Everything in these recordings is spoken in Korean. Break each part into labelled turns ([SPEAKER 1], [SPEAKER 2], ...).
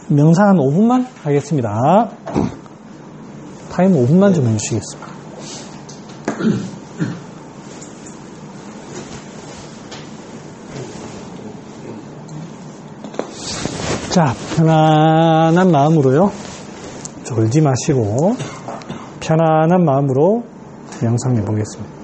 [SPEAKER 1] 명상 한 5분만 하겠습니다. 타임 5분만 좀 해주시겠습니다. 자, 편안한 마음으로요. 졸지 마시고 편안한 마음으로 명상해 보겠습니다.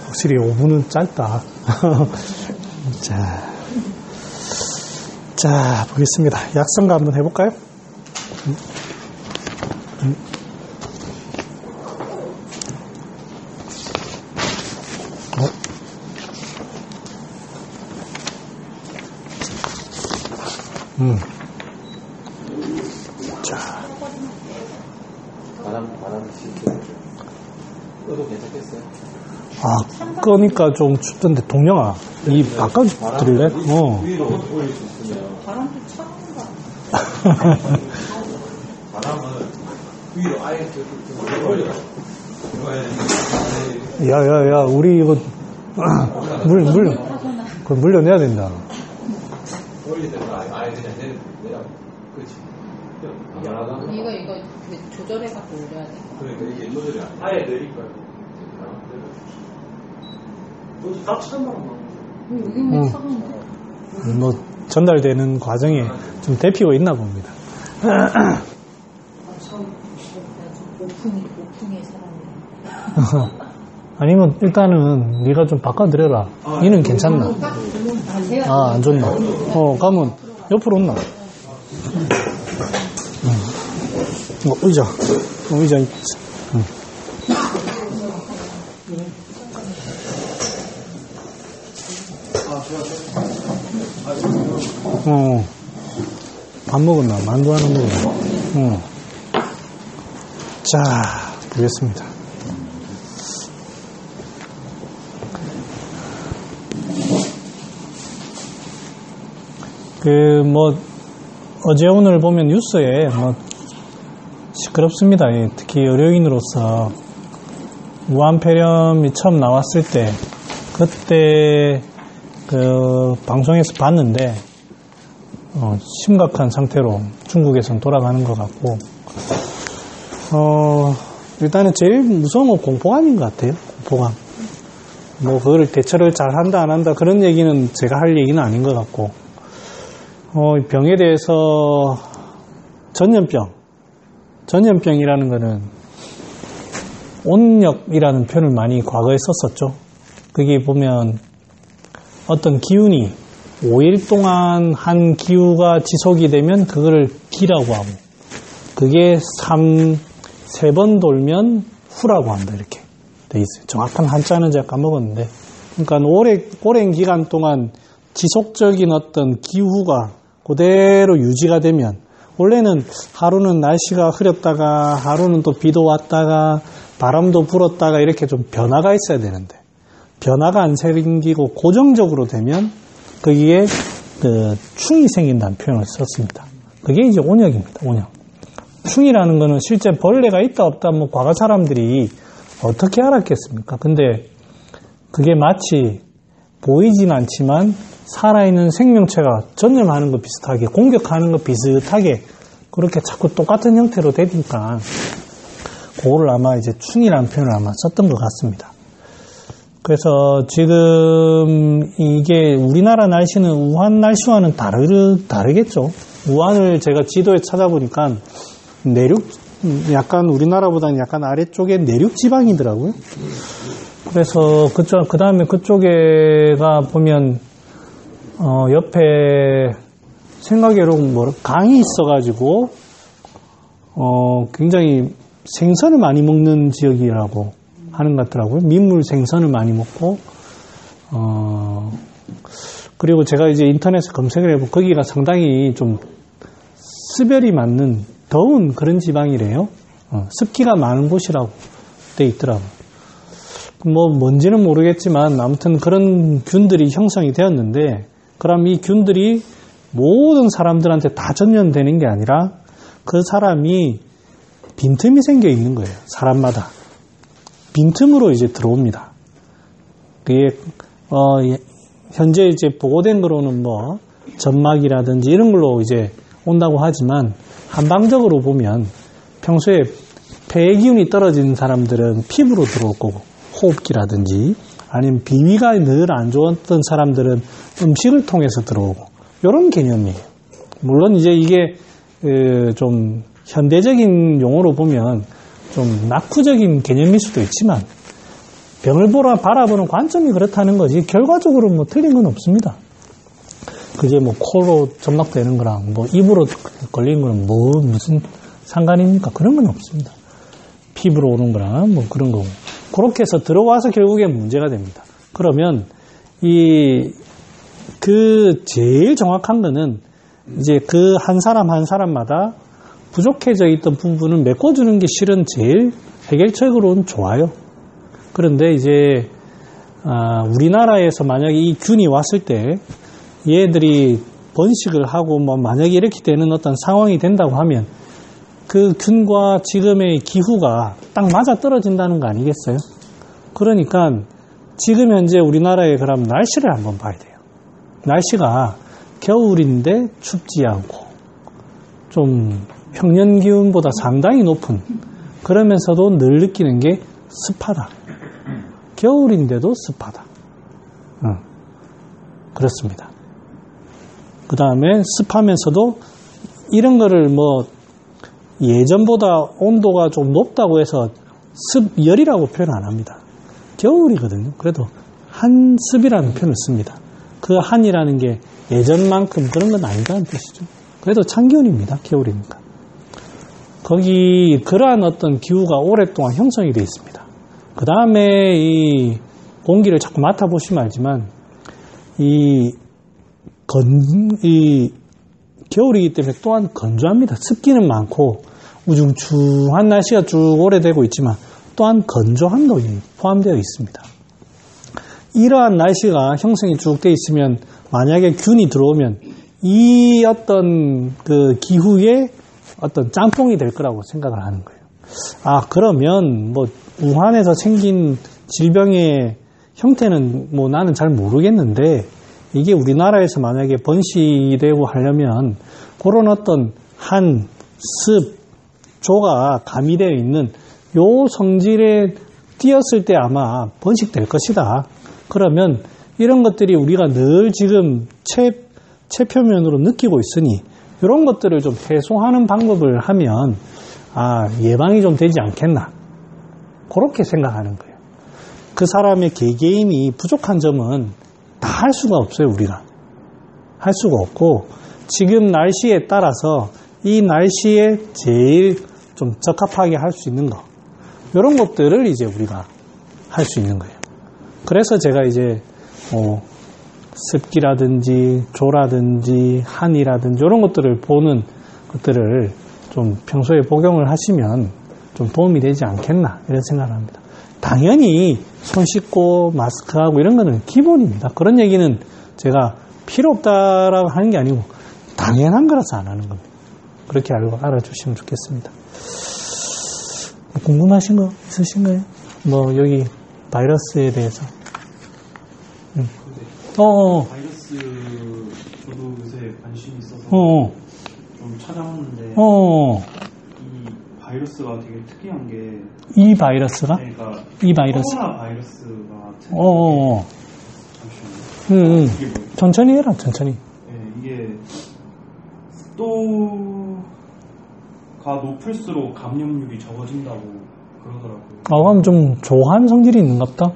[SPEAKER 1] 확실히 5분은 짧다. 자, 보겠습니다. 약성가 한번 해볼까요? 자,
[SPEAKER 2] 바람 실제 끄도 괜찮겠어요?
[SPEAKER 1] 아, 끄니까 좀 춥던데, 동영아, 이 바꿔드릴래?
[SPEAKER 2] 위로 올릴 수 있으면.
[SPEAKER 3] 바람도 차가운가?
[SPEAKER 2] 바람은 위로 아예 올려가지고.
[SPEAKER 1] 야, 우리 이거, 그거 물려내야 된다.
[SPEAKER 2] 올릴 때는 아예 그냥 내려. 그렇지.
[SPEAKER 3] 이거 조절해갖고 올려야 돼.
[SPEAKER 2] 그러니까 이게 조절이 안 돼. 아예 내릴 거야.
[SPEAKER 3] 여기만 차가운데?
[SPEAKER 1] 뭐, 전달되는 과정에 좀 데피고 있나 봅니다.
[SPEAKER 3] 오풍의 사람이야.
[SPEAKER 1] 아니면 일단은 네가 좀 바꿔드려라. 이는 괜찮나? 아, 안 좋나? 가면 옆으로 온나? 의자. 의자 있지. 밥 먹었나? 만두 하나 먹었나? 자, 보겠습니다. 어제 오늘 보면 뉴스에 시끄럽습니다. 특히 의료인으로서 무한폐렴이 처음 나왔을 때, 그때 방송에서 봤는데, 심각한 상태로 중국에선 돌아가는 것 같고, 일단은 제일 무서운 건 공포감인 것 같아요. 공포감. 그거를 대처를 잘 한다, 안 한다, 그런 얘기는 제가 할 얘기는 아닌 것 같고, 병에 대해서 전염병이라는 거는 온역이라는 표현을 많이 과거에 썼었죠. 그게 보면 어떤 기운이 5일 동안 한 기후가 지속이 되면 그거를 기라고 하고, 그게 3번 돌면 후라고 한다, 이렇게 돼 있어요. 정확한 한자는 제가 까먹었는데, 그러니까 오랜 기간 동안 지속적인 어떤 기후가 그대로 유지가 되면, 원래는 하루는 날씨가 흐렸다가 하루는 또 비도 왔다가 바람도 불었다가 이렇게 좀 변화가 있어야 되는데, 변화가 안 생기고 고정적으로 되면 거기에 충이 생긴다는 표현을 썼습니다. 그게 이제 온역입니다. 온역. 충이라는 거는 실제 벌레가 있다 없다 과거 사람들이 어떻게 알았겠습니까? 근데 그게 마치 보이진 않지만 살아있는 생명체가 전염하는 것 비슷하게, 공격하는 것 비슷하게 그렇게 자꾸 똑같은 형태로 되니까 그거를 아마 이제 충이라는 표현을 아마 썼던 것 같습니다. 그래서 지금 이게 우리나라 날씨는 우한 날씨와는 다르겠죠. 우한을 제가 지도에 찾아보니까 약간 우리나라보다는 약간 아래쪽에 내륙 지방이더라고요. 그래서 그 다음에 그쪽에가 보면 옆에 생각외로 강이 있어가지고 굉장히 생선을 많이 먹는 지역이라고 하는 것 같더라고요. 민물 생선을 많이 먹고 그리고 제가 이제 인터넷에 검색을 해보고 거기가 상당히 좀 습열이 많는 더운 그런 지방이래요. 습기가 많은 곳이라고 돼 있더라고요. 뭔지는 모르겠지만 아무튼 그런 균들이 형성이 되었는데, 그럼 이 균들이 모든 사람들한테 다 전염되는 게 아니라 그 사람이 빈틈이 생겨 있는 거예요. 사람마다 빈틈으로 이제 들어옵니다. 그게 현재 이제 보고된 거로는 점막이라든지 이런 걸로 이제 온다고 하지만, 한방적으로 보면 평소에 폐의 기운이 떨어진 사람들은 피부로 들어올 거고, 호흡기라든지 아니면 비위가 늘 안 좋았던 사람들은 음식을 통해서 들어오고, 이런 개념이에요. 물론 이제 이게 좀 현대적인 용어로 보면 좀 낙후적인 개념일 수도 있지만, 병을 바라보는 관점이 그렇다는 거지 결과적으로 틀린 건 없습니다. 그게 코로 점막되는 거랑 입으로 걸리는 거랑 무슨 상관입니까? 그런 건 없습니다. 피부로 오는 거랑 그런 거고, 그렇게 해서 들어와서 결국엔 문제가 됩니다. 그러면 제일 정확한 거는 이제 그 한 사람 한 사람마다 부족해져 있던 부분을 메꿔주는 게 실은 제일 해결책으로는 좋아요. 그런데 이제 우리나라에서 만약에 이 균이 왔을 때 얘들이 번식을 하고 뭐 만약에 이렇게 되는 어떤 상황이 된다고 하면 그 균과 지금의 기후가 딱 맞아 떨어진다는 거 아니겠어요? 그러니까 지금 현재 우리나라의 그럼 날씨를 한번 봐야 돼요. 날씨가 겨울인데 춥지 않고 좀 평년 기온보다 상당히 높은, 그러면서도 늘 느끼는 게 습하다. 겨울인데도 습하다. 그렇습니다. 그 다음에 습하면서도 이런 거를 뭐 예전보다 온도가 좀 높다고 해서 습열이라고 표현 안 합니다. 겨울이거든요. 그래도 한습이라는 표현을 씁니다. 그 한이라는 게 예전만큼 그런 건 아니다는 뜻이죠. 그래도 찬기온입니다. 겨울이니까. 거기 그러한 어떤 기후가 오랫동안 형성이 되어 있습니다. 그 다음에 이 공기를 자꾸 맡아보시면 알지만 이 겨울이기 때문에 또한 건조합니다. 습기는 많고 우중충한 날씨가 쭉 오래되고 있지만 또한 건조함도 포함되어 있습니다. 이러한 날씨가 형성이 쭉 되어 있으면 만약에 균이 들어오면 이 어떤 그 기후에 어떤 짬뽕이 될 거라고 생각을 하는 거예요. 그러면 뭐 우한에서 생긴 질병의 형태는 뭐 나는 잘 모르겠는데 이게 우리나라에서 만약에 번식이 되고 하려면 그런 어떤 한, 습, 조가 가미되어 있는 요 성질에 띄었을 때 아마 번식될 것이다. 그러면 이런 것들이 우리가 늘 지금 체표면으로 느끼고 있으니 이런 것들을 좀 해소하는 방법을 하면 예방이 좀 되지 않겠나. 그렇게 생각하는 거예요. 그 사람의 개개인이 부족한 점은 다 할 수가 없어요, 우리가. 할 수가 없고, 지금 날씨에 따라서 이 날씨에 제일 좀 적합하게 할 수 있는 거. 이런 것들을 이제 우리가 할 수 있는 거예요. 그래서 제가 이제, 습기라든지, 조라든지, 한이라든지, 이런 것들을 보는 것들을 좀 평소에 복용을 하시면 좀 도움이 되지 않겠나, 이런 생각을 합니다. 당연히 손 씻고 마스크하고 이런 거는 기본입니다. 그런 얘기는 제가 필요 없다라고 하는 게 아니고 당연한 거라서 안 하는 겁니다. 그렇게 알아주시면 좋겠습니다. 궁금하신 거 있으신가요? 뭐 여기 바이러스에 대해서.
[SPEAKER 4] 바이러스 저도 요새 관심이 있어서 좀 찾아봤는데 이 바이러스가 되게 특이한 게
[SPEAKER 1] 이 바이러스가?
[SPEAKER 4] 그러니까
[SPEAKER 1] 이 바이러스.
[SPEAKER 4] 코로나 바이러스가 잠시만요. 이게 뭐예요?
[SPEAKER 1] 천천히 해라, 천천히.
[SPEAKER 4] 네, 이게 습도가 높을수록 감염률이 적어진다고 그러더라고요.
[SPEAKER 1] 그럼 좀 조한 성질이 있는가 보다.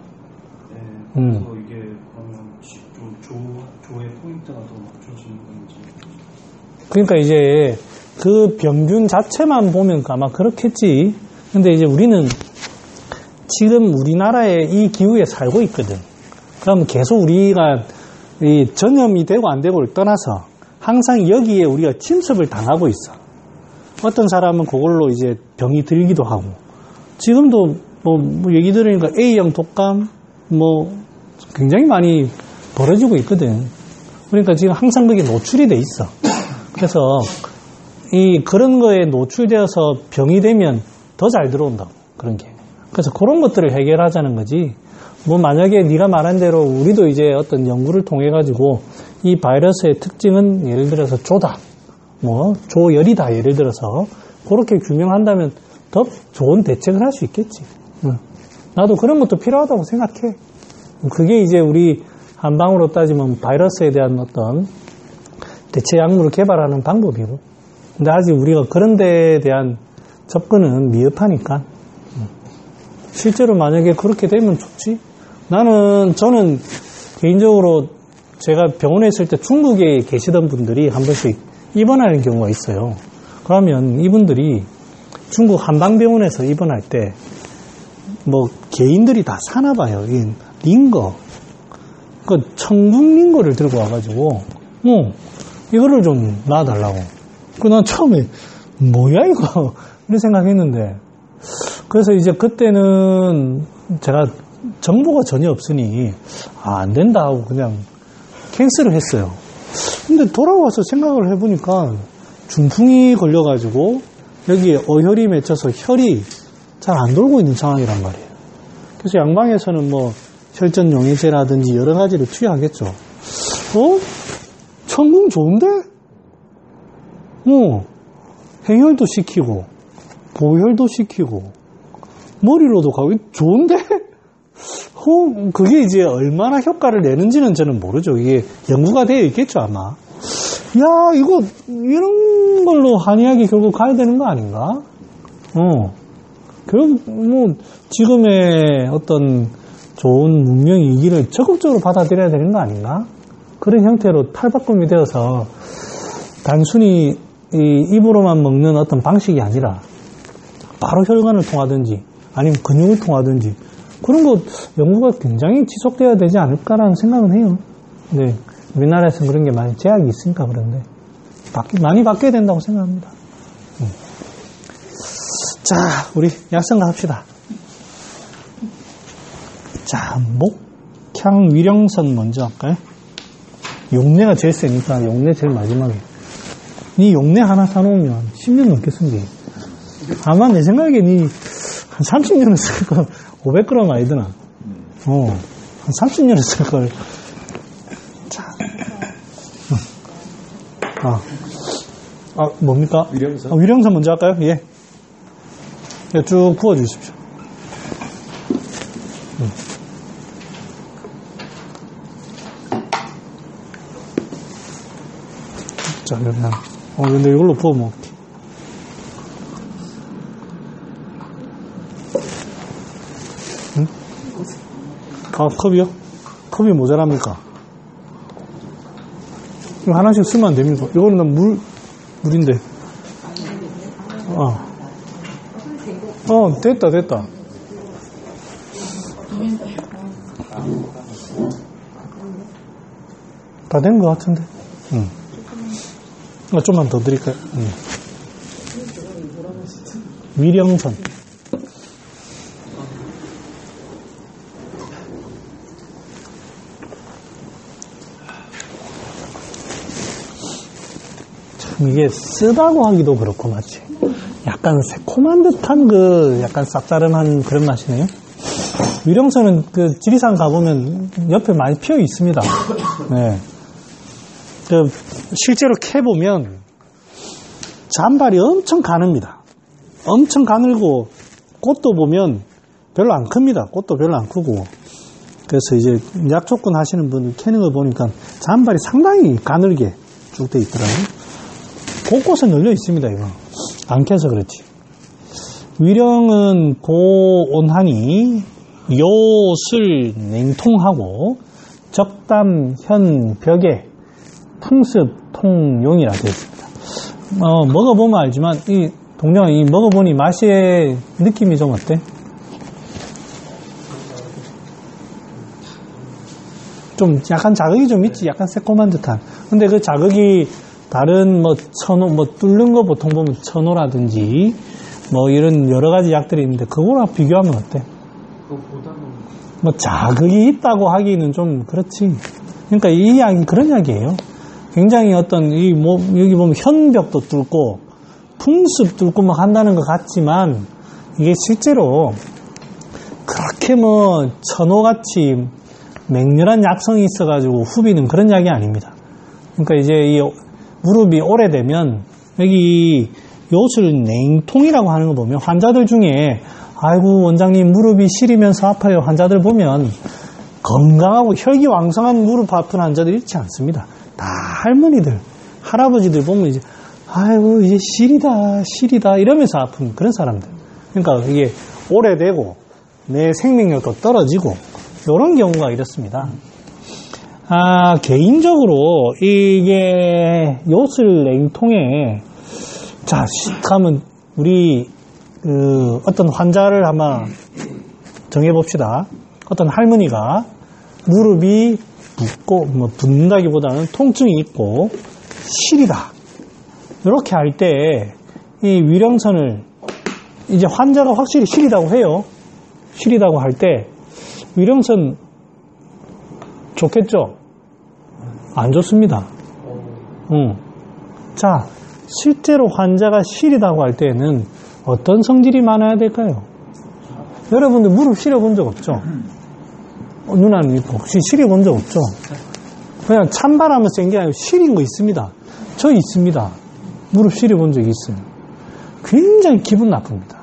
[SPEAKER 4] 네, 그래서 이게 그러면 좀 조의 포인트가 더 맞춰지는 건지.
[SPEAKER 1] 그러니까 이제 그 병균 자체만 보면 아마 그렇겠지. 근데 이제 우리는 지금 우리나라에 이 기후에 살고 있거든. 그럼 계속 우리가 이 전염이 되고 안 되고를 떠나서 항상 여기에 우리가 침습을 당하고 있어. 어떤 사람은 그걸로 이제 병이 들기도 하고. 지금도 뭐 얘기 들으니까 A형 독감 뭐 굉장히 많이 벌어지고 있거든. 그러니까 지금 항상 그게 노출이 돼 있어. 그래서 그런 거에 노출되어서 병이 되면 더 잘 들어온다고, 그런 게. 그래서 그런 것들을 해결하자는 거지. 뭐 만약에 네가 말한 대로 우리도 이제 어떤 연구를 통해 가지고 이 바이러스의 특징은 예를 들어서 조다, 뭐 조열이다, 예를 들어서 그렇게 규명한다면 더 좋은 대책을 할 수 있겠지. 나도 그런 것도 필요하다고 생각해. 그게 이제 우리 한방으로 따지면 바이러스에 대한 어떤 대체 약물을 개발하는 방법이고. 근데 아직 우리가 그런 데에 대한 접근은 미흡하니까. 실제로 만약에 그렇게 되면 좋지. 저는 개인적으로 제가 병원에 있을 때 중국에 계시던 분들이 한 번씩 입원하는 경우가 있어요. 그러면 이분들이 중국 한방병원에서 입원할 때 뭐 개인들이 다 사나 봐요. 이 링거, 그 천국 링거를 들고 와가지고 이거를 좀 놔달라고. 난 처음에 뭐야 이거 이런 생각했는데, 그래서 이제 그때는 제가 정보가 전혀 없으니 안 된다 하고 그냥 캔슬을 했어요. 근데 돌아와서 생각을 해보니까 중풍이 걸려가지고 여기에 어혈이 맺혀서 혈이 잘 안 돌고 있는 상황이란 말이에요. 그래서 양방에서는 뭐 혈전 용해제라든지 여러 가지를 투여하겠죠. 천궁 좋은데? 해혈도 시키고 보혈도 시키고 머리로도 가고 좋은데? 그게 이제 얼마나 효과를 내는지는 저는 모르죠. 이게 연구가 되어 있겠죠, 아마. 야, 이거 이런 걸로 한의학이 결국 가야 되는 거 아닌가? 결국 뭐 지금의 어떤 좋은 문명 위기를 적극적으로 받아들여야 되는 거 아닌가? 그런 형태로 탈바꿈이 되어서 단순히 이 입으로만 먹는 어떤 방식이 아니라 바로 혈관을 통하든지 아니면 근육을 통하든지 그런 거 연구가 굉장히 지속돼야 되지 않을까라는 생각은 해요. 네, 우리나라에서는 그런 게 많이 제약이 있으니까 그런데 많이 바뀌어야 된다고 생각합니다. 자, 우리 약성가 합시다. 자, 목향 위령선 먼저 할까요? 용내가 제일 세니까 용내 제일 마지막에. 니 용내 하나 사놓으면 10년 넘게 쓴게. 아마 내 생각에 니 한 30년은 쓸걸. 500g 아니더나. 한 30년은 쓸걸. 자. 뭡니까?
[SPEAKER 2] 위령선.
[SPEAKER 1] 위령선 먼저 할까요? 예. 쭉 부어주십시오. 자, 그러면. 근데 이걸로 부어 먹을게. 응? 컵이요? 컵이 모자랍니까? 이거 하나씩 쓰면 안 됩니까? 이거는 물인데. 됐다. 다 된 것 같은데. 좀만 더 드릴까요? 위령선. 참 이게 쓰다고 하기도 그렇고 마치 약간 새콤한 듯한 약간 쌉싸름한 그런 맛이네요. 위령선은 지리산 가보면 옆에 많이 피어 있습니다. 네. 실제로 캐보면 잔발이 엄청 가늡니다. 엄청 가늘고 꽃도 보면 별로 안 큽니다. 꽃도 별로 안 크고. 그래서 이제 약초꾼 하시는 분들 캐는 거 보니까 잔발이 상당히 가늘게 쭉 돼 있더라고요. 곳곳에 널려 있습니다. 이거 안 캐서 그렇지. 위령은 고온하니 요술 냉통하고 적담 현 벽에 풍습 통용이라 되어 있습니다. 먹어보면 알지만 이 동료가 먹어보니 맛의 느낌이 좀 어때? 좀 약간 자극이 좀 있지. 약간 새콤한 듯한. 근데 그 자극이 다른 천호 뚫는 거 보통 보면 천호라든지 이런 여러 가지 약들이 있는데 그거랑 비교하면 어때? 자극이 있다고 하기는 좀 그렇지. 그러니까 이 약이 그런 약이에요. 굉장히 여기 보면 현벽도 뚫고 풍습 뚫고 막 한다는 것 같지만 이게 실제로 그렇게 천호같이 맹렬한 약성이 있어가지고 후비는 그런 약이 아닙니다. 그러니까 이제 이 무릎이 오래되면 여기 요술 냉통이라고 하는 거 보면 환자들 중에 아이고 원장님 무릎이 시리면서 아파요 환자들 보면 건강하고 혈기 왕성한 무릎 아픈 환자들이 있지 않습니다. 다 할머니들 할아버지들 보면 이제 아이고 이제 시리다 이러면서 아픈 그런 사람들. 그러니까 이게 오래되고 내 생명력도 떨어지고 이런 경우가 이렇습니다. 개인적으로 이게 요술 냉통에 가면 우리 어떤 환자를 한번 정해봅시다. 어떤 할머니가 무릎이 붓고 붓는다기보다는 통증이 있고 시리다 이렇게 할 때 이 위령선을 이제 환자가 확실히 시리다고 해요. 시리다고 할 때 위령선 좋겠죠? 안 좋습니다. 자, 실제로 환자가 시리다고 할 때에는 어떤 성질이 많아야 될까요? 여러분들 무릎 시려본 적 없죠? 누나는 혹시 시려본 적 없죠? 그냥 찬바람은 센 게 아니고 시린 거 있습니다. 저 있습니다. 무릎 시려본 적이 있어요. 굉장히 기분 나쁩니다.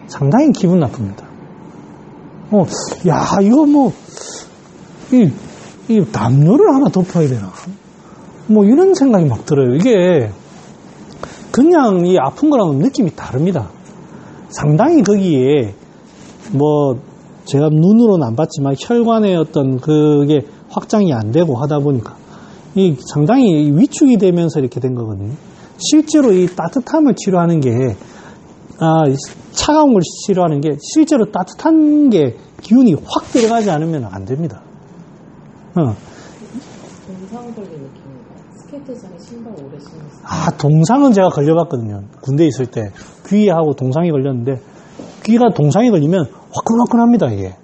[SPEAKER 1] 상당히 기분 나쁩니다. 야, 이거 뭐, 이 담요를 하나 덮어야 되나? 뭐 이런 생각이 막 들어요. 이게 그냥 이 아픈 거랑은 느낌이 다릅니다. 상당히 거기에 뭐 제가 눈으로는 안 봤지만 혈관의 어떤 그게 확장이 안 되고 하다 보니까 이 상당히 위축이 되면서 이렇게 된 거거든요. 실제로 이 따뜻함을 치료하는 게 차가운 걸 치료하는 게 실제로 따뜻한 게 기운이 확 들어가지 않으면 안 됩니다.
[SPEAKER 3] 동상 걸린 느낌인가요? 스케이트장에 신발 오래 신었어요.
[SPEAKER 1] 동상은 제가 걸려봤거든요. 군대에 있을 때 귀하고 동상이 걸렸는데 귀가 동상이 걸리면 화끈화끈합니다. 이게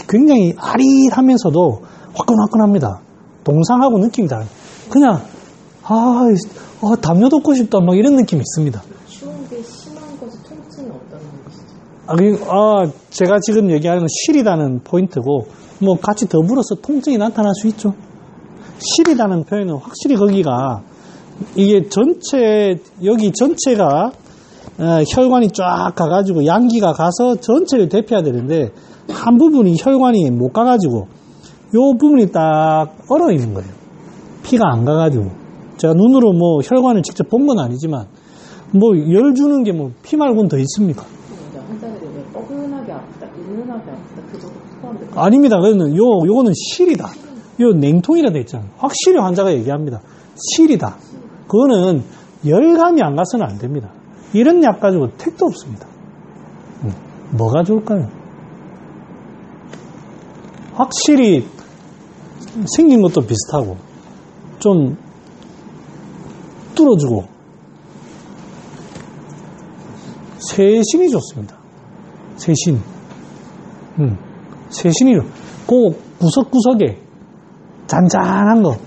[SPEAKER 1] 굉장히 아릿하면서도 화끈화끈합니다. 동상하고 느낌이 달라요. 그냥 담요 덮고 싶다 막 이런 느낌이 있습니다.
[SPEAKER 3] 추운 게 심한 것이 통증이 없다는 것이죠.
[SPEAKER 1] 제가 지금 얘기하는 건 시리다는 포인트고 뭐 같이 더불어서 통증이 나타날 수 있죠. 시리다는 표현은 확실히 거기가 이게 여기 전체가 혈관이 쫙 가가지고 양기가 가서 전체를 대표해야 되는데 한 부분이 혈관이 못 가가지고 요 부분이 딱 얼어 있는 거예요. 피가 안 가가지고 제가 눈으로 뭐 혈관을 직접 본 건 아니지만 뭐 열 주는 게 뭐 피 말고는 더 있습니까?
[SPEAKER 3] 환자들이 왜 뻐근하게 아프다, 은은하게 아프다 그 정도 특허한데
[SPEAKER 1] 아닙니다. 요거는 실이다. 요 냉통이라 돼 있잖아요. 확실히 환자가 얘기합니다. 실이다. 그거는 열감이 안 가서는 안 됩니다. 이런 약 가지고 택도 없습니다. 뭐가 좋을까요? 확실히 생긴 것도 비슷하고 좀 뚫어주고 세신이 좋습니다. 세신. 세신이 꼭 구석구석에 잔잔한 거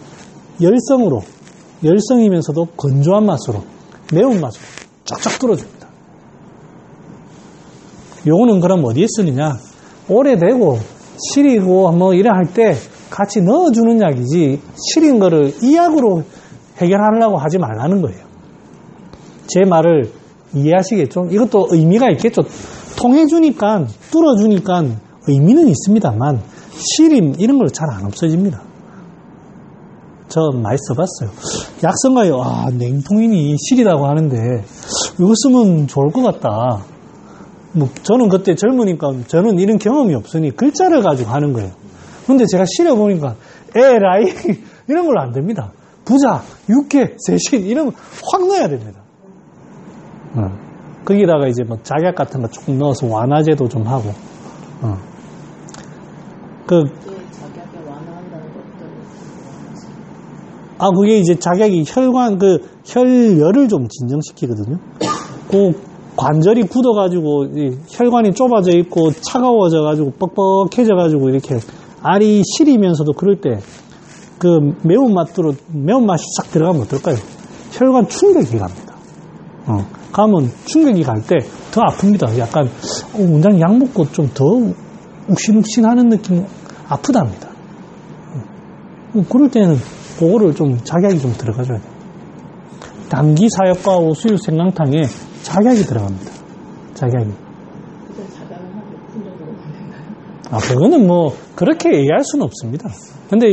[SPEAKER 1] 열성이면서도 건조한 맛으로 매운맛으로 쫙쫙 뚫어줍니다. 요거는 그럼 어디에 쓰느냐? 오래되고 시리고 뭐 이래 할 때 같이 넣어주는 약이지 시린 거를 이 약으로 해결하려고 하지 말라는 거예요. 제 말을 이해하시겠죠? 이것도 의미가 있겠죠? 통해주니까 뚫어주니까 의미는 있습니다만 시림 이런 걸 잘 안 없어집니다. 저 많이 써봤어요. 약성가에 냉통이니 시리다고 하는데 이거 쓰면 좋을 것 같다. 뭐 저는 그때 젊으니까 저는 이런 경험이 없으니 글자를 가지고 하는 거예요. 근데 제가 시려보니까 에라이 이런 걸로 안 됩니다. 부자, 육회, 세신 이런 거 확 넣어야 됩니다. 거기다가 이제 뭐 작약 같은 거 조금 넣어서 완화제도 좀 하고
[SPEAKER 3] 작약에 완화한다는 것도
[SPEAKER 1] 그게 이제 작약이 혈관 혈열을 좀 진정시키거든요. 그 관절이 굳어가지고 혈관이 좁아져 있고 차가워져가지고 뻑뻑해져가지고 이렇게 알이 시리면서도 그럴 때 그 매운맛이 싹 들어가면 어떨까요? 혈관 충격이 갑니다. 가면 충격이 갈 때 더 아픕니다. 약간 원장님 약 먹고 좀 더 욱신욱신하는 느낌 아프답니다. 그럴 때는 그거를 좀 작약이 좀 들어가줘야 돼요. 당기 사역과 오수유 생강탕에 작약이 들어갑니다. 작약이.
[SPEAKER 3] 그때 작약은 한 몇 분 정도 걸리나요?
[SPEAKER 1] 그거는 뭐 그렇게 얘기할 수는 없습니다. 근데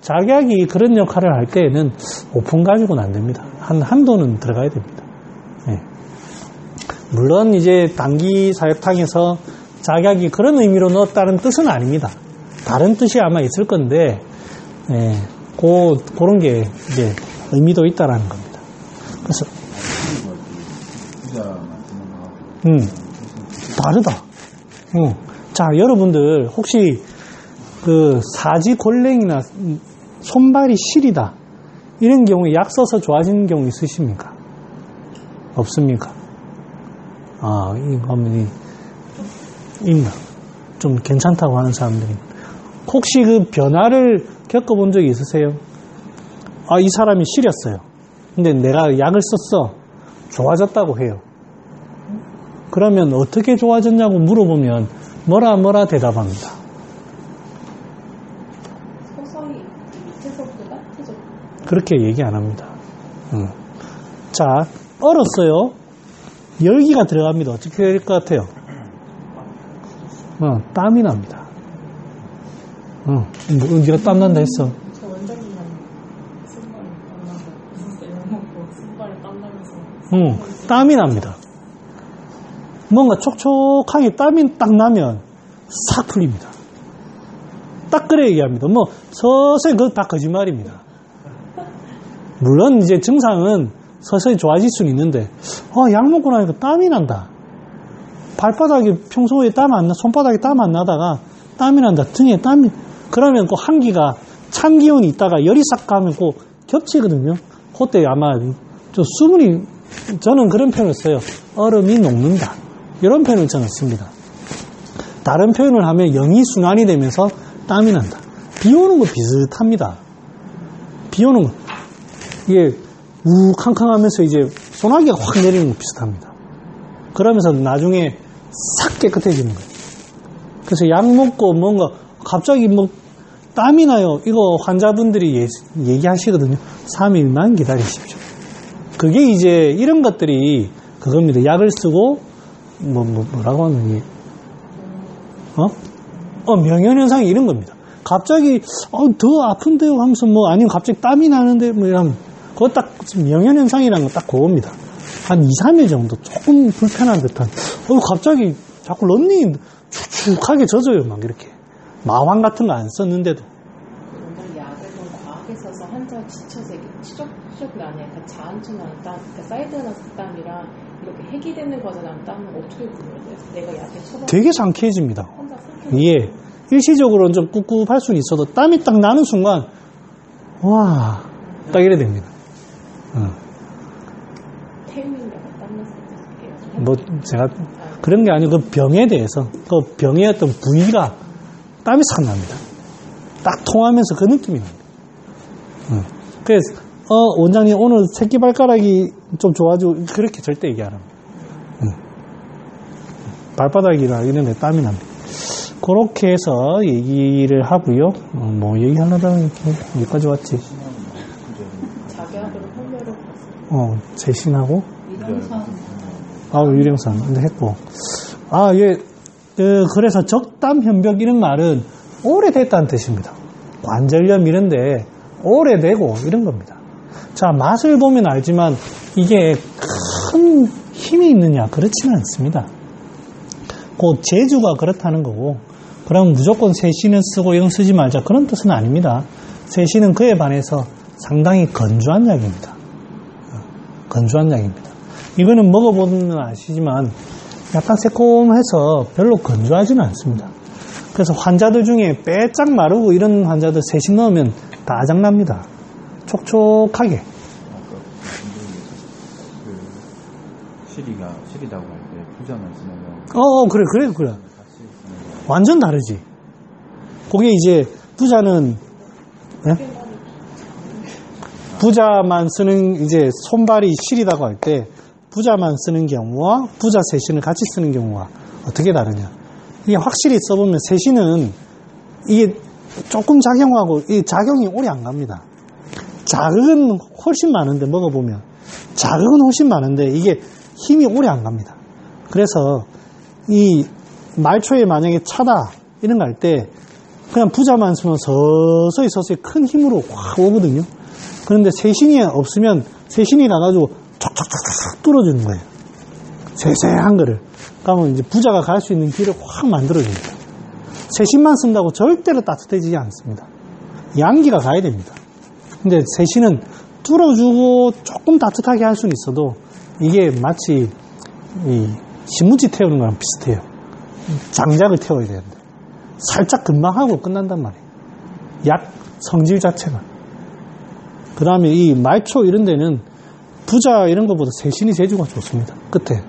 [SPEAKER 1] 작약이 그런 역할을 할 때에는 오픈 가지고는 안 됩니다. 한도는 들어가야 됩니다. 네. 물론 이제 당기 사역탕에서 작약이 그런 의미로 넣었다는 뜻은 아닙니다. 다른 뜻이 아마 있을 건데, 그런 게 이제 의미도 있다라는 겁니다. 그래서, 다르다. 자, 여러분들 혹시 그 사지골랭이나 손발이 시리다 이런 경우에 약 써서 좋아지는 경우 있으십니까? 없습니까? 이거 하면 있나? 좀 괜찮다고 하는 사람들이. 혹시 그 변화를 겪어본 적이 있으세요? 이 사람이 시렸어요. 근데 내가 약을 썼어. 좋아졌다고 해요. 그러면 어떻게 좋아졌냐고 물어보면 뭐라 대답합니다.
[SPEAKER 3] 서서히 밑에서부터 따뜻해져.
[SPEAKER 1] 그렇게 얘기 안 합니다. 자, 얼었어요. 열기가 들어갑니다. 어떻게 될 것 같아요? 땀이 납니다. 네가 땀 난다 했어.
[SPEAKER 3] 저 원장님은 신발에 땀 난다. 약 먹고 신발에 땀 나면서.
[SPEAKER 1] 땀이 납니다. 뭔가 촉촉하게 땀이 딱 나면 싹 풀립니다. 딱 그래 얘기합니다. 서서히 그거 다 거짓말입니다. 물론 이제 증상은 서서히 좋아질 수는 있는데, 약 먹고 나니까 땀이 난다. 발바닥에 평소에 손바닥에 땀 안 나다가 땀이 난다. 등에 땀이, 그러면 그 한기가 찬 기운이 있다가 열이 싹 가면 그 겹치거든요. 그때 아마 저는 그런 표현을 써요. 얼음이 녹는다. 이런 표현을 저는 씁니다. 다른 표현을 하면 영이 순환이 되면서 땀이 난다. 비 오는 거 비슷합니다. 비 오는 거. 이게 욱캉캉하면서 이제 소나기가 확 내리는 거 비슷합니다. 그러면서 나중에 싹 깨끗해지는 거예요. 그래서 약 먹고 뭔가 갑자기 땀이 나요. 이거 환자분들이 얘기하시거든요. 3일만 기다리십시오. 그게 이제 이런 것들이 그겁니다. 약을 쓰고 뭐라고 하는 게 명현현상이 이런 겁니다. 갑자기 더 아픈데요 하면서 아니면 갑자기 땀이 나는데 이러면 그거 딱 명현현상이라는 건 딱 그겁니다. 한 2, 3일 정도 조금 불편한 듯한 갑자기 자꾸 런닝이 축축하게 젖어요. 막 이렇게 마황 같은 거 안 썼는데도
[SPEAKER 3] 원장님 약을 좀 과하게 써서 환자가 지쳐서 치적이 아니야. 자한처 나는 땀, 사이드 나는 땀이랑 이렇게 해기되는 과자 나는 땀은 어떻게 구분해야 돼? 내가 약에 처방
[SPEAKER 1] 되게 상쾌해집니다.
[SPEAKER 3] 환자 상쾌.
[SPEAKER 1] 예, 일시적으로는 좀 꿉꿉할 수는 있어도 땀이 딱 나는 순간 와, 딱 이래 됩니다.
[SPEAKER 3] 태우인가 땀났을 때
[SPEAKER 1] 제가 그런 게 아니고 그 병에 대해서 그 병의 어떤 부위가 땀이 싹 납니다. 딱 통하면서 그 느낌이 납니다. 그래서 원장님 오늘 새끼발가락이 좀 좋아지고 그렇게 절대 얘기 안 합니다. 발바닥이나 이런 데 땀이 납니다. 그렇게 해서 얘기를 하고요. 얘기하려다가 여기까지 왔지.
[SPEAKER 3] 자기하고는 혈류를 봤어요.
[SPEAKER 1] 재신하고
[SPEAKER 3] 위령산.
[SPEAKER 1] 위령산 근데 했고 그래서 적담 현벽 이런 말은 오래됐다는 뜻입니다. 관절염 이런데 오래되고 이런 겁니다. 자, 맛을 보면 알지만 이게 큰 힘이 있느냐 그렇지는 않습니다. 그 재주가 그렇다는 거고 그럼 무조건 세신을 쓰고 이건 쓰지 말자 그런 뜻은 아닙니다. 세신은 그에 반해서 상당히 건조한 약입니다. 건조한 약입니다. 이거는 먹어보면 아시지만 약간 새콤해서 별로 건조하지는 않습니다. 그래서 환자들 중에 빼짝 마르고 이런 환자들 세신 넣으면 다 아작납니다. 촉촉하게.
[SPEAKER 2] 시리다고 할 때 부자만 쓰면
[SPEAKER 1] 그래. 완전 다르지. 그게 이제 부자는 부자만 쓰는 이제 손발이 시리다고 할 때 부자만 쓰는 경우와 부자 세신을 같이 쓰는 경우가 어떻게 다르냐. 이게 확실히 써보면 세신은 이게 조금 작용하고 이 작용이 오래 안 갑니다. 자극은 훨씬 많은데 먹어보면 자극은 훨씬 많은데 이게 힘이 오래 안 갑니다. 그래서 이 말초에 만약에 차다 이런 거 할 때 그냥 부자만 쓰면 서서히 큰 힘으로 확 오거든요. 그런데 세신이 없으면 세신이 가가지고 촉촉촉촉 뚫어주는 거예요. 세세한 거를. 그러면 이제 부자가 갈 수 있는 길을 확 만들어줍니다. 세신만 쓴다고 절대로 따뜻해지지 않습니다. 양기가 가야 됩니다. 근데 세신은 뚫어주고 조금 따뜻하게 할 수는 있어도 이게 마치 이 신문지 태우는 거랑 비슷해요. 장작을 태워야 되는데 살짝 금방 하고 끝난단 말이에요. 약 성질 자체가. 그 다음에 이 말초 이런 데는 부자 이런 것보다 세신이 제주가 좋습니다. 끝에.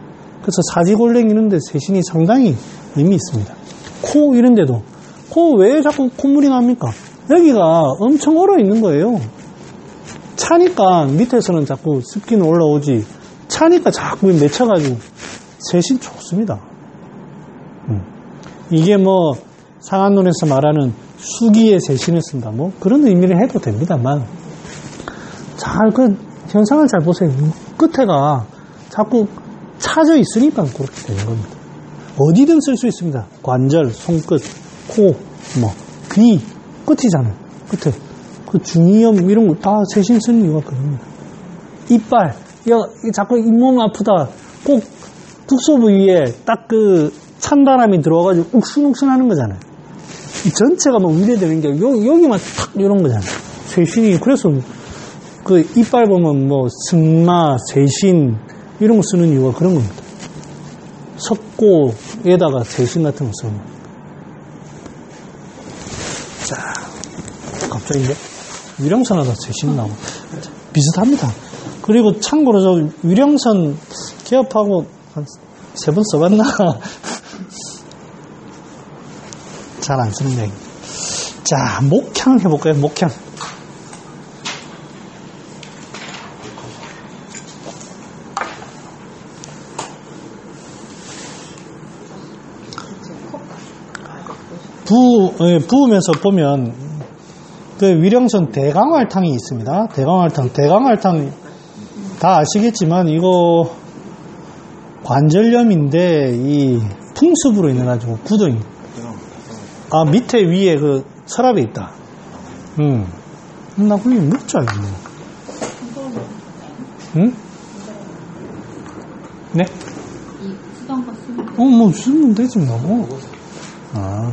[SPEAKER 1] 그래서 사지골랭 이런 데 세신이 상당히 의미 있습니다. 코 이런 데도. 코 왜 자꾸 콧물이 납니까? 여기가 엄청 얼어 있는 거예요. 차니까 밑에서는 자꾸 습기는 올라오지. 차니까 자꾸 맺혀가지고 세신 좋습니다. 이게 뭐 상한론에서 말하는 수기의 세신을 쓴다. 뭐 그런 의미를 해도 됩니다만 잘 그 현상을 잘 보세요. 끝에가 자꾸 차져 있으니까 그렇게 되는 겁니다. 어디든 쓸 수 있습니다. 관절, 손끝, 코, 뭐 귀, 끝이잖아요. 끝에 그 중이염 이런 거 다 세신 쓰는 이유가 그겁니다. 이빨, 자꾸 잇몸 아프다. 꼭 국소 부위에 딱 그 찬바람이 들어와가지고 욱순욱순 하는 거잖아요. 이 전체가 막 위래되는 게 여기만 탁 이런 거잖아요. 세신이 그래서 그 이빨 보면 뭐 승마, 세신 이런 거 쓰는 이유가 그런 겁니다. 석고에다가 세신 같은 거 쓰는 겁니다. 자, 갑자기 이제 위령선하다 세신 나오고 비슷합니다. 그리고 참고로 저 위령선 기업하고 한 3번 써봤나? 잘 안 쓰는 얘기. 자, 목향 해볼까요? 목향. 부으면서 보면 그 위령선 대강활탕이 있습니다. 대강활탕 다 아시겠지만 이거 관절염인데 이 풍습으로 인해 가지고 굳어있는. 아, 밑에 위에 그 서랍에 있다. 나 그냥 먹자 이거. 응? 네?
[SPEAKER 5] 이 수단과 쓰면
[SPEAKER 1] 뭐 쓰면 되지 뭐. 아.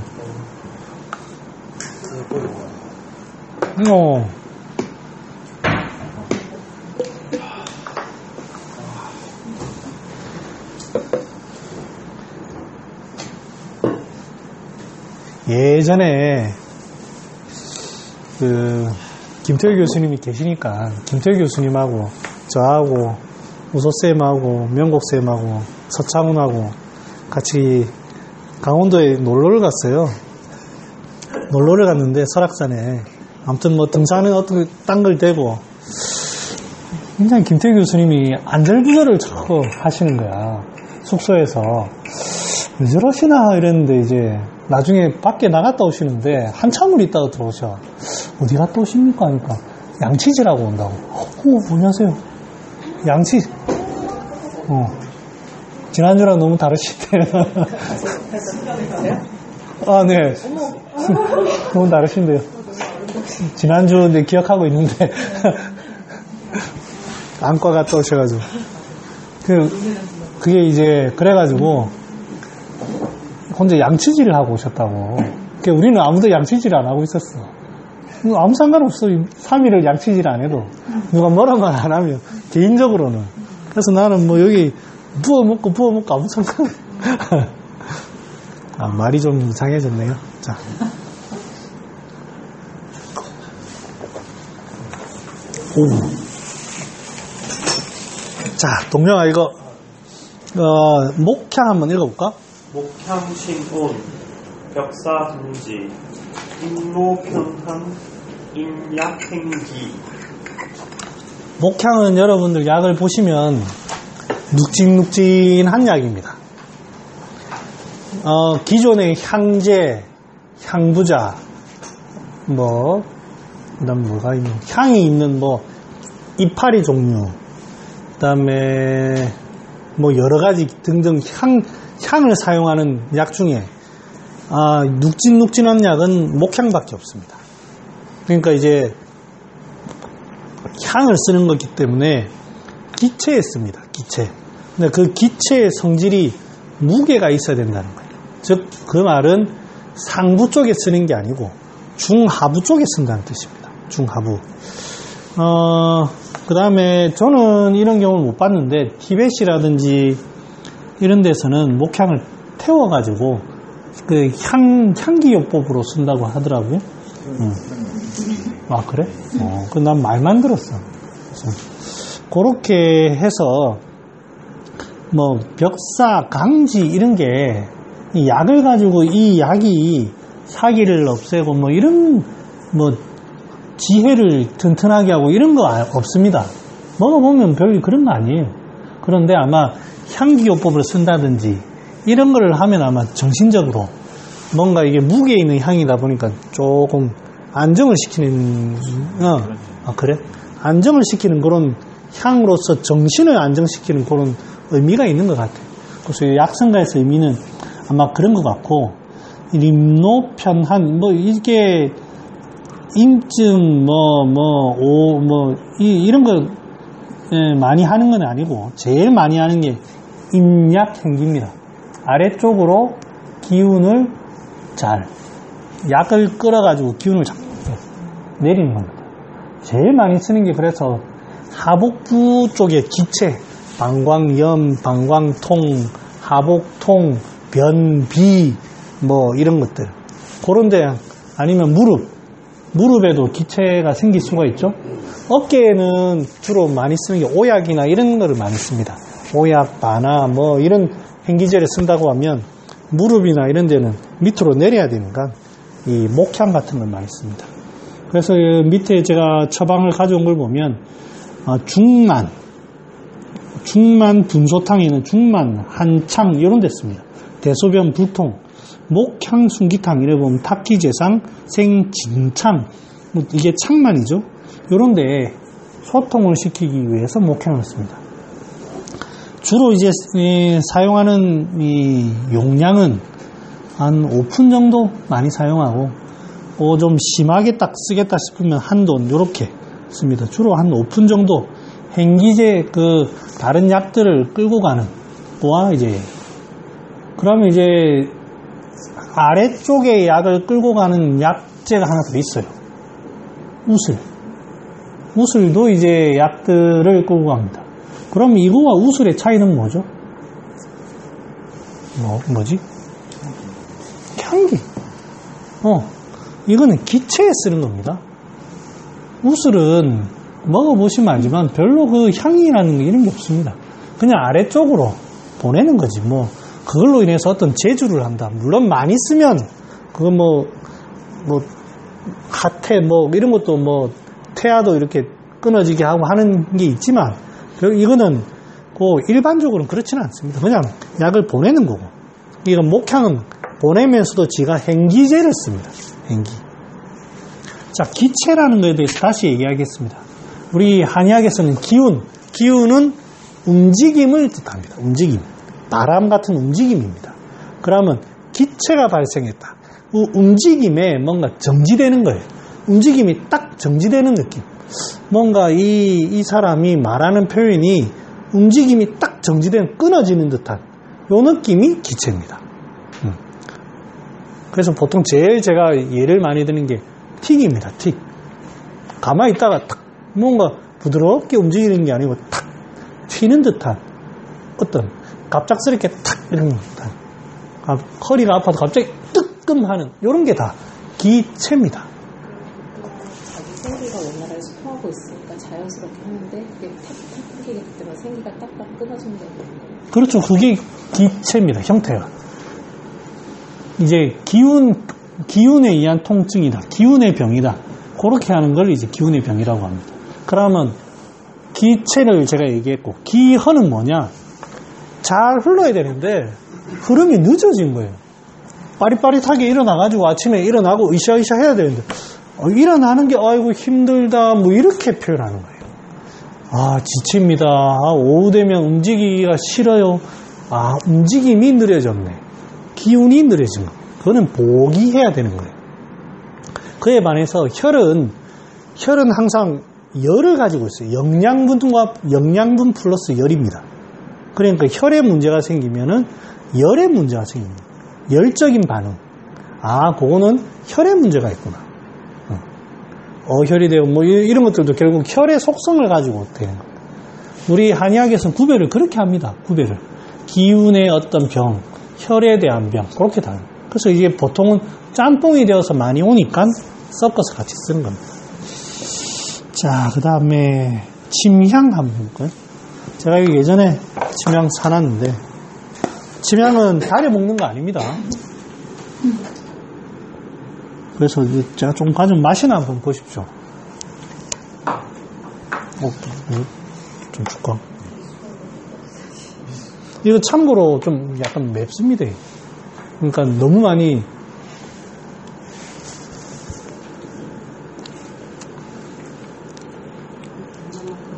[SPEAKER 1] 예전에 그 김태일 교수님이 계시니까 김태일 교수님하고 저하고 우소쌤하고 명곡쌤하고 서창훈하고 같이 강원도에 놀러를 갔어요. 놀러를 갔는데 설악산에 아무튼 뭐 등산은 어떤 딴 걸 대고 굉장히 김태일 교수님이 안절부절을 자꾸 하시는 거야. 숙소에서 왜 저러시나 이랬는데 이제 나중에 밖에 나갔다 오시는데 한참을 있다가 들어오셔. 어디 갔다 오십니까? 하니까 양치질하고 온다고. 안녕하세요. 양치. 지난주랑 너무 다르시대요. 아, 네. 너무 다르신데요. 지난주 네, 기억하고 있는데 안과 갔다 오셔가지고 그게 이제 그래가지고 혼자 양치질을 하고 오셨다고. 그러니까 우리는 아무도 양치질 안 하고 있었어. 아무 상관없어. 3일을 양치질 안 해도 누가 뭐라 말 안 하면 개인적으로는. 그래서 나는 뭐 여기 부어 먹고 아무 상관. 아, 말이 좀 이상해졌네요. 자. 오. 자, 동영아 이거 목향 한번 읽어볼까?
[SPEAKER 6] 목향신온 벽사등지 인로평항 인약행기.
[SPEAKER 1] 목향은 여러분들 약을 보시면 눅진눅진한 약입니다. 기존의 향제, 향부자, 뭐, 그 다음에 뭐가 있는, 향이 있는 뭐, 이파리 종류, 그 다음에 뭐 여러가지 등등 향을 사용하는 약 중에, 눅진눅진한 약은 목향밖에 없습니다. 그러니까 이제, 향을 쓰는 거기 때문에 기체에 씁니다. 기체. 근데 그 기체의 성질이 무게가 있어야 된다는 거예요. 즉, 그 말은 상부 쪽에 쓰는 게 아니고 중하부 쪽에 쓴다는 뜻입니다. 중하부. 그 다음에 저는 이런 경우를 못 봤는데 티벳이라든지 이런 데서는 목향을 태워가지고 그 향기요법으로 쓴다고 하더라고요. 아, 그래? 난 말만 들었어. 그래서 그렇게 해서 뭐 벽사, 강지 이런 게 이 약을 가지고 이 약이 사기를 없애고 뭐 이런 뭐 지혜를 튼튼하게 하고 이런 거 없습니다. 먹어보면 별로 그런 거 아니에요. 그런데 아마 향기요법을 쓴다든지 이런 거를 하면 아마 정신적으로 뭔가 이게 무게 있는 향이다 보니까 조금 안정을 시키는 그래? 안정을 시키는 그런 향으로서 정신을 안정시키는 그런 의미가 있는 것 같아요. 그래서 약성가에서 의미는 아마 그런 것 같고, 림노편한 뭐 이게 임증 이런 거 많이 하는 건 아니고 제일 많이 하는 게 임약행기입니다. 아래쪽으로 기운을 약을 끌어가지고 기운을 잡고 내리는 겁니다. 제일 많이 쓰는 게 그래서 하복부 쪽에 기체, 방광염, 방광통, 하복통, 변비 뭐 이런 것들. 그런데 아니면 무릎에도 기체가 생길 수가 있죠. 어깨에는 주로 많이 쓰는 게 오약이나 이런 거를 많이 씁니다. 오약, 바나 뭐 이런 행기제를 쓴다고 하면 무릎이나 이런 데는 밑으로 내려야 되니까 이 목향 같은 걸 많이 씁니다. 그래서 밑에 제가 처방을 가져온 걸 보면 중만 분소탕에는 중만, 한창 이런 데 씁니다. 대소변 불통, 목향 순기탕 이래 보면 탁기재상, 생진창 이게 창만이죠. 이런 데 소통을 시키기 위해서 목향을 씁니다. 주로 이제 사용하는 이 용량은 한 5푼 정도 많이 사용하고 좀 심하게 딱 쓰겠다 싶으면 한 돈 이렇게 씁니다. 주로 한 5푼 정도 행기제 다른 약들을 끌고 가는 거와 그러면 이제 아래쪽에 약을 끌고 가는 약재가 하나 더 있어요. 우슬도 이제 약들을 끌고 갑니다. 그럼 이거와 우슬의 차이는 뭐죠? 뭐지? 향기. 이거는 기체에 쓰는 겁니다. 우슬은 먹어보시면 알지만 별로 그 향이라는 게 이런 게 없습니다. 그냥 아래쪽으로 보내는 거지. 그걸로 인해서 어떤 제주를 한다. 물론 많이 쓰면 그거 하태 이런 것도 태아도 이렇게 끊어지게 하고 하는 게 있지만 이거는 일반적으로는 그렇지는 않습니다. 그냥 약을 보내는 거고. 이건 목향은 보내면서도 지가 행기제를 씁니다. 행기. 자, 기체라는 것에 대해서 다시 얘기하겠습니다. 우리 한의학에서는 기운은 움직임을 뜻합니다. 움직임. 바람 같은 움직임입니다. 그러면 기체가 발생했다. 움직임에 뭔가 정지되는 거예요. 움직임이 딱 정지되는 느낌. 뭔가 이 사람이 말하는 표현이 움직임이 딱 정지되는, 끊어지는 듯한 요 느낌이 기체입니다. 그래서 보통 제일 제가 예를 많이 드는 게 틱입니다. 틱. 가만히 있다가 탁 뭔가 부드럽게 움직이는 게 아니고 탁 튀는 듯한 어떤 갑작스럽게 탁 이런 듯한 허리가 아파도 갑자기 뜨끔하는 이런 게 다 기체입니다.
[SPEAKER 3] 자기 생기가 원활하게 소통하고 있으니까 자연스럽게 하는데 그게 탁탁 끊기게 되면 생기가 딱딱 끊어진다고.
[SPEAKER 1] 그렇죠. 그게 기체입니다. 형태가. 이제 기운에 의한 통증이다. 기운의 병이다. 그렇게 하는 걸 이제 기운의 병이라고 합니다. 그러면 기체를 제가 얘기했고, 기허는 뭐냐? 잘 흘러야 되는데 흐름이 늦어진 거예요. 빠릿빠릿하게 일어나가지고 아침에 일어나고 으쌰으쌰 해야 되는데 일어나는 게 아이고 힘들다 이렇게 표현하는 거예요. 지칩니다. 오후 되면 움직이기가 싫어요. 움직임이 느려졌네. 기운이 느려진 거. 그거는 보기해야 되는 거예요. 그에 반해서 혈은 항상 열을 가지고 있어요. 영양분 플러스 열입니다. 그러니까 혈에 문제가 생기면은 열에 문제가 생깁니다. 열적인 반응. 그거는 혈에 문제가 있구나. 어혈이 되고 이런 것들도 결국 혈의 속성을 가지고 되는 거예요. 우리 한의학에서는 구별을 그렇게 합니다. 구별을. 기운의 어떤 병, 혈에 대한 병, 그렇게 다른. 그래서 이게 보통은 짬뽕이 되어서 많이 오니까 섞어서 같이 쓰는 겁니다. 자, 그 다음에 침향 한번 볼까요? 제가 예전에 침향 사놨는데, 침향은 달에 먹는 거 아닙니다. 그래서 제가 좀 가진 맛이나 한번 보십시오. 좀 줄까? 이거 참고로 좀 약간 맵습니다. 그러니까 너무 많이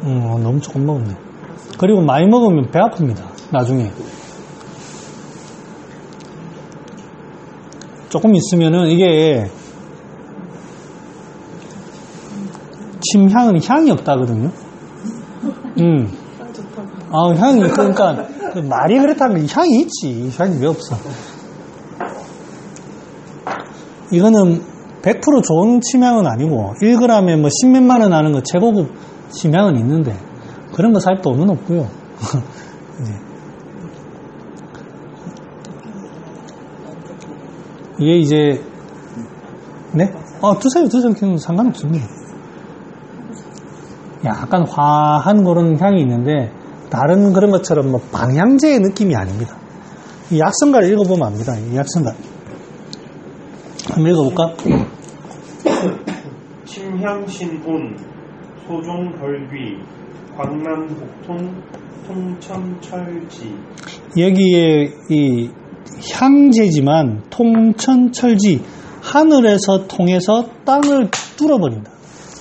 [SPEAKER 1] 너무 조금 먹었네. 그리고 많이 먹으면 배 아픕니다. 나중에 조금 있으면은 이게 침향은 향이 없다거든요. 향이 그러니까 말이 그렇다면 향이 있지. 향이 왜 없어? 이거는 100% 좋은 침향은 아니고 1g에 뭐 10몇만 원 하는 거 최고급 침향은 있는데 그런 거 살 돈은 없고요. 이게 이제 네? 드세요. 그냥 상관없습니다. 약간 화한 그런 향이 있는데 다른 그런 것처럼 뭐 방향제의 느낌이 아닙니다. 이 약성가를 읽어보면 압니다. 이 약성가 한번 읽어볼까?
[SPEAKER 6] 침향신운 소종벌귀 광란복통 통천철지.
[SPEAKER 1] 여기에 이 향제지만 통천철지, 하늘에서 통해서 땅을 뚫어버린다.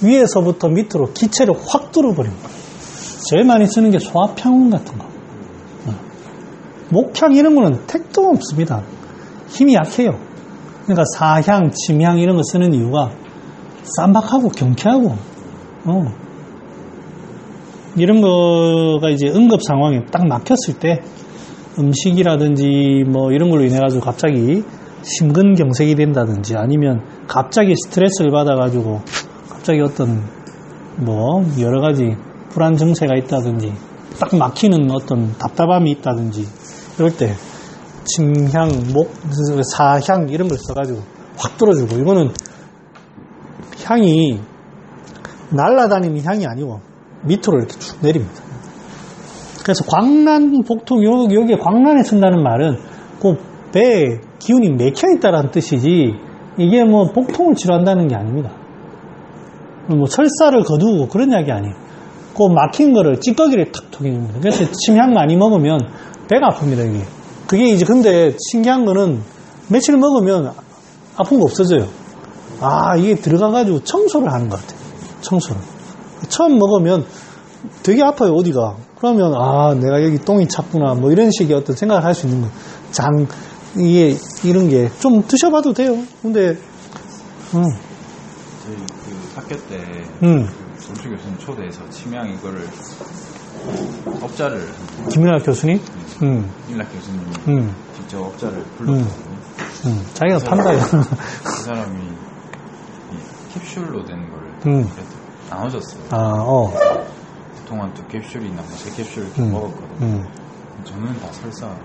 [SPEAKER 1] 위에서부터 밑으로 기체를 확 뚫어버립니다. 제일 많이 쓰는 게 소화평운 같은 거. 목향 이런 거는 택도 없습니다. 힘이 약해요. 그러니까 사향, 침향 이런 거 쓰는 이유가 쌈박하고 경쾌하고 이런 거가 이제 응급 상황에 딱 막혔을 때 음식이라든지 뭐 이런 걸로 인해 가지고 갑자기 심근경색이 된다든지 아니면 갑자기 스트레스를 받아가지고 갑자기 어떤 뭐 여러 가지 불안 증세가 있다든지 딱 막히는 어떤 답답함이 있다든지 이럴 때 침향, 사향 이런 걸 써가지고 확 뚫어주고, 이거는 향이 날아다니는 향이 아니고 밑으로 이렇게 쭉 내립니다. 그래서 광란복통, 여기에 광란에 쓴다는 말은 그 배에 기운이 맥혀있다라는 뜻이지 이게 뭐 복통을 치료한다는 게 아닙니다. 뭐 설사를 거두고 그런 이야기 아니에요. 그 막힌 거를 찌꺼기를 탁 통해줍니다. 그래서 침향 많이 먹으면 배가 아픕니다, 이게. 그게 이제 근데 신기한 거는 며칠 먹으면 아픈 거 없어져요. 이게 들어가가지고 청소를 하는 것 같아요. 청소를. 처음 먹으면 되게 아파요, 어디가. 그러면, 내가 여기 똥이 찼구나. 뭐 이런 식의 어떤 생각을 할 수 있는 거예요. 이게, 이런 게 좀 드셔봐도 돼요. 근데,
[SPEAKER 7] 저희 학교 때, 정수 교수님 초대해서 침향 이거를, 업자를.
[SPEAKER 1] 김윤학 교수님?
[SPEAKER 7] 김윤학 교수님이 직접 업자를 불렀거든요.
[SPEAKER 1] 자기가 판다요.
[SPEAKER 7] 그 사람이 캡슐로 된 걸 나눠줬어요. 보통 한 2캡슐이나 3캡슐 이렇게 먹었거든요. 저는 다 설사.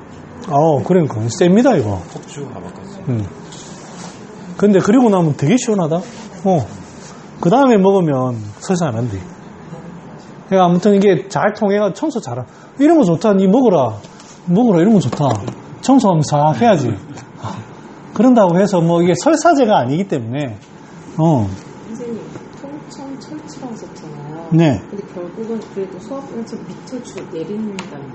[SPEAKER 1] 그러니까 셉니다 이거.
[SPEAKER 7] 폭주 하바까지.
[SPEAKER 1] 근데 그리고 나면 되게 시원하다. 그 다음에 먹으면 설사 안 한대. 그러니까 아무튼 이게 잘 통해가 청소 잘하. 이런 거 좋다. 니 먹어라 이런 거 좋다. 청소하면 싹 해야지. 그런다고 해서 뭐 이게 설사제가 아니기 때문에.
[SPEAKER 3] 선생님, 통천철치라고 썼잖아요.
[SPEAKER 1] 네.
[SPEAKER 3] 근데 결국은 그래도 수업에서 밑을 주로 내린다는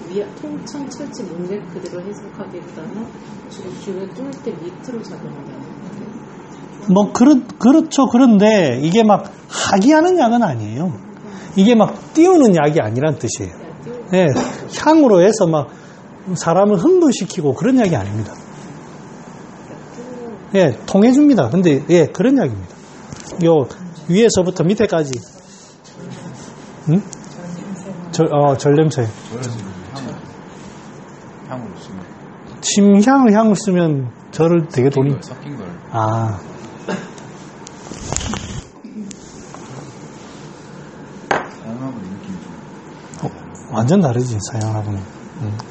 [SPEAKER 3] 거예요. 통천철치 문맥 그대로 해석하기보다는 주로 줄을 뚫을 때 밑으로 작용한다는 거예요.
[SPEAKER 1] 뭐 그렇죠. 그런데 이게 막 하기하는 약은 아니에요. 이게 막 띄우는 약이 아니란 뜻이에요. 네, 향으로 해서 막 사람을 흥분시키고 그런 약이 아닙니다. 예, 통해줍니다. 근데 예, 그런 약입니다. 요 위에서부터 밑에까지. 절냄새.
[SPEAKER 7] 향으로 쓰면.
[SPEAKER 1] 침향을 향을 쓰면 저를 되게 돈이.
[SPEAKER 7] 섞인 걸. 사양하고 느낌이 좀.
[SPEAKER 1] 완전 다르지, 사양하고는.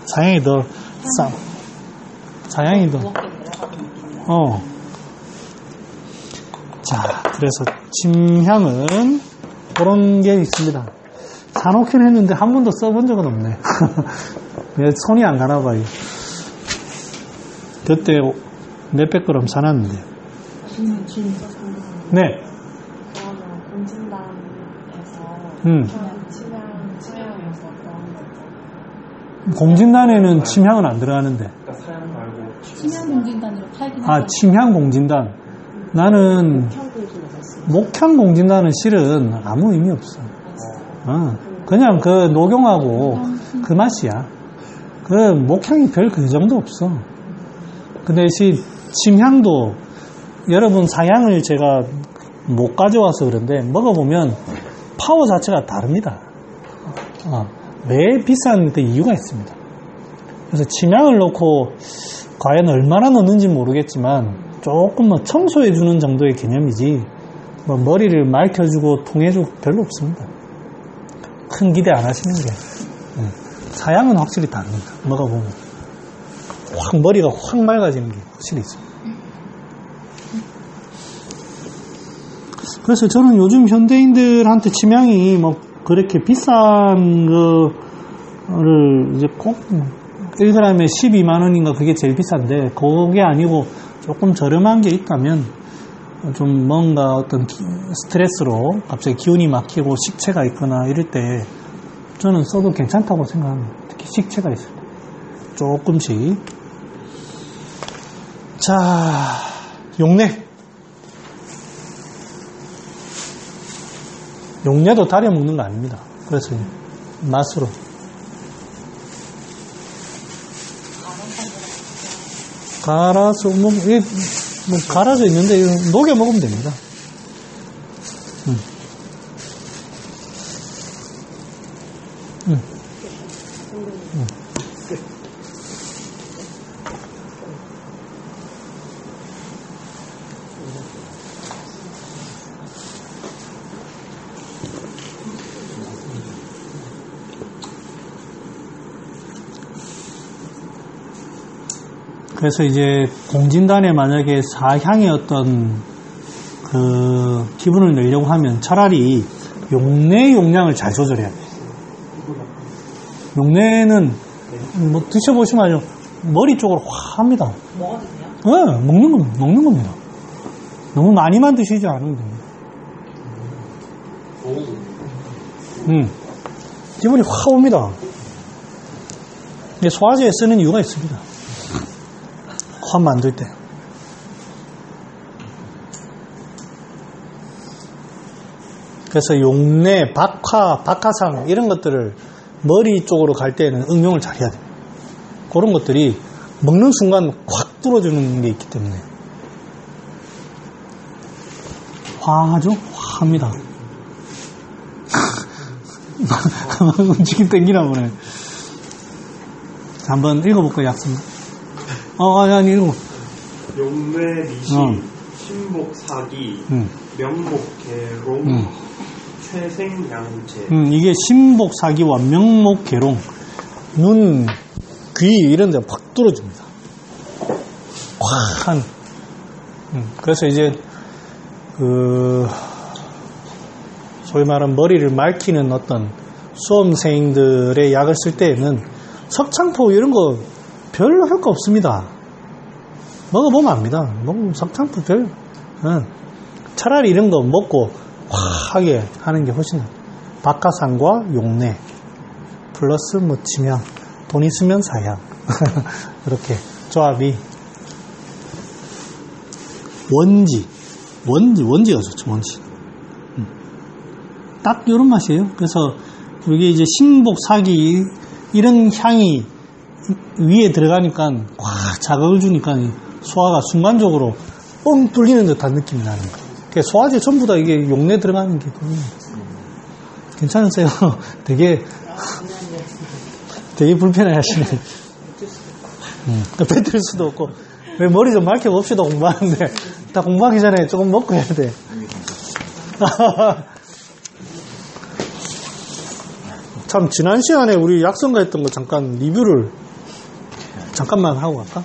[SPEAKER 1] 사양이 더 쌈. 사양이 더. 자, 그래서 침향은 그런 게 있습니다. 사놓긴 했는데 한 번도 써본 적은 없네. 왜 손이 안 가나 봐요. 그때 몇백 그램 사놨는데. 네.
[SPEAKER 3] 그러면 공진단에서 치명에서 그런
[SPEAKER 1] 공진단에는 침향은 안 들어가는데.
[SPEAKER 6] 그러니까 사양 말고
[SPEAKER 5] 침향 공진단으로 팔긴
[SPEAKER 1] 아, 침향 공진단. 나는 목향 공진단은 실은 아무 의미 없어. 그냥 그 녹용하고 그 맛이야. 그 목향이 별 그 정도 없어. 그 대신 침향도 여러분 사향을 제가 못 가져와서 그런데 먹어보면 파워 자체가 다릅니다. 왜 비싼 그 이유가 있습니다. 그래서 침향을 넣고 과연 얼마나 넣는지 모르겠지만 조금 뭐 청소해주는 정도의 개념이지 뭐 머리를 맑혀주고 통해주고 별로 없습니다. 큰 기대 안 하시는 게. 사향은 확실히 다릅니다. 먹어보면 확 머리가 확 맑아지는 게 확실히 있습니다. 그래서 저는 요즘 현대인들한테 침향이 뭐 그렇게 비싼 거를 이제 꼭 1g에 12만 원인가 그게 제일 비싼데 그게 아니고 조금 저렴한 게 있다면 좀 뭔가 어떤 스트레스로 갑자기 기운이 막히고 식체가 있거나 이럴 때 저는 써도 괜찮다고 생각합니다. 특히 식체가 있을 때 조금씩. 자, 용내. 용내도 달여 먹는 거 아닙니다. 그래서 맛으로. 갈아서 갈아져 있는데 녹여 먹으면 됩니다. 그래서 이제 공진단에 만약에 사향의 어떤 그 기분을 내려고 하면 차라리 용내 용량을 잘 조절해야 돼요. 용내는 뭐 드셔보시면 알죠. 머리 쪽으로 확 합니다.
[SPEAKER 3] 먹어도 돼요?
[SPEAKER 1] 네, 먹는 겁니다. 너무 많이만 드시지 않으면 됩니다. 기분이 확 옵니다. 소화제에 쓰는 이유가 있습니다. 화음 만들 때. 그래서 용내, 박화, 박하상 이런 것들을 머리 쪽으로 갈 때는 응용을 잘 해야 돼요. 그런 것들이 먹는 순간 확 뚫어주는 게 있기 때문에 화하죠? 화합니다. 움직임 땡기나 보네. 자, 한번 읽어볼까요, 약속? 아니, 읽어.
[SPEAKER 6] 용뇌 미시, 신복사기, 명목계롱, 최생양체.
[SPEAKER 1] 이게 신복사기와 명목계롱, 눈, 귀 이런 데 확 뚫어줍니다. 확 한. 그래서 이제 소위 말하는 머리를 맑히는 어떤 수험생들의 약을 쓸 때에는 석창포 이런 거 별로 효과 없습니다. 먹어보면 압니다. 석창포 차라리 이런 거 먹고 확하게 하는 게 훨씬 나아요. 박하산과 용내 플러스 뭐 침향, 돈 있으면 사향 이렇게 조합이 원지가 좋죠. 원지 딱 이런 맛이에요. 그래서 이게 이제 신복사기 이런 향이 위에 들어가니까 확 자극을 주니까 소화가 순간적으로 뻥 뚫리는 듯한 느낌이 나는 거예요. 그러니까 소화제 전부 다 이게 용내 들어가는 게 괜찮으세요? 되게 불편해 하시네. 뱉을 수도 없고 왜 머리 좀 밝혀봅시다. 공부하는데 다 공부하기 전에 조금 먹고 해야 돼. 참 지난 시간에 우리 약성가 했던 거 잠깐 리뷰를 잠깐만 하고 갈까?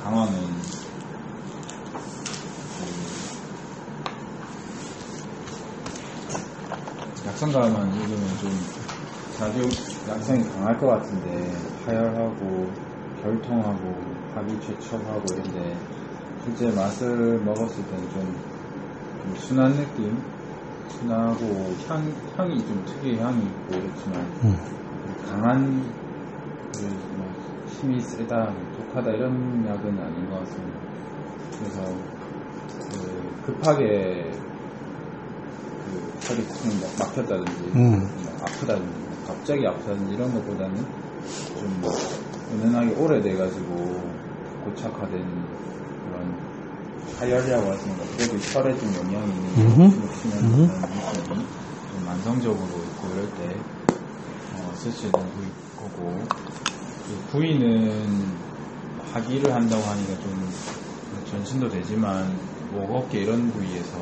[SPEAKER 7] 강화는 약성감은 읽으면 좀 자주 약성이 강할 것 같은데 파열하고 결통하고 합이 최척하고 이런데 실제 맛을 먹었을 때는 좀 순한 느낌, 순하고 향이 좀 특유의 향이 있고 이렇지만 강한 뭐 힘이 세다, 독하다 이런 약은 아닌 것 같습니다. 그래서 급하게 혈이 탁 막혔다든지 아프다든지 갑자기 아프다든지 이런 것보다는 좀 은은하게 오래돼가지고 고착화된 그런 하열이라고 하시는 것, 그래도 혈에 좀 영향이 있는 욕심하는 느낌이 좀 만성적으로 있고 이럴 때 쓸 수 있는 거고, 그 부위는 하기를 한다고 하니까 좀 전신도 되지만 목, 어깨 이런 부위에서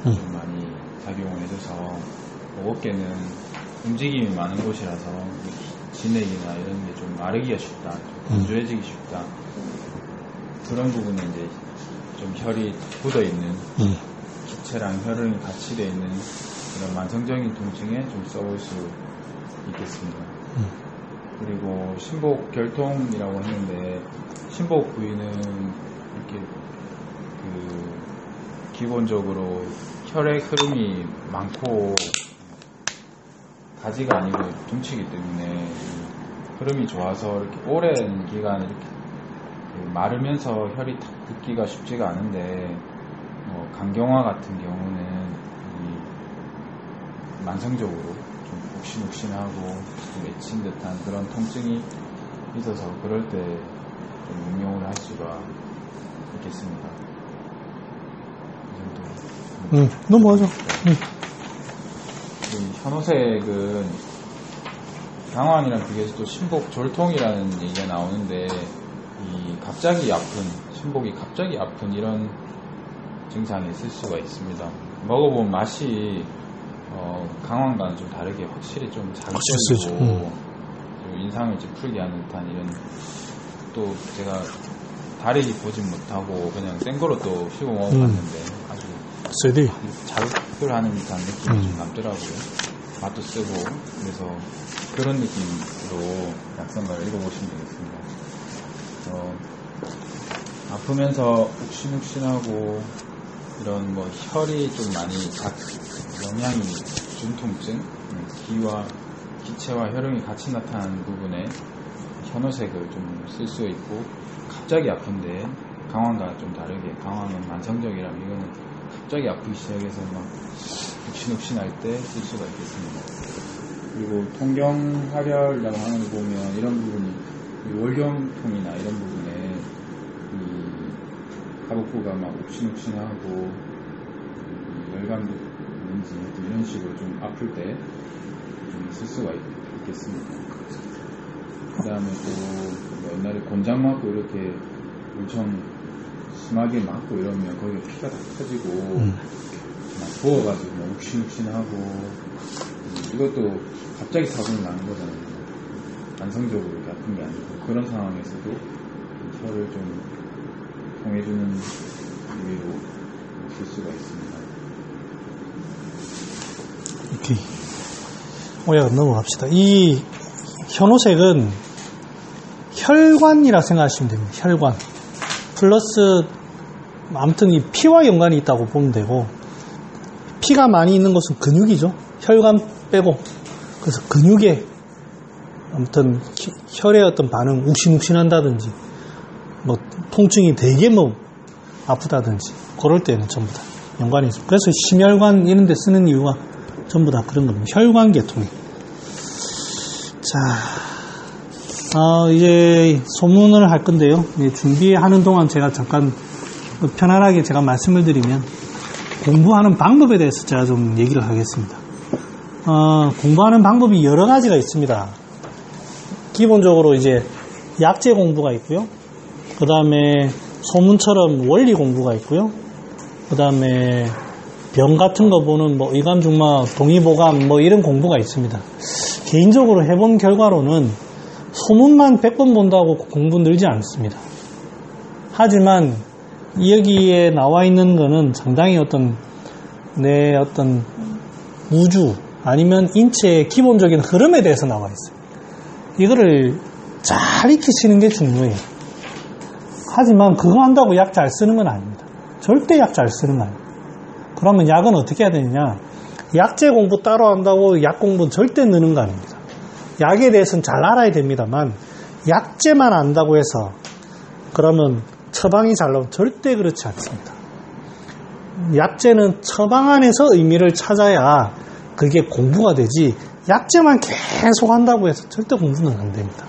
[SPEAKER 7] 좀 많이 작용을 해줘서 목, 어깨는 움직임이 많은 곳이라서 진액이나 이런 게 좀 마르기가 쉽다, 좀 건조해지기 쉽다, 그런 부분에 이제 좀 혈이 굳어있는 기체랑 혈흔이 같이 되어 있는 그런 만성적인 통증에 좀 써볼 수 있겠습니다. 그리고 신복 결통이라고 했는데, 신복 부위는 이렇게 기본적으로 혈액 흐름이 많고 가지가 아니고 둥치기 때문에 흐름이 좋아서 이렇게 오랜 기간 이렇게 마르면서 혈이 탁 붙기가 쉽지가 않은데, 간경화 같은 경우는 만성적으로 좀 욱신욱신하고 좀 맺힌 듯한 그런 통증이 있어서 그럴 때 좀 응용을 할 수가 있겠습니다. 이 정도.
[SPEAKER 1] 넘어가죠.
[SPEAKER 7] 현오색은 강환이랑 비교해서 또 신복 졸통이라는 얘기가 나오는데, 이 갑자기 아픈, 신복이 갑자기 아픈 이런 증상이 있을 수가 있습니다. 먹어본 맛이 강황과는 좀 다르게 확실히 좀 자극적이고 인상을 이제 풀게 하는 듯한 이런, 또 제가 다르게 보진 못하고 그냥 생거로 또 씹어 먹어봤는데 아주 자극을 하는 듯한 느낌이 좀 남더라고요. 맛도 쓰고. 그래서 그런 느낌으로 약성가를 읽어보시면 되겠습니다. 아프면서 욱신욱신하고 이런 뭐 혈이 좀 많이 영향이 준 통증, 기체와 혈흔이 같이 나타나는 부분에 현오색을 좀 쓸 수 있고, 갑자기 아픈데 강황과 좀 다르게, 강황은 만성적이라면 이거는 갑자기 아프기 시작해서 막 욱신욱신할 때 쓸 수가 있겠습니다. 그리고 통경하혈이라고 하는 거 보면 이런 부분이 월경통이나 이런 부분에 이 하복부가 막 욱신욱신하고 열감도 있는지 이런 식으로 좀 아플 때 좀 쓸 수가 있겠습니다. 그 다음에 또 옛날에 곤장 맞고 이렇게 엄청 심하게 맞고 이러면 거기에 피가 다 터지고 막 부어가지고 막 욱신욱신하고, 이것도 갑자기 사고는 나는 거잖아요. 만성적으로 이렇게 아픈 게 아니고, 그런 상황에서도 혈을 좀 통해주는 의미로 쓸 수가 있습니다.
[SPEAKER 1] 오케이. 오야, 넘어갑시다. 이 현오색은 혈관이라 생각하시면 됩니다. 혈관. 플러스, 아무튼 이 피와 연관이 있다고 보면 되고, 피가 많이 있는 것은 근육이죠. 혈관 빼고. 그래서 근육에, 아무튼 혈의 어떤 반응, 욱신욱신한다든지, 뭐 통증이 되게 뭐 아프다든지, 그럴 때는 전부 다 연관이 있어요. 그래서 심혈관 이런 데 쓰는 이유가 전부 다 그런 겁니다. 혈관 계통이. 자, 이제 소문을 할 건데요. 준비하는 동안 제가 잠깐 편안하게 제가 말씀을 드리면, 공부하는 방법에 대해서 제가 좀 얘기를 하겠습니다. 공부하는 방법이 여러 가지가 있습니다. 기본적으로 이제 약재 공부가 있고요. 그 다음에 소문처럼 원리 공부가 있고요. 그 다음에 병 같은 거 보는 뭐 의감, 중마, 동의보감 뭐 이런 공부가 있습니다. 개인적으로 해본 결과로는 소문만 100번 본다고 공부 늘지 않습니다. 하지만 여기에 나와 있는 거는 상당히 어떤 내 어떤 우주, 아니면 인체의 기본적인 흐름에 대해서 나와 있어요. 이거를 잘 익히시는 게 중요해요. 하지만 그거 한다고 약 잘 쓰는 건 아닙니다. 절대 약 잘 쓰는 건 아닙니다. 그러면 약은 어떻게 해야 되느냐? 약제 공부 따로 한다고 약 공부는 절대 느는 거 아닙니다. 약에 대해서는 잘 알아야 됩니다만 약제만 안다고 해서 그러면 처방이 잘 나오면 절대 그렇지 않습니다. 약제는 처방 안에서 의미를 찾아야 그게 공부가 되지 약제만 계속 한다고 해서 절대 공부는 안 됩니다.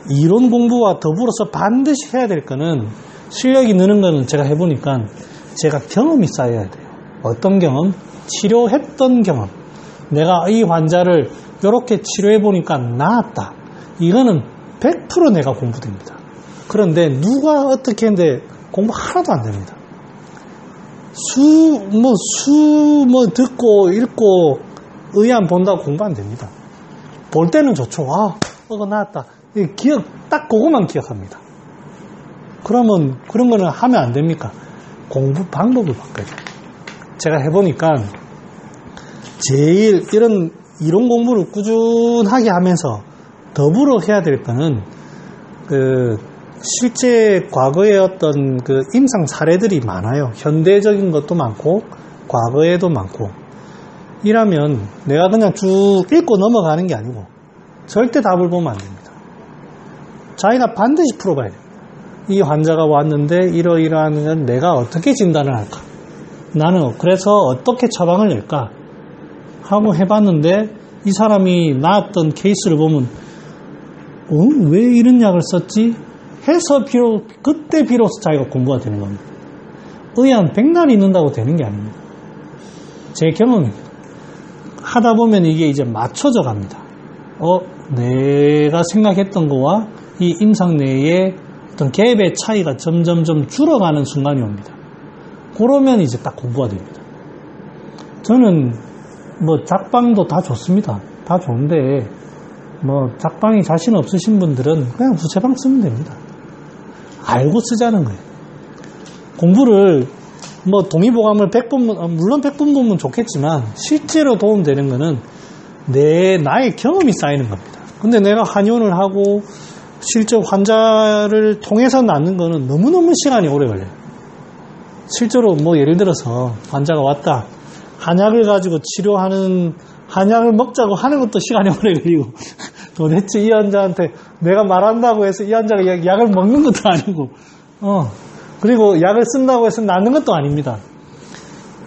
[SPEAKER 1] 이론 공부와 더불어서 반드시 해야 될 거는 실력이 느는 거는 제가 해보니까 제가 경험이 쌓여야 돼요. 어떤 경험? 치료했던 경험. 내가 이 환자를 이렇게 치료해보니까 나았다. 이거는 100% 내가 공부됩니다. 그런데 누가 어떻게 했는데 공부 하나도 안 됩니다. 듣고 읽고 의안 본다고 공부 안 됩니다. 볼 때는 좋죠. 그거 나았다. 딱 그거만 기억합니다. 그러면 그런 거는 하면 안 됩니까? 공부 방법을 바꿔야 돼요. 제가 해보니까 제일 이런 이론 공부를 꾸준하게 하면서 더불어 해야 될 거는 실제 과거의 어떤 임상 사례들이 많아요. 현대적인 것도 많고 과거에도 많고. 이라면 내가 그냥 쭉 읽고 넘어가는 게 아니고 절대 답을 보면 안 됩니다. 자기가 반드시 풀어봐야 됩니다. 이 환자가 왔는데 이러이러한 건 내가 어떻게 진단을 할까? 나는 그래서 어떻게 처방을 낼까? 하고 해봤는데 이 사람이 나았던 케이스를 보면 왜 이런 약을 썼지? 해서 그때 비로소 자기가 공부가 되는 겁니다. 의한 백날이 있는다고 되는 게 아닙니다. 제 경험입니다. 하다 보면 이게 이제 맞춰져 갑니다. 내가 생각했던 거와 이 임상 내의 어떤 갭의 차이가 점점점 줄어가는 순간이 옵니다. 그러면 이제 딱 공부가 됩니다. 저는 작방도 다 좋습니다. 다 좋은데 작방이 자신 없으신 분들은 그냥 부채방 쓰면 됩니다. 알고 쓰자는 거예요. 공부를 동의보감을 100번, 물론 100번 보면 좋겠지만 실제로 도움되는 거는 나의 경험이 쌓이는 겁니다. 근데 내가 한의원을 하고 실제 환자를 통해서 낫는 거는 너무너무 시간이 오래 걸려요. 실제로 예를 들어서 환자가 왔다. 한약을 가지고 치료하는, 한약을 먹자고 하는 것도 시간이 오래 걸리고 도대체 이 환자한테 내가 말한다고 해서 이 환자가 약을 먹는 것도 아니고 그리고 약을 쓴다고 해서 낫는 것도 아닙니다.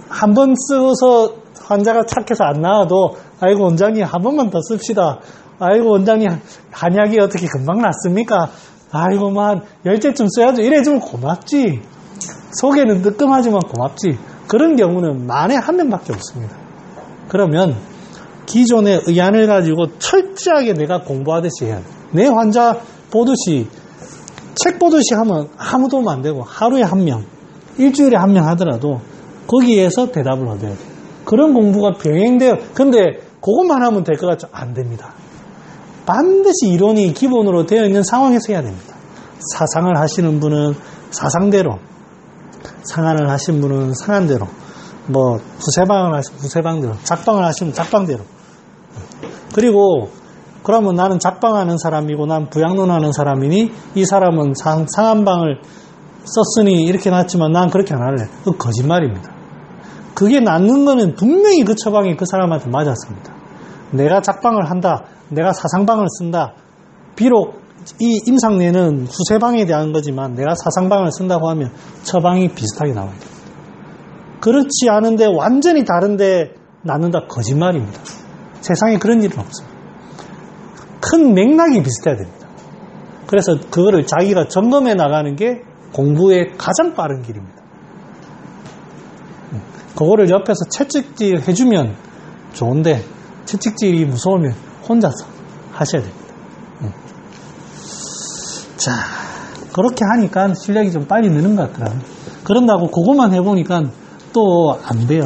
[SPEAKER 1] 한 번 쓰고서 환자가 착해서 안 나와도 아이고 원장님 한 번만 더 씁시다. 아이고 원장님 한약이 어떻게 금방 낫습니까? 아이고 한 10개쯤 써야죠. 이래주면 고맙지. 속에는 뜨끔하지만 고맙지. 그런 경우는 만에 한 명밖에 없습니다. 그러면 기존의 의안을 가지고 철저하게 내가 공부하듯이 해야 돼. 내 환자 보듯이 책 보듯이 하면 아무 도움 안 되고 하루에 한 명, 일주일에 한 명 하더라도 거기에서 대답을 얻어야 돼. 그런 공부가 병행돼요. 근데 그것만 하면 될 것 같죠? 안 됩니다. 반드시 이론이 기본으로 되어 있는 상황에서 해야 됩니다. 사상을 하시는 분은 사상대로, 상안을 하신 분은 상안대로, 부세방을 하시면 부세방대로, 작방을 하시면 작방대로. 그리고 그러면 나는 작방하는 사람이고 난 부양론하는 사람이니 이 사람은 상안방을 썼으니 이렇게 낫지만 난 그렇게 안 할래. 그거 거짓말입니다. 그게 낫는 거는 분명히 그 처방이 그 사람한테 맞았습니다. 내가 작방을 한다. 내가 사상방을 쓴다. 비록 이 임상내는 후세방에 대한 거지만 내가 사상방을 쓴다고 하면 처방이 비슷하게 나와야 됩니다. 그렇지 않은데 완전히 다른데 낫는다. 거짓말입니다. 세상에 그런 일은 없습니다. 큰 맥락이 비슷해야 됩니다. 그래서 그거를 자기가 점검해 나가는 게 공부의 가장 빠른 길입니다. 그거를 옆에서 채찍질 해주면 좋은데 채찍질이 무서우면 혼자서 하셔야 됩니다. 자, 그렇게 하니까 실력이 좀 빨리 느는 것 같더라고요. 그런다고 그것만 해보니까 또 안 돼요.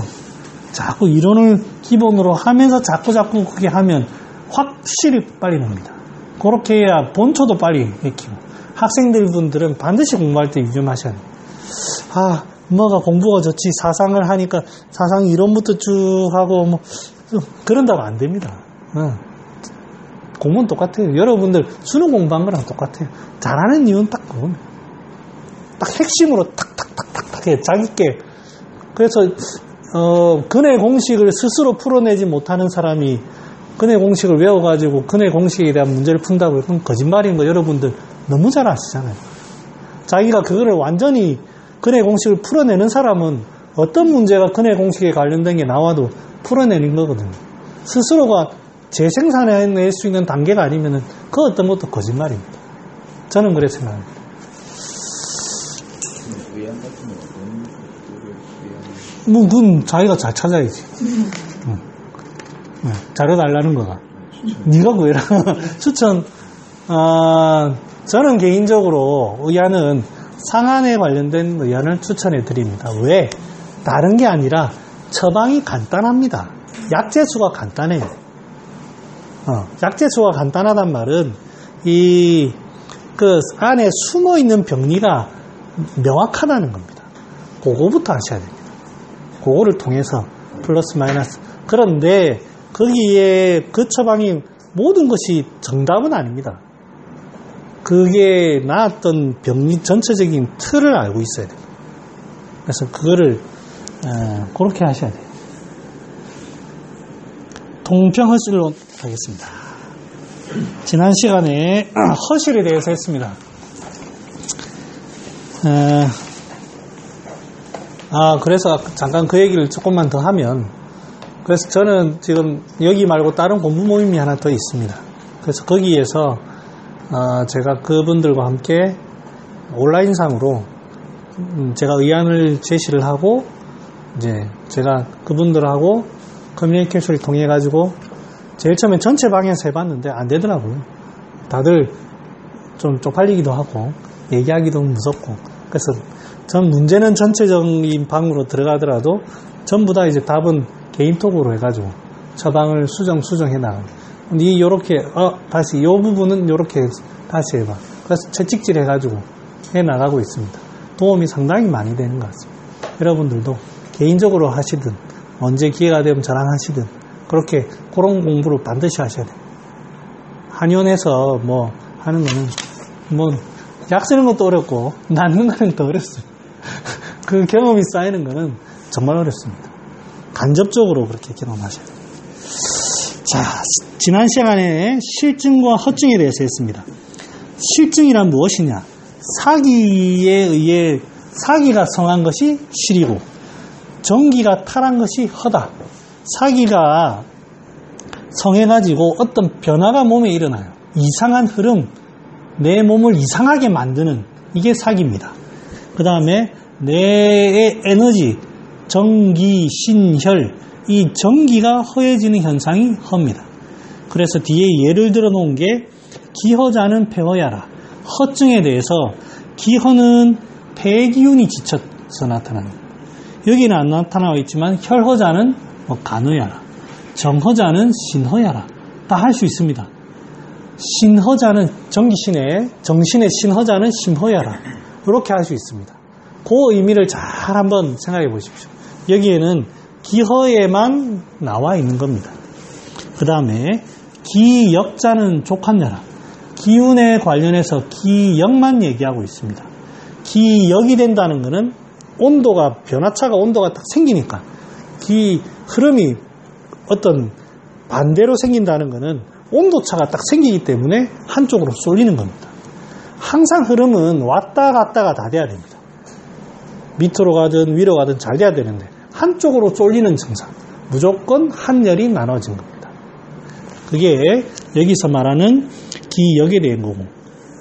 [SPEAKER 1] 자꾸 이론을 기본으로 하면서 자꾸 그렇게 하면 확실히 빨리 늡니다. 그렇게 해야 본초도 빨리 익히고 학생들 분들은 반드시 공부할 때 유념하셔야 됩니다. 뭐가 공부가 좋지, 사상을 하니까 사상 이론부터 쭉 하고, 뭐, 그런다고 안 됩니다. 공부는 똑같아요. 여러분들 수능 공부한 거랑 똑같아요. 잘하는 이유는 딱 그겁니다. 딱 핵심으로 탁탁탁탁탁 해, 자기께. 그래서, 근해 공식을 스스로 풀어내지 못하는 사람이 근해 공식을 외워가지고 근해 공식에 대한 문제를 푼다고 그건 거짓말인 거 여러분들 너무 잘 아시잖아요. 자기가 그거를 완전히 근해 공식을 풀어내는 사람은 어떤 문제가 근해 공식에 관련된 게 나와도 풀어내는 거거든요. 스스로가 재생산해낼 수 있는 단계가 아니면은 그 어떤 것도 거짓말입니다. 저는 그렇게 생각합니다.
[SPEAKER 7] 의안 같은 건
[SPEAKER 1] 뭐, 그건 자기가 잘 찾아야지. 잘해달라는 거가. 네가 구해라. 추천. 저는 개인적으로 의안은 상한에 관련된 의안을 추천해 드립니다. 왜? 다른 게 아니라 처방이 간단합니다. 약재수가 간단해요. 약재수가 간단하단 말은 그 안에 숨어 있는 병리가 명확하다는 겁니다. 그거부터 아셔야 됩니다. 그거를 통해서 플러스 마이너스. 그런데 거기에 그 처방이 모든 것이 정답은 아닙니다. 그게 나았던 병리 전체적인 틀을 알고 있어야 돼요. 그래서 그거를 그렇게 하셔야 돼요. 동평허실로 가겠습니다. 지난 시간에 허실에 대해서 했습니다. 그래서 잠깐 그 얘기를 조금만 더 하면, 그래서 저는 지금 여기 말고 다른 공부 모임이 하나 더 있습니다. 그래서 거기에서 제가 그분들과 함께 온라인상으로 제가 의안을 제시를 하고, 이제 제가 그분들하고 커뮤니케이션을 통해 가지고 제일 처음에 전체 방에서 해봤는데 안 되더라고요. 다들 좀 쪽팔리기도 하고 얘기하기도 무섭고. 그래서 전 문제는 전체적인 방으로 들어가더라도 전부 다 이제 답은 개인톡으로 해가지고 처방을 수정해 나가요. 니 요렇게 다시 요 부분은 요렇게 다시 해봐. 그래서 채찍질 해가지고 해 나가고 있습니다. 도움이 상당히 많이 되는 것 같습니다. 여러분들도 개인적으로 하시든 언제 기회가 되면 저랑 하시든 그렇게 그런 공부를 반드시 하셔야 돼요. 한의원에서 뭐 하는 거는 뭐 약 쓰는 것도 어렵고 낫는 거는 더 어렵습니다. 그 경험이 쌓이는 거는 정말 어렵습니다. 간접적으로 그렇게 경험하셔야 돼요. 자, 지난 시간에 실증과 허증에 대해서 했습니다. 실증이란 무엇이냐? 사기에 의해 사기가 성한 것이 실이고 정기가 탈한 것이 허다. 사기가 성해가지고 어떤 변화가 몸에 일어나요. 이상한 흐름, 내 몸을 이상하게 만드는 이게 사기입니다. 그 다음에 뇌의 에너지, 정기, 신혈, 이 정기가 허해지는 현상이 허입니다. 그래서 뒤에 예를 들어 놓은 게 기허자는 폐허야라. 허증에 대해서 기허는 폐의 기운이 지쳐서 나타납니다. 여기는 안 나타나고 있지만 혈허자는 간허야라. 정허자는 신허야라. 다 할 수 있습니다. 신허자는 정신의 신허자는 심허야라. 이렇게 할 수 있습니다. 그 의미를 잘 한번 생각해 보십시오. 여기에는 기허에만 나와 있는 겁니다. 그 다음에 기역자는 족한야라. 기운에 관련해서 기역만 얘기하고 있습니다. 기역이 된다는 것은 온도가 딱 생기니까 기 흐름이 어떤 반대로 생긴다는 것은 온도차가 딱 생기기 때문에 한쪽으로 쏠리는 겁니다. 항상 흐름은 왔다 갔다가 다 돼야 됩니다. 밑으로 가든 위로 가든 잘 돼야 되는데 한쪽으로 쏠리는 증상, 무조건 한열이 나눠진 겁니다. 그게 여기서 말하는 기역에 대한 거고,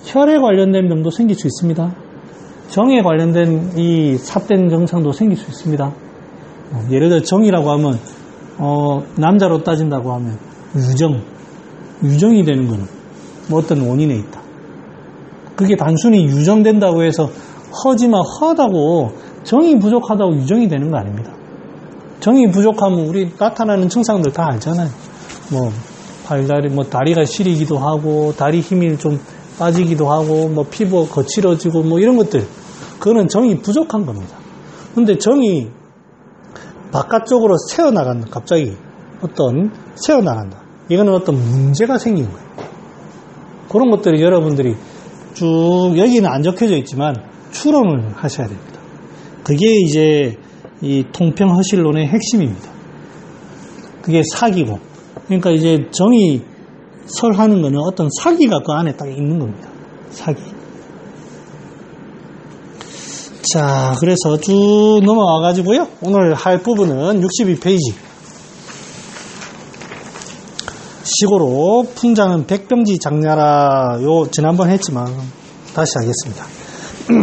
[SPEAKER 1] 혈에 관련된 병도 생길 수 있습니다. 정에 관련된 이 삿된 증상도 생길 수 있습니다. 예를 들어 정이라고 하면 남자로 따진다고 하면 유정이 되는 거는 뭐 어떤 원인에 있다. 그게 단순히 유정된다고 해서 허지만 허하다고 정이 부족하다고 유정이 되는 거 아닙니다. 정이 부족하면 우리 나타나는 증상들 다 알잖아요. 뭐 팔다리, 뭐 다리가 시리기도 하고 다리 힘이 좀 빠지기도 하고 뭐 피부가 거칠어지고 뭐 이런 것들, 그거는 정이 부족한 겁니다. 근데 정이 바깥쪽으로 새어나간다. 갑자기 새어나간다. 이거는 어떤 문제가 생긴 거예요. 그런 것들이 여러분들이 쭉 여기는 안 적혀져 있지만 추론을 하셔야 됩니다. 그게 이제 이 통평허실론의 핵심입니다. 그게 사기고, 그러니까 이제 정이 설하는 거는 어떤 사기가 그 안에 딱 있는 겁니다. 사기. 자, 그래서 쭉 넘어와 가지고요. 오늘 할 부분은 62페이지. 시고로 풍자는 백병지 장냐라. 요 지난번 했지만 다시 하겠습니다.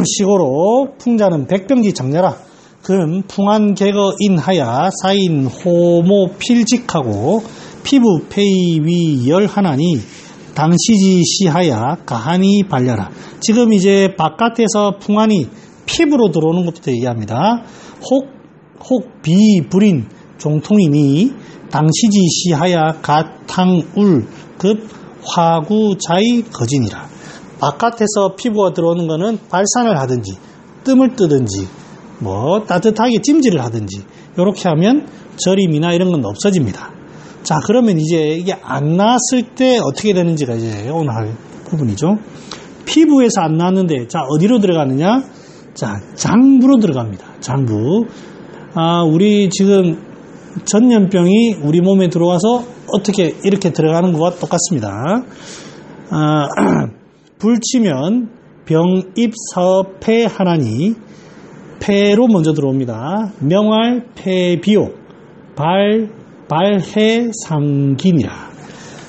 [SPEAKER 1] 시고로 풍자는 백병지 장냐라. 그는 풍한 개거인하야 사인 호모 필직하고 피부 폐위 열하나니 당시지 시하야 가하니 발려라. 지금 이제 바깥에서 풍한이 피부로 들어오는 것부터 얘기합니다. 혹 비불인 종통이니 당시지 시하야 가탕울 급 화구자의 거진이라. 바깥에서 피부가 들어오는 거는 발산을 하든지 뜸을 뜨든지 뭐 따뜻하게 찜질을 하든지 이렇게 하면 저림이나 이런 건 없어집니다. 자, 그러면 이제 이게 안 나왔을 때 어떻게 되는지가 이제 오늘 할 부분이죠. 피부에서 안 나왔는데 자, 어디로 들어가느냐? 자, 장부로 들어갑니다. 장부. 우리 지금 전염병이 우리 몸에 들어와서 어떻게 이렇게 들어가는 것과 똑같습니다. 불치면 병입서폐하나니 폐로 먼저 들어옵니다. 명할 폐비오 발해상기니라.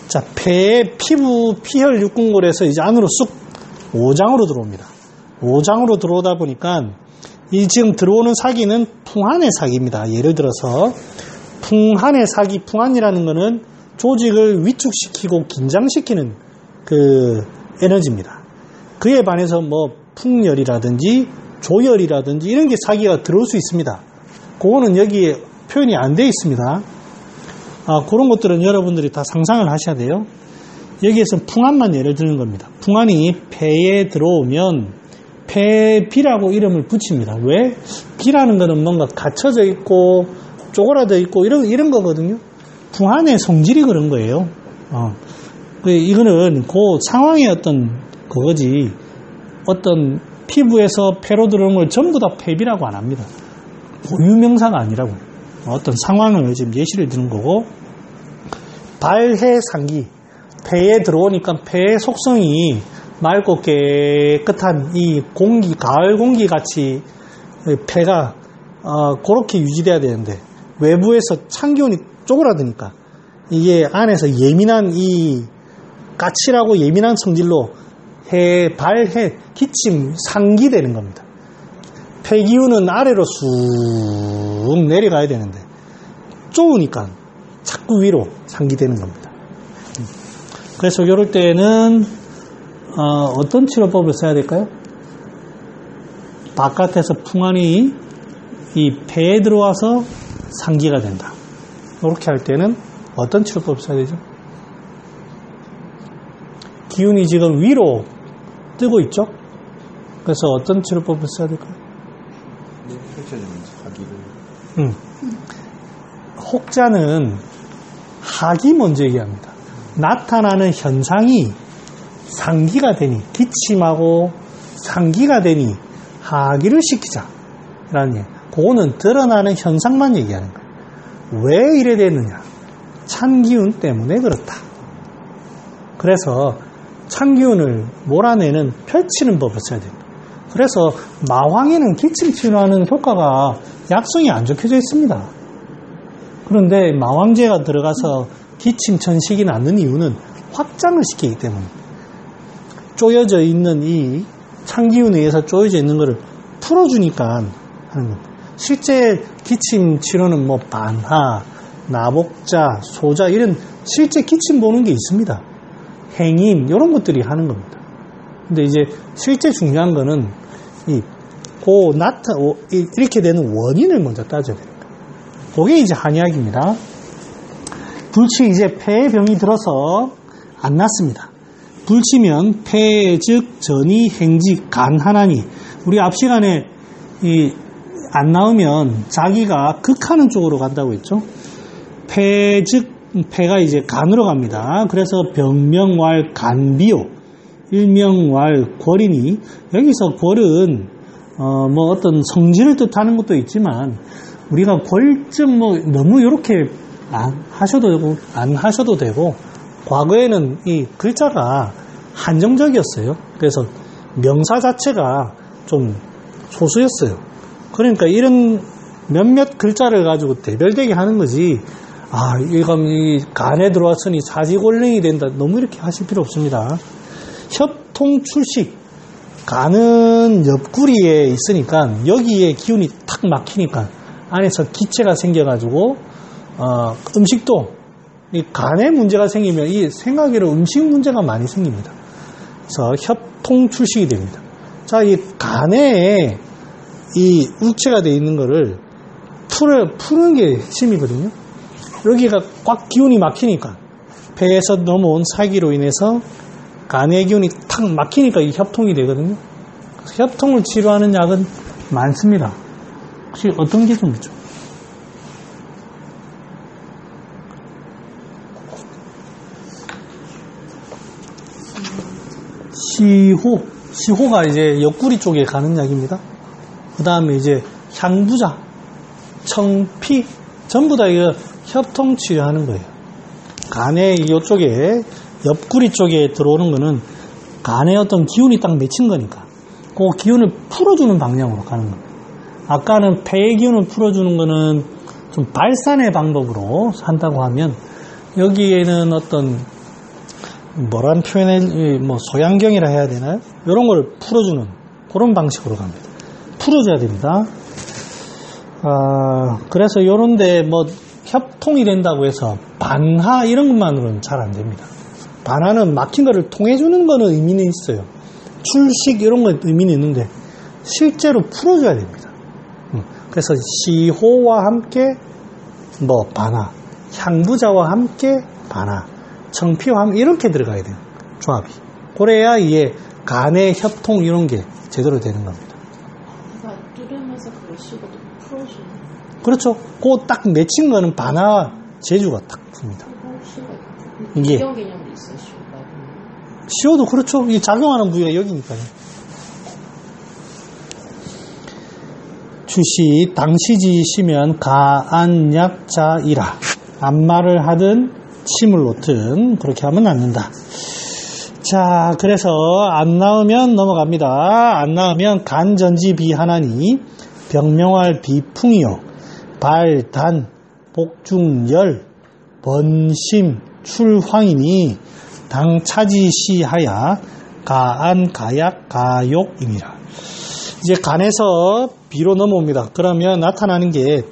[SPEAKER 1] 자, 폐의 피부 피혈 육궁골에서 이제 안으로 쑥 오장으로 들어옵니다. 오장으로 들어오다 보니까 이 지금 들어오는 사기는 풍한의 사기입니다. 예를 들어서 풍한의 사기, 풍한이라는 것은 조직을 위축시키고 긴장시키는 그 에너지입니다. 그에 반해서 뭐 풍열이라든지 조열이라든지 이런 게 사기가 들어올 수 있습니다. 그거는 여기에 표현이 안 되어 있습니다. 그런 것들은 여러분들이 다 상상을 하셔야 돼요. 여기에서 풍한만 예를 드는 겁니다. 풍한이 폐에 들어오면 폐비라고 이름을 붙입니다. 왜? 비라는 것은 뭔가 갇혀져 있고 쪼그라져 있고 이런 거거든요. 풍한의 성질이 그런 거예요. 이거는 그 상황의 어떤 그거지, 어떤 피부에서 폐로 들어오는 걸 전부 다 폐비라고 안 합니다. 고유명사가 아니라고. 어떤 상황을 지금 예시를 드는 거고, 발해상기, 폐에 들어오니까 폐의 속성이 맑고 깨끗한 이 공기, 가을 공기 같이 폐가 그렇게 유지돼야 되는데 외부에서 찬 기운이 쪼그라드니까 이게 안에서 예민한 이 까칠하고 예민한 성질로 발해, 기침, 상기되는 겁니다. 폐 기운은 아래로 쑥 내려가야 되는데 좁으니까 자꾸 위로 상기되는 겁니다. 그래서 이럴 때는 어떤 치료법을 써야 될까요? 바깥에서 풍한이 이 폐에 들어와서 상기가 된다. 이렇게 할 때는 어떤 치료법을 써야 되죠? 기운이 지금 위로 뜨고 있죠? 그래서 어떤 치료법을 써야 될까요?
[SPEAKER 7] 펼쳐지는 사기를.
[SPEAKER 1] 혹자는 하기 먼저 얘기합니다. 나타나는 현상이 상기가 되니, 기침하고 상기가 되니 하기를 시키자 라는 얘기. 그거는 드러나는 현상만 얘기하는 거예요. 왜 이래 됐느냐? 찬기운 때문에 그렇다. 그래서 찬기운을 몰아내는 펼치는 법을 써야 됩니다. 그래서 마황에는 기침 치료하는 효과가 약성이 안 적혀져 있습니다. 그런데 마황제가 들어가서 기침 천식이 낫는 이유는 확장을 시키기 때문에 쪼여져 있는 이 찬기운에 의해서 쪼여져 있는 것을 풀어주니까 하는 겁니다. 실제 기침 치료는 뭐 반하, 나복자, 소자 이런 실제 기침 보는 게 있습니다. 행인 이런 것들이 하는 겁니다. 근데 이제 실제 중요한 거는 이렇게 되는 원인을 먼저 따져야 됩니다. 그게 이제 한의학입니다. 불치 이제 폐에 병이 들어서 안 낫습니다. 불치면 폐 즉 전이 행직 간 하나니 우리 앞 시간에 이 안 나오면 자기가 극하는 쪽으로 간다고 했죠. 폐가 이제 간으로 갑니다. 그래서 병명왈 간비요. 일명왈 궐이니, 여기서 궐은 뭐 어떤 성질을 뜻하는 것도 있지만, 우리가 궐좀 뭐 너무 이렇게 안 하셔도 되고, 과거에는 이 글자가 한정적이었어요. 그래서 명사 자체가 좀 소수였어요. 그러니까 이런 몇몇 글자를 가지고 대별되게 하는 거지, 이거 이 간에 들어왔으니 사지골랭이 된다, 너무 이렇게 하실 필요 없습니다. 협통출식, 간은 옆구리에 있으니까 여기에 기운이 탁 막히니까 안에서 기체가 생겨가지고 음식도, 이 간에 문제가 생기면 이 생각외로 음식 문제가 많이 생깁니다. 그래서 협통출식이 됩니다. 자, 이 간에 이 우체가 되어 있는 거를 푸는 게 핵심이거든요. 여기가 꽉 기운이 막히니까, 폐에서 넘어온 사기로 인해서 간의 기운이 탁 막히니까 이 협통이 되거든요. 그래서 협통을 치료하는 약은 많습니다. 혹시 어떤 게 좀 있죠? 시호가 이제 옆구리 쪽에 가는 약입니다. 그 다음에 이제 향부자, 청피, 전부 다 이거 협통 치료하는 거예요. 간의 이쪽에, 옆구리 쪽에 들어오는 거는 간에 어떤 기운이 딱 맺힌 거니까 그 기운을 풀어주는 방향으로 가는 겁니다. 아까는 폐의 기운을 풀어주는 거는 좀 발산의 방법으로 한다고 하면, 여기에는 어떤 뭐란 표현을 소양경이라 해야 되나요? 이런 걸 풀어주는 그런 방식으로 갑니다. 풀어줘야 됩니다. 그래서 요런데 뭐 협통이 된다고 해서 반하 이런 것만으로는 잘 안 됩니다. 반하는 막힌 거를 통해주는 거는 의미는 있어요. 출식 이런 건 의미는 있는데 실제로 풀어줘야 됩니다. 그래서 시호와 함께 뭐 반하, 향부자와 함께 반하, 청피와 함께 이렇게 들어가야 돼요. 조합이. 그래야 이게 간의 협통 이런 게 제대로 되는 겁니다.
[SPEAKER 3] 그래서 뚫으면서 그걸 씹어도 풀어주는.
[SPEAKER 1] 그렇죠. 그 딱 맺힌 거는 반하 제주가 딱 풉니다. 이게
[SPEAKER 3] 이런 개념도 있어요. 시호가.
[SPEAKER 1] 시호도 그렇죠. 이 작용하는 부위가 여기니까요. 주시 당시지시면 가안약자이라. 안마를 하든 침을 놓든 그렇게 하면 낫는다. 자, 그래서 안 나오면 넘어갑니다. 안 나오면 간전지비 하나니 병명할 비풍이요 발단 복중열 번심 출황이니 당차지시하야 가안 가약 가욕이니라. 이제 간에서 비로 넘어옵니다. 그러면 나타나는 게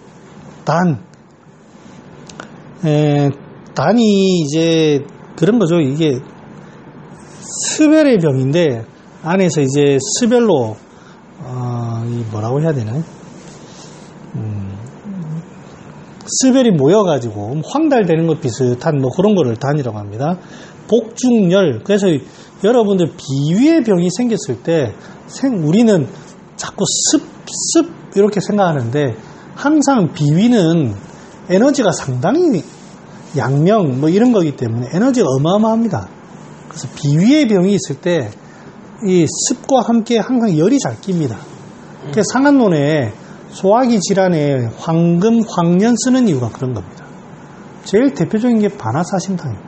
[SPEAKER 1] 단이 이제 그런 거죠. 이게 스벨의 병인데 안에서 이제 스벨로 뭐라고 해야 되나요? 스벨이 모여가지고 황달되는 것 비슷한 뭐 그런 거를 단이라고 합니다. 복중열. 그래서 여러분들 비위의 병이 생겼을 때 우리는 자꾸 습 이렇게 생각하는데 항상 비위는 에너지가 상당히 양명 뭐 이런 거기 때문에 에너지가 어마어마합니다. 그래서 비위의 병이 있을 때 이 습과 함께 항상 열이 잘 낍니다. 그래서 상한론에 소화기 질환에 황금, 황년 쓰는 이유가 그런 겁니다. 제일 대표적인 게 반하사심탕이에요.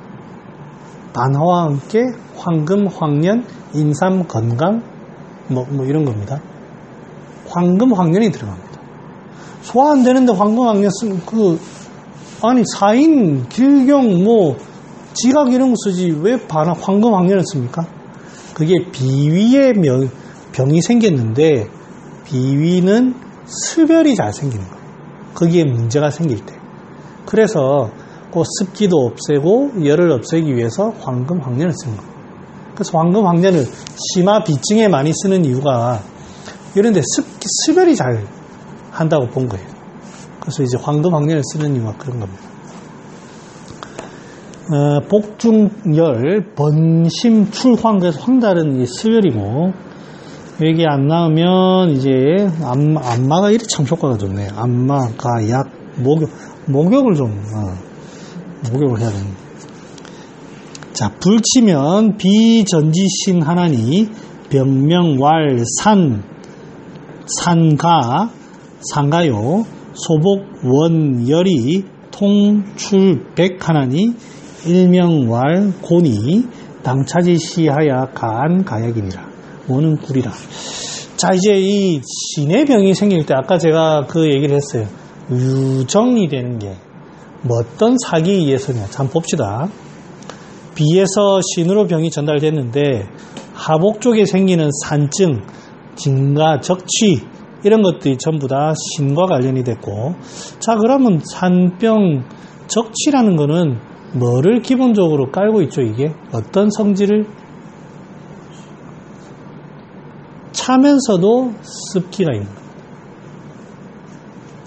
[SPEAKER 1] 반하와 함께 황금, 황년, 인삼, 건강 뭐 이런 겁니다. 황금, 황년이 들어갑니다. 소화 안 되는데 황금, 황년 쓰면 아니 사인, 길경, 뭐 지각 이런 거 쓰지 왜 황금, 황년을 씁니까? 그게 비위의 병이 생겼는데 비위는 습열이 잘 생기는 거예요. 거기에 문제가 생길 때. 그래서 그 습기도 없애고 열을 없애기 위해서 황금, 황년을 쓰는 거예요. 그래서 황금, 황년을 심화 비증에 많이 쓰는 이유가 이런데 습열이 잘 한다고 본 거예요. 그래서 이제 황금, 황년을 쓰는 이유가 그런 겁니다. 복중열, 번심, 출황, 그래서 황달은 이 수열이고, 여기 안 나오면 이제 안마가 이렇게 참 효과가 좋네. 안마가 약 목욕을 좀 목욕을 해야 됩니다. 자, 불치면 비전지신 하나니 병명왈 상가요 소복원열이 통출백 하나니 일명왈 고니 당차지시하야 가한 가약이니라. 원은 꿀이라. 자, 이제 이 신의 병이 생길 때 아까 제가 그 얘기를 했어요. 유정이 되는 게 뭐 어떤 사기에 의해서냐. 참 봅시다. 비에서 신으로 병이 전달됐는데 하복 쪽에 생기는 산증, 진가, 적취 이런 것들이 전부 다 신과 관련이 됐고, 자, 그러면 산병, 적취라는 거는 뭐를 기본적으로 깔고 있죠? 이게 어떤 성질을? 차면서도 습기가 있는 겁니다.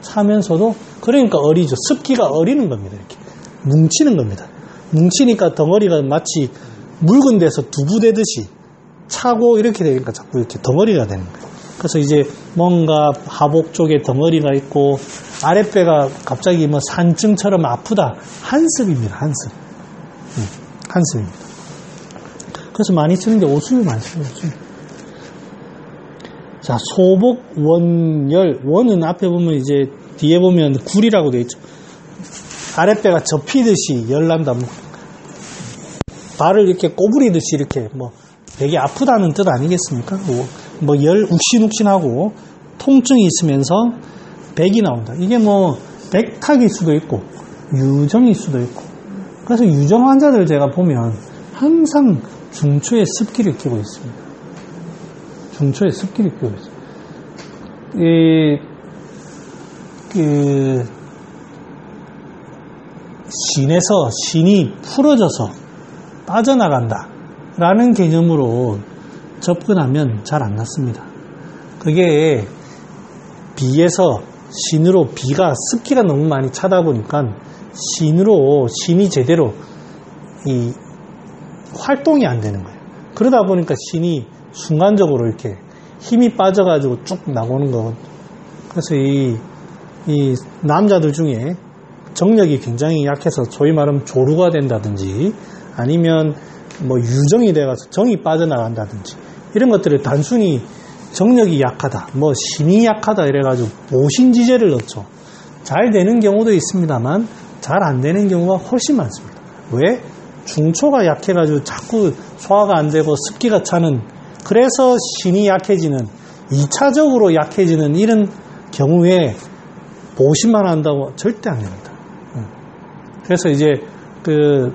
[SPEAKER 1] 차면서도, 그러니까 어리죠. 습기가 어리는 겁니다. 이렇게 뭉치는 겁니다. 뭉치니까 덩어리가 마치 묽은 데서 두부되듯이 차고 이렇게 되니까 자꾸 이렇게 덩어리가 되는 거예요. 그래서 이제 뭔가 하복 쪽에 덩어리가 있고 아랫배가 갑자기 뭐 산증처럼 아프다. 한습입니다. 한습. 한습입니다. 그래서 많이 쓰는 게 오수를 많이 쓰는 거죠. 자, 소복원열. 원은 앞에 보면 이제 뒤에 보면 굴이라고 되어 있죠. 아랫배가 접히듯이 열난다. 발을 이렇게 꼬부리듯이 이렇게 뭐 되게 아프다는 뜻 아니겠습니까? 뭐 열 욱신욱신하고 통증이 있으면서 백이 나온다. 이게 뭐 백탁일 수도 있고 유정일 수도 있고. 그래서 유정 환자들 제가 보면 항상 중초에 습기를 끼고 있습니다. 중초에 습기를 끼고 있어요. 신에서 신이 풀어져서 빠져나간다 라는 개념으로 접근하면 잘 안 낫습니다. 그게 비에서 신으로 비가 습기가 너무 많이 차다 보니까 신이 제대로 이 활동이 안 되는 거예요. 그러다 보니까 신이 순간적으로 이렇게 힘이 빠져가지고 쭉 나오는 거. 그래서 이 남자들 중에 정력이 굉장히 약해서 소위 말하면 조루가 된다든지 아니면 뭐 유정이 돼가서 정이 빠져나간다든지 이런 것들을 단순히 정력이 약하다, 뭐 신이 약하다 이래가지고 보신지제를 넣죠. 잘 되는 경우도 있습니다만 잘 안 되는 경우가 훨씬 많습니다. 왜? 중초가 약해가지고 자꾸 소화가 안 되고 습기가 차는, 그래서 신이 약해지는, 2차적으로 약해지는 이런 경우에 보신만 한다고 절대 안 됩니다. 그래서 이제 그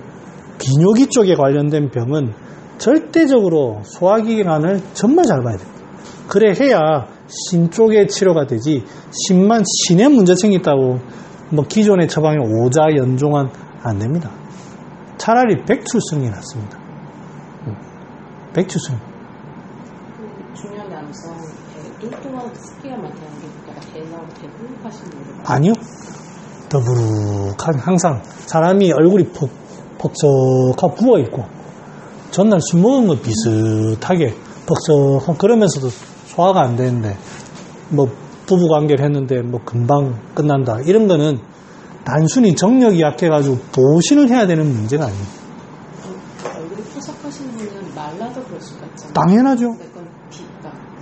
[SPEAKER 1] 비뇨기 쪽에 관련된 병은 절대적으로 소화기관을 정말 잘 봐야 됩니다. 그래 해야 신 쪽의 치료가 되지, 신에 문제 생겼다고 뭐 기존의 처방에 오자, 연종안 안 됩니다. 차라리 백출승이 낫습니다. 백출승.
[SPEAKER 3] 중년 남성 뚱뚱하고 습기가 많다는 게 대나무 대부룩하신 분들
[SPEAKER 1] 아니요. 더부룩한, 항상 사람이 얼굴이 퍽퍽하고 부어있고 전날 술 먹은 거 비슷하게 퍽퍽한, 그러면서도 소화가 안 되는데 뭐 부부관계를 했는데 뭐 금방 끝난다, 이런 거는 단순히 정력이 약해가지고 보신을 해야 되는 문제가 아니에요.
[SPEAKER 3] 얼굴이 푸석하신 분은 말라도 그럴 수가 있잖아요.
[SPEAKER 1] 당연하죠.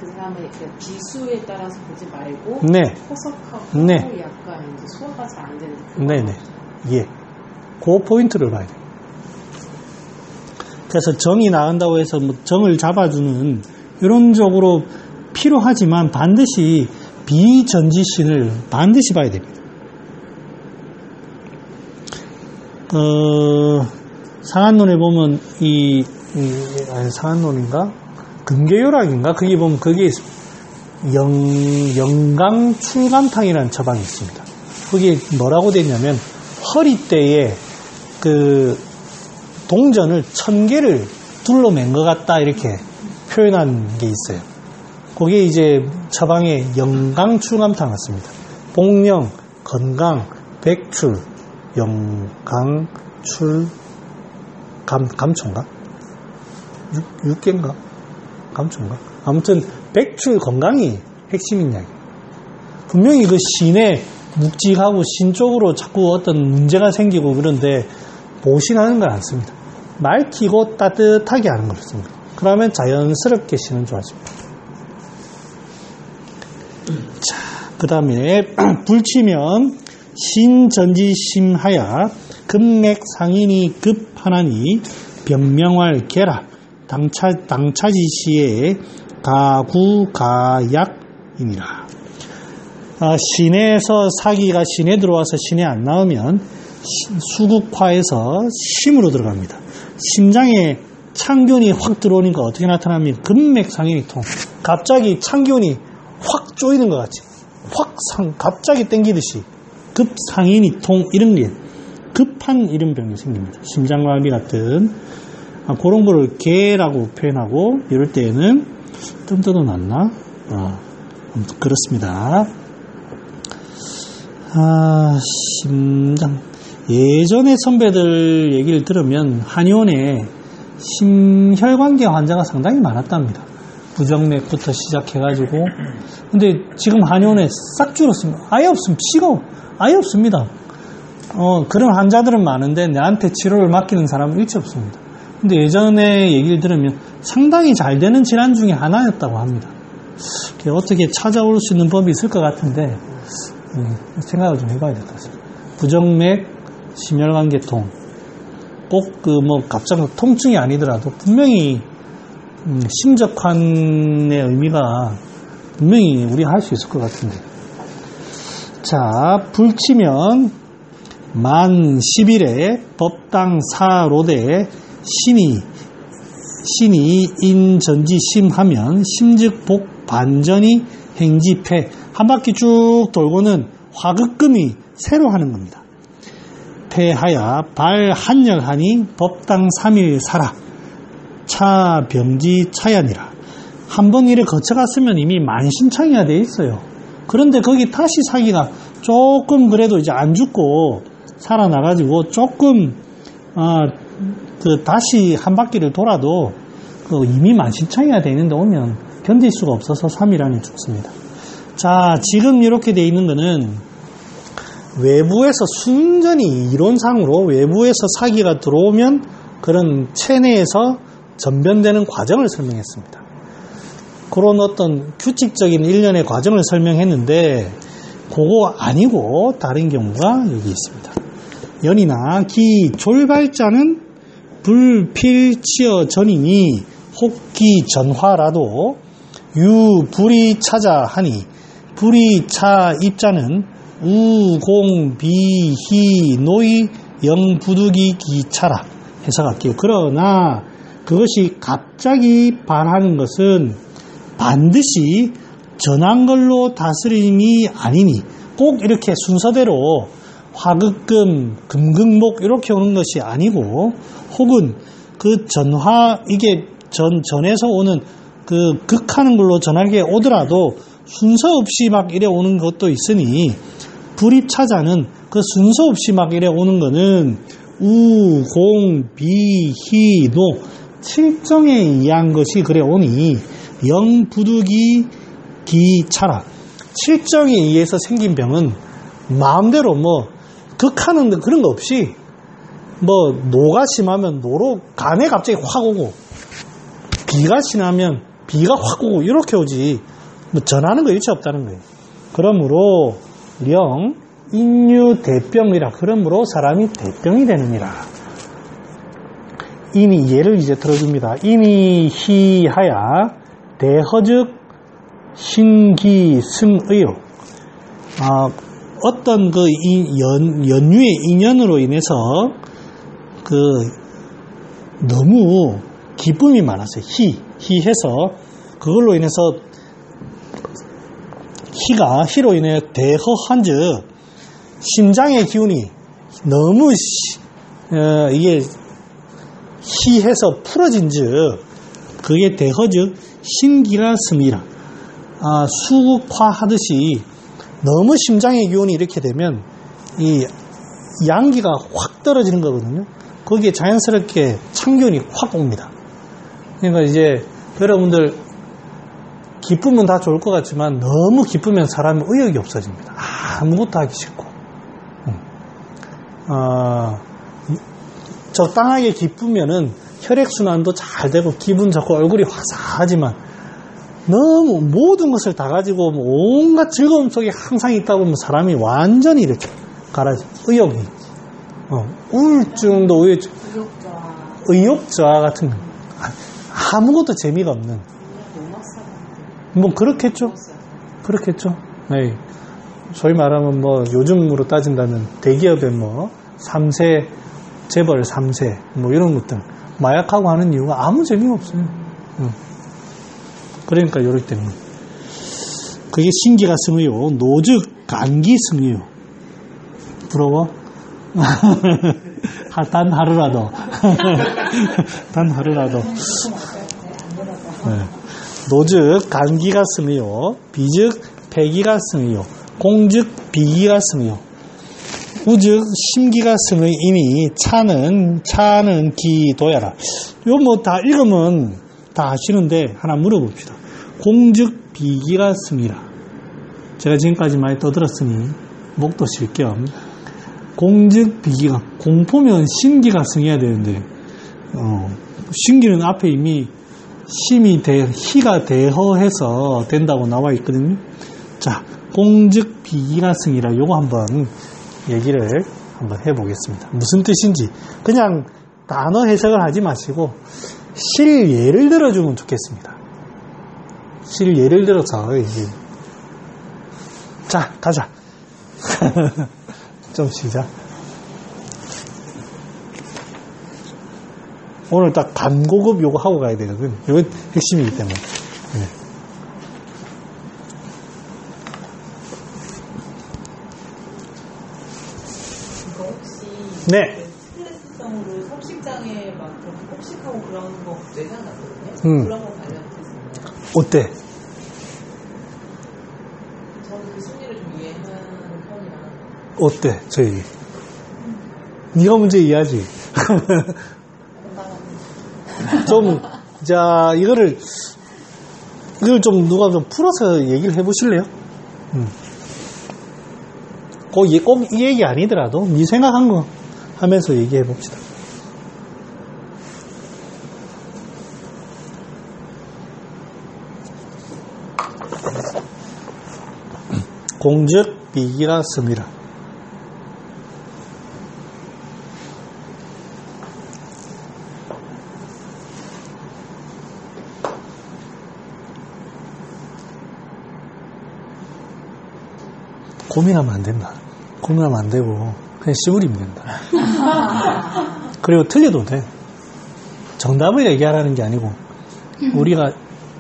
[SPEAKER 3] 그 사람의 비수에 따라서 보지 말고
[SPEAKER 1] 네.
[SPEAKER 3] 푸석하고
[SPEAKER 1] 네.
[SPEAKER 3] 약간 이제 소화가 잘 안 되는.
[SPEAKER 1] 네네. 예. 그 포인트를 봐야 돼요. 그래서 정이 나간다고 해서 뭐 정을 잡아주는 이런 쪽으로 필요하지만 반드시 비전지신을 반드시 봐야 됩니다. 상한론에 보면 상한론인가? 근계요락인가? 거기 보면 거기에 영강출감탕이라는 처방이 있습니다. 거기에 뭐라고 되어 있냐면 허리대에 그 동전을 1000개를 둘러맨 것 같다 이렇게 표현한 게 있어요. 거기에 이제 처방에 영강출감탕 같습니다. 복령, 건강, 백출, 영강출, 감초인가? 육개인가? 감초인가? 아무튼 백출 건강이 핵심인 이야기. 분명히 그 신에 묵직하고 신 쪽으로 자꾸 어떤 문제가 생기고 그런데 보신하는 건 않습니다. 맑히고 따뜻하게 하는 걸 씁니다. 그러면 자연스럽게 신은 좋아집니다. 자, 그 다음에 불치면 신전지심하야 급맥상인이 급하나니 변명할 계라 당차지시에 가구가약이니라. 신에서 사기가 신에 들어와서 신에 안 나오면 수국화에서 심으로 들어갑니다. 심장에 창균이 확 들어오니까 어떻게 나타납니까? 급맥상인이 통. 갑자기 창균이 확 쪼이는 것 같이 갑자기 땡기듯이 급상인이 통 이런 게 급한 이런 병이 생깁니다. 심장마비 같은 그런 거를 개라고 표현하고 이럴 때에는 뜸떠도 낫나? 그렇습니다. 심장 예전에 선배들 얘기를 들으면 한의원에 심혈관계 환자가 상당히 많았답니다. 부정맥부터 시작해가지고 근데 지금 한의원에 싹 줄었습니다. 아예 없습니다. 피가 아예 없습니다. 그런 환자들은 많은데 내한테 치료를 맡기는 사람은 일체 없습니다. 근데 예전에 얘기를 들으면 상당히 잘 되는 질환 중에 하나였다고 합니다. 어떻게 찾아올 수 있는 법이 있을 것 같은데 생각을 좀 해봐야 될 것 같습니다. 부정맥, 심혈관계통 꼭 갑자기 통증이 아니더라도 분명히 심적환의 의미가 분명히 우리가 할 수 있을 것 같은데. 자, 불치면 만 10일에 법당 사로대 신이 인전지심하면 심즉복 반전이 행지패 한 바퀴 쭉 돌고는 화극금이 새로 하는 겁니다. 폐하야 발 한열하니 법당 3일 살아 차병지 차야니라. 한번 이를 거쳐갔으면 이미 만신창이가 돼 있어요. 그런데 거기 다시 사기가 조금 그래도 이제 안 죽고 살아나가지고 조금 다시 한 바퀴를 돌아도 이미 만신창이가 돼 있는데 오면 견딜 수가 없어서 3일 안에 죽습니다. 자, 지금 이렇게 돼 있는 거는 외부에서 순전히 이론상으로 외부에서 사기가 들어오면 그런 체내에서 전변되는 과정을 설명했습니다. 그런 어떤 규칙적인 일련의 과정을 설명했는데 그거 아니고 다른 경우가 여기 있습니다. 연이나 기 졸발자는 불필치어 전이니 혹기 전화라도 유불이 차자 하니 불이 차 입자는 우공비희 노이 영부득이 기차라 해석할게요. 그러나 그것이 갑자기 반하는 것은 반드시 전한 걸로 다스림이 아니니 꼭 이렇게 순서대로 화극금, 금극목 이렇게 오는 것이 아니고 혹은 그 전화 이게 전에서 오는 그 극하는 걸로 전하게 오더라도 순서 없이 막 이래 오는 것도 있으니 불입차자는 그 순서 없이 막 이래 오는 거는 우, 공, 비, 희, 노 7정에 의한 것이 그래 오니 영, 부득이, 기, 차라 7정에 의해서 생긴 병은 마음대로 극하는 그런 거 없이 노가 심하면 노로 간에 갑자기 확 오고 비가 심하면 비가 확 오고 이렇게 오지 전하는 거 일체 없다는 거예요. 그러므로 령 인유 대병이라 그러므로 사람이 대병이 되느니라. 이니 예를 이제 들어줍니다. 이니 희하야 대허즉 신기승의로 어떤 그 연유의 인연으로 인해서 너무 기쁨이 많았어요. 희해서 그걸로 인해서 희로 인해 대허한즉 심장의 기운이 너무 이게 희해서 풀어진즉 그게 대허즉 신기라스미라 수국화하듯이 너무 심장의 기운이 이렇게 되면 이 양기가 확 떨어지는 거거든요. 거기에 자연스럽게 창균이 확 옵니다. 그러니까 이제 여러분들 기쁘면 다 좋을 것 같지만 너무 기쁘면 사람의 의욕이 없어집니다. 아무것도 하기 싫고. 적당하게 기쁘면은 혈액순환도 잘 되고 기분 좋고 얼굴이 화사하지만 너무 모든 것을 다 가지고 온갖 즐거움 속에 항상 있다 보면 사람이 완전히 이렇게 가라져. 의욕이. 우울증도 우울증. 의욕저하 같은 거. 아무것도 재미가 없는. 뭐 그렇겠죠. 그렇겠죠. 네. 소위 말하면 뭐 요즘으로 따진다면 대기업의 뭐 3세 재벌 3세 뭐 이런 것들 마약하고 하는 이유가 아무 재미가 없어요. 그러니까 요럴 때는 그게 신기가 승의요 노즉 간기승의요. 부러워? 단 하루라도 단 하루라도 네. 노즉 간기가 승의요 비즉 폐기가 승의요 공즉 비기가 승의요 우즉 심기가 승의 이미 차는 기도야라. 요 뭐 다 읽으면 다 아시는데 하나 물어봅시다. 공즉 비기가 승이라. 제가 지금까지 많이 떠들었으니 목도 쉴 겸 공즉 비기가 공포면 심기가 승해야 되는데 심기는 앞에 이미 희가 대허해서 된다고 나와 있거든요. 자, 공즉 비기가 승이라. 요거 한번 얘기를 한번 해보겠습니다. 무슨 뜻인지 그냥 단어 해석을 하지 마시고 실 예를 들어주면 좋겠습니다. 실 예를 들어서 이제 자 가자. 좀 쉬자. 오늘 딱 반고급 요거 하고 가야 되거든. 이건 핵심이기 때문에. 네. 네.
[SPEAKER 8] 스트레스성으로 성식장애 막 폭식하고 그런 거 뇌상 같거든요. 그런 거 관련돼서
[SPEAKER 1] 어때?
[SPEAKER 8] 저는 그 심리를 좀 이해하는 편이라.
[SPEAKER 1] 어때? 저희 네가 문제 이해하지? 좀 자 이걸 좀 누가 좀 풀어서 얘기를 해보실래요? 꼭 이 얘기 아니더라도 네 생각한 거 하면서 얘기해 봅시다. 공즉 비기라 씀이라. 고민하면 안 된다. 고민하면 안 되고 그냥 씨부리면 된다. 그리고 틀려도 돼. 정답을 얘기하라는 게 아니고 우리가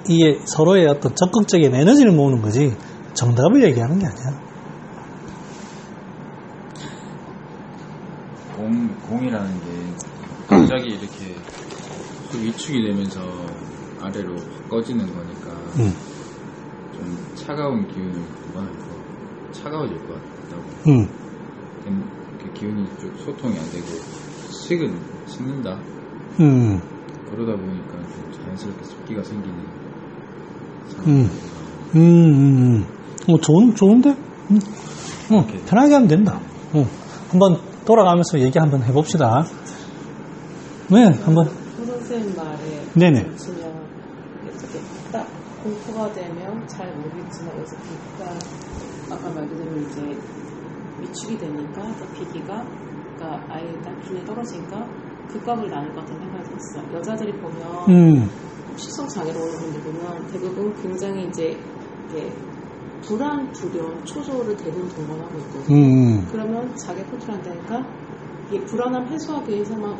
[SPEAKER 1] 이게 서로의 어떤 적극적인 에너지를 모으는 거지 정답을 얘기하는 게 아니야.
[SPEAKER 7] 공이라는 게 갑자기 이렇게 위축이 되면서 아래로 꺼지는 거니까 좀 차가운 기운을 그만하고 차가워질 것 같다고. 그 기운이 좀 소통이 안 되고 식는다. 그러다 보니까 좀 자연스럽게 습기가 생기는 상황이.
[SPEAKER 1] 좋은데? 편하게 하면 된다. 한번 돌아가면서 얘기 한번 해봅시다. 네, 한번.
[SPEAKER 3] 선생님 말에
[SPEAKER 1] 네네.
[SPEAKER 3] 보시면 이렇게 딱 공포가 되면 잘 모르겠지만 여기서 비가 아까 말대로 이제 위축이 되니까 비기가 그러니까 아예 딱 기운이 떨어지니까 극값을 나눌 것 같은 생각이 들었어요. 여자들이 보면 식성 장애로 오는 분들 보면 대부분 굉장히 이제 불안, 두려움, 초조를 대부분 동반하고 있거든요. 그러면 자기 컨트롤 한다니까 이게 불안함 해소하기 위해서 막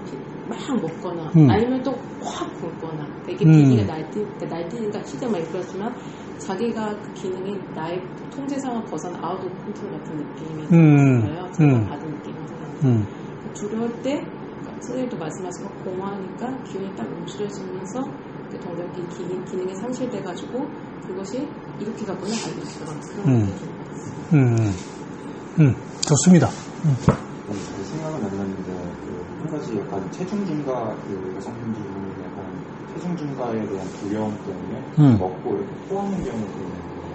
[SPEAKER 3] 먹거나 아니면 또 확 굶거나 이게 비기가 날뛰니까 희대가 많이 그렇지만 자기가 그 기능이 나의 통제상을 벗어난 아웃 오브 컨트롤 같은 느낌이 들어요. 제가 받은 느낌이 두려울 때 선생님도 말씀하신 거 공허하니까 기운이 딱 움츠려지면서 그 동작이 기능이 상실돼가지고 그것이 이렇게 가보면 알고 있더라고요. 그런 느낌이
[SPEAKER 1] 좋습니다.
[SPEAKER 9] 생각은 안 나는데 한 가지 약간 체중 증가 그 여성분들이 약간
[SPEAKER 7] 체중 증가에 대한 두려움 때문에 먹고 이렇게 토하는 경우도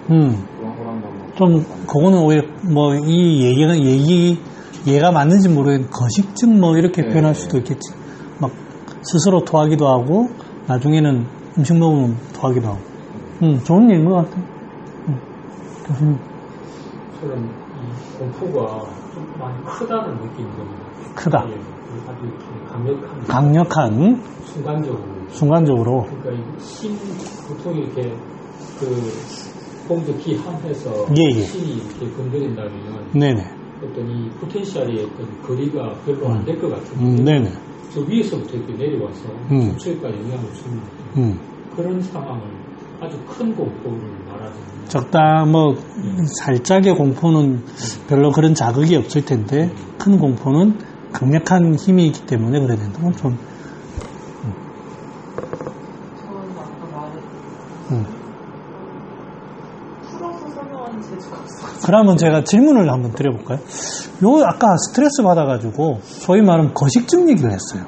[SPEAKER 7] 있는데 그런 거랑
[SPEAKER 1] 좀 그거는 오히려 뭐 이 얘가 맞는지 모르겠는데 거식증 뭐 이렇게 표현할 수도 있겠지. 막 스스로 토하기도 하고 나중에는 음식 먹으면 토하기도 하고. 좋은 얘기인 것 같아. 교수님.
[SPEAKER 9] 저는 이 공포가 좀 많이 크다는 느낌이 듭니다.
[SPEAKER 1] 크다.
[SPEAKER 9] 예, 아주 이렇게
[SPEAKER 1] 강력한 순간적으로.
[SPEAKER 9] 그러니까 이 보통 이렇게 그 공도 기함해서
[SPEAKER 1] 예.
[SPEAKER 9] 신이 이렇게 건드린다면
[SPEAKER 1] 네네.
[SPEAKER 9] 어떤 이 포텐셜의 어떤 거리가 별로 안 될 것 같은데
[SPEAKER 1] 네네.
[SPEAKER 9] 저 위에서부터 이렇게 내려와서 전체에까지 영향을 주는 그런 상황을 아주 큰 공포를 말하는
[SPEAKER 1] 적당 살짝의 공포는 별로 그런 자극이 없을 텐데 큰 공포는 강력한 힘이 있기 때문에 그래야 된다고 좀.
[SPEAKER 8] 저는 아까 말했던 풀어서 설명하는 재주가 없어요.
[SPEAKER 1] 그러면 제가 질문을 한번 드려볼까요? 아까 스트레스 받아가지고 소위 말하면 거식증 얘기를 했어요.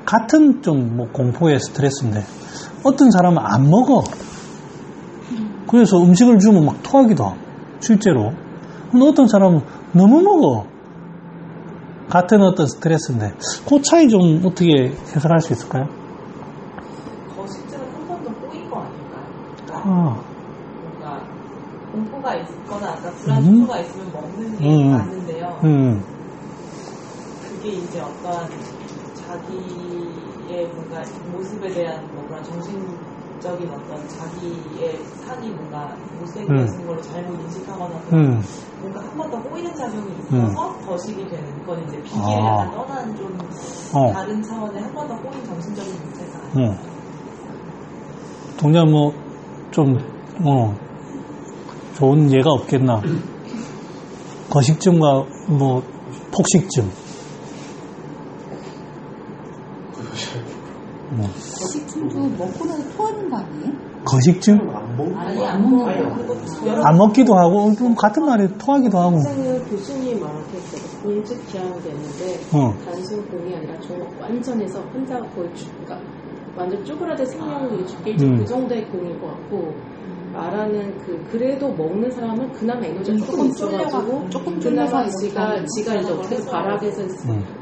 [SPEAKER 1] 같은 좀 공포의 스트레스인데 어떤 사람은 안 먹어. 그래서 음식을 주면 막 토하기도 하고 실제로. 근데 어떤 사람은 너무 먹어. 같은 어떤 스트레스인데 그 차이 좀 어떻게 해석할 수 있을까요?
[SPEAKER 8] 거식증은 한 번 더 꼬인 거 아닐까요? 뭔가 공포가 있거나 아까 불안수가 있으면 먹는 게 맞는데요. 그게 이제 어떠한 자기의 뭔가 모습에 대한 뭐 그런 정신적인 어떤 자기의 삶이 뭔가 못생겨진 걸로 잘못 인식하거나 뭔가 한 번 더 꼬이는 작용이 있어서 거식이 되는 그건 이제 비기를 약간 떠난 좀 다른 차원의 한 번 더 꼬인 정신적인 문제가 아니에요.
[SPEAKER 1] 동작 좀 좋은 예가 없겠나. 거식증과 폭식증.
[SPEAKER 5] 거식증도 먹고 나서 토하는 거 아니에요?
[SPEAKER 1] 거식증?
[SPEAKER 8] 아니 안 먹어요.
[SPEAKER 1] 안 먹기도 하고 좀 같은 말에 토하기도 하고.
[SPEAKER 3] 학생은 교수님 말한 케이스가 공직 기한이 됐는데 단순 공이 아니라 완전해서 혼자 거의 그러니까 완전 쪼그라든 생명력이 죽길 그 정도의 공인 것 같고 말하는 그래도 먹는 사람은 그나마 에너지가 조금 있어가지고 그나마 지가 이제 어떻게 바닥에서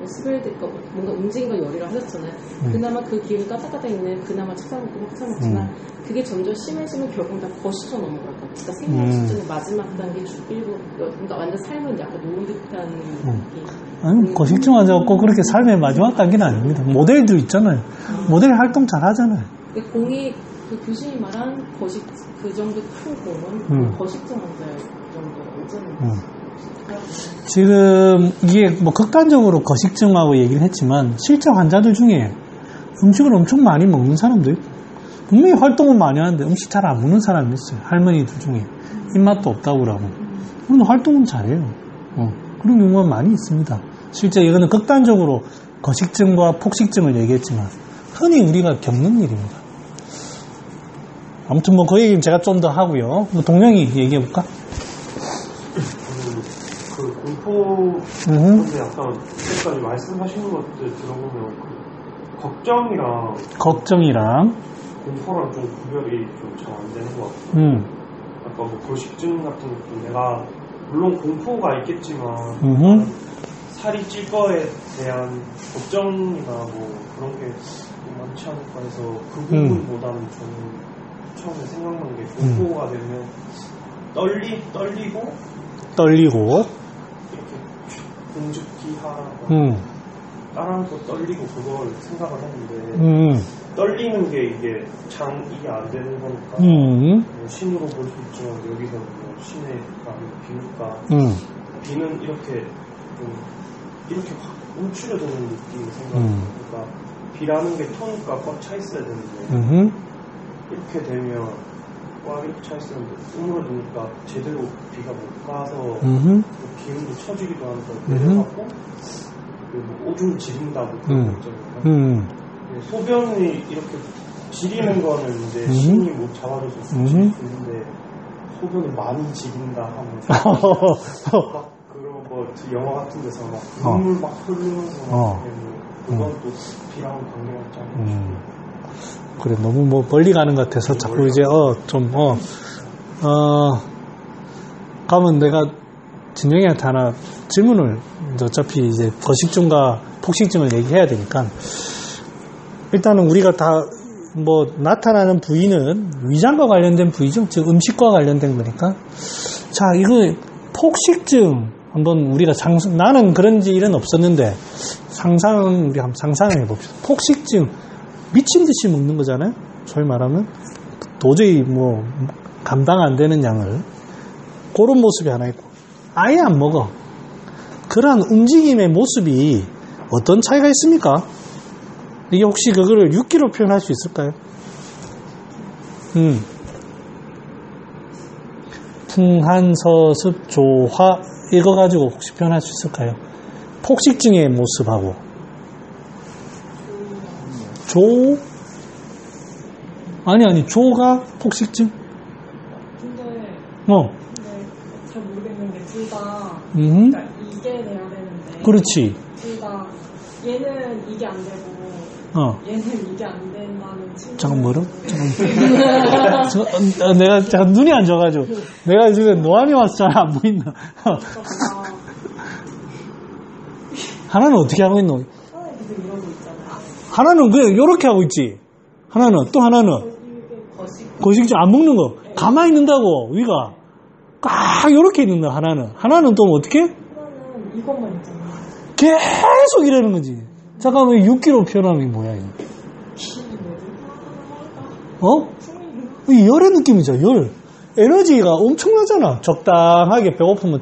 [SPEAKER 3] 스벨드니까 뭔가 움직인 거 열이를 하셨잖아요. 그나마 그 기운이 따뜻하다 있는 그나마 찾아먹고 확 찾아먹지만 그게 점점 심해지면 결국 다 거시로 넘어갈 것 같아요. 그러니까 생명 수준의 마지막 단계 죽일고 그러니까 완전 삶을 약간 놓은 듯한 느낌.
[SPEAKER 1] 아니 거식증 환자가 꼭 그렇게 삶의 마지막 단계는 아닙니다. 모델들 있잖아요. 모델 활동 잘 하잖아요.
[SPEAKER 3] 공이 그 교수님이 말한 그 정도 큰 공은 거식증 환자의 정도 완전
[SPEAKER 1] 지금 이게 극단적으로 거식증하고 얘기를 했지만 실제 환자들 중에 음식을 엄청 많이 먹는 사람들 분명히 활동은 많이 하는데 음식 잘 안 먹는 사람이 있어요. 할머니들 중에 입맛도 없다고 그러고 그런데 활동은 잘해요. 그런 경우가 많이 있습니다. 실제 이거는 극단적으로 거식증과 폭식증을 얘기했지만 흔히 우리가 겪는 일입니다. 아무튼 그 얘기는 제가 좀 더 하고요. 동영이 얘기해볼까?
[SPEAKER 6] 그 공포 근데 약간 지금까지 말씀하시는 것들 들어보면 걱정이랑 공포랑 좀 구별이 좀 잘 안 되는 것 같아요. 아까 거식증 같은 것도 내가 물론 공포가 있겠지만 살이 찔 거에 대한 걱정이나 그런 게 많지 않을까 해서 그 부분보다는 저는 처음에 생각난 게 공포가 되면 떨리고 이렇게 공죽기하고 따라하고 떨리고 그걸 생각을 했는데 떨리는 게 이게 이게 안 되는 거니까 신으로 볼 수 있지만 여기서 신의 비니까 비는 이렇게 확 움츠려드는 느낌이 생각하니까 비라는 게 토니까 꽉 차 있어야 되는데 이렇게 되면 꽉 이렇게 차 있었는데 우물어두니까 제대로 비가 못 가서 기운도 처지기도 하면서 내려가고 오줌 지린다고 그런 거 있잖아요. 소변이 이렇게 지리는 거는 이제 신이 못 잡아줘서 지릴 수 있는데 소변이 많이 지린다 하면서 막 그런 영화 같은 데서 막 눈물 막 흐르면서 그건 또 비랑 관계가 있잖아요.
[SPEAKER 1] 그래, 너무 뭐 멀리 가는 것 같아서 자꾸 이제, 가면 내가 진영이한테 하나 질문을, 어차피 이제 거식증과 폭식증을 얘기해야 되니까, 일단은 우리가 다, 뭐, 나타나는 부위는 위장과 관련된 부위죠. 즉, 음식과 관련된 거니까. 자, 이거, 폭식증, 한번 우리가 나는 그런 일은 없었는데, 우리 한번 상상을 해봅시다. 폭식증, 미친 듯이 먹는 거잖아요? 소위 말하면. 도저히 뭐, 감당 안 되는 양을. 그런 모습이 하나 있고, 아예 안 먹어. 그러한 움직임의 모습이 어떤 차이가 있습니까? 이게 혹시 그거를 6기로 표현할 수 있을까요? 풍한서습 조화 이거 가지고 혹시 표현할 수 있을까요? 폭식증의 모습하고 아니 조가 폭식증?
[SPEAKER 10] 근데 잘 모르겠는 게 둘 다 그러니까 이게 돼야 되는데
[SPEAKER 1] 그렇지.
[SPEAKER 10] 둘 다 얘는 이게 안 되고 얘는 이게 안 된다는 친구.
[SPEAKER 1] 잠깐 뭐라? 내가 잠깐 눈이 안 좋아가지고 내가 지금 노안이 와서 잘 안 보인다. 하나는 어떻게 하고 있노? 하나는 그냥 요렇게 하고 있지. 하나는 또 하나는 거식증 안 먹는 거 가만히 있는다고 위가 꽉 요렇게 있는다. 하나는 또 어떻게?
[SPEAKER 10] 하나는 이것만 있잖아.
[SPEAKER 1] 계속 이러는 거지. 잠깐만 6기로 표현하면 뭐야 이거? 이 열의 느낌이죠. 열. 에너지가 엄청나잖아. 적당하게 배고프면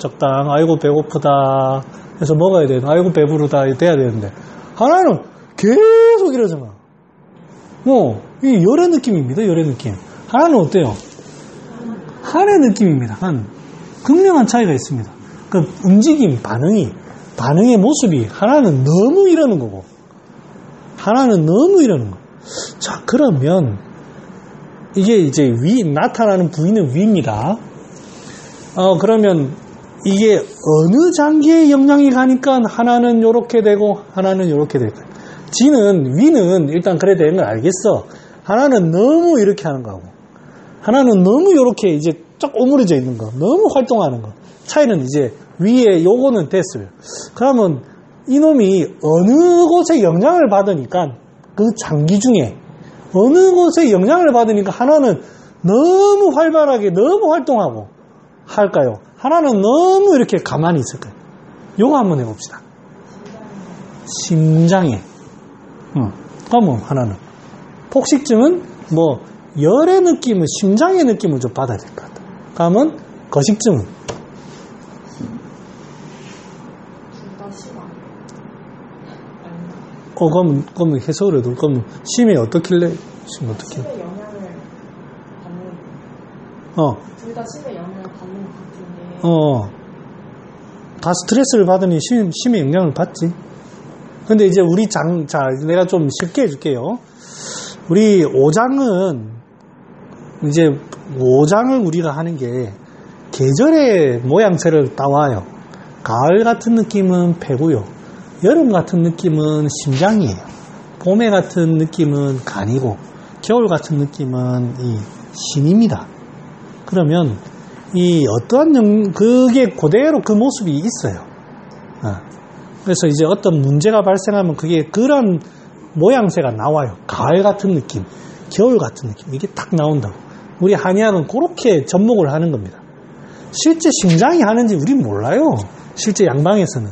[SPEAKER 1] 아이고 배고프다 해서 먹어야 돼. 아이고 배부르다 돼야 되는데 하나는 계속 이러잖아. 이 열의 느낌입니다. 열의 느낌. 하나는 어때요? 한의 느낌입니다. 극명한 차이가 있습니다. 그 움직임, 반응의 모습이 하나는 너무 이러는 거고 하나는 너무 이러는 거. 자, 그러면 이게 이제 나타나는 부위는 위입니다. 그러면 이게 어느 장기에 영향이 가니까 하나는 요렇게 되고 하나는 요렇게 될까요? 위는 일단 그래 되는 걸 알겠어. 하나는 너무 이렇게 하는 거고 하나는 너무 요렇게 이제 쫙 오므려져 있는 거, 너무 활동하는 거. 차이는 이제 위에 요거는 됐어요. 그러면 이놈이 어느 곳에 영향을 받으니까 그 장기 중에 어느 곳에 영향을 받으니까 하나는 너무 활발하게 너무 활동하고 할까요? 하나는 너무 이렇게 가만히 있을까요? 요거 한번 해봅시다. 심장에. 그러면 하나는 폭식증은 뭐 열의 느낌은 심장의 느낌을 좀 받아야 될 것 같다. 그러면 거식증은 그럼 해석을 해도 그럼 심이 어떻길래 심이 어떻게?
[SPEAKER 10] 심의 영향을 받는. 둘 다 심의 영향을 받는 것 같은데.
[SPEAKER 1] 다 스트레스를 받으니 심의 영향을 받지. 근데 이제 내가 좀 쉽게 해줄게요. 우리 오장은 이제 오장을 우리가 하는 게 계절의 모양새를 따와요. 가을 같은 느낌은 폐고요. 여름 같은 느낌은 심장이에요. 봄에 같은 느낌은 간이고 겨울 같은 느낌은 이 신입니다. 그러면 이 어떠한 그게 그대로 그 모습이 있어요. 그래서 이제 어떤 문제가 발생하면 그게 그런 모양새가 나와요. 가을 같은 느낌, 겨울 같은 느낌 이게 딱 나온다고. 우리 한의학은 그렇게 접목을 하는 겁니다. 실제 심장이 하는지 우린 몰라요. 실제 양방에서는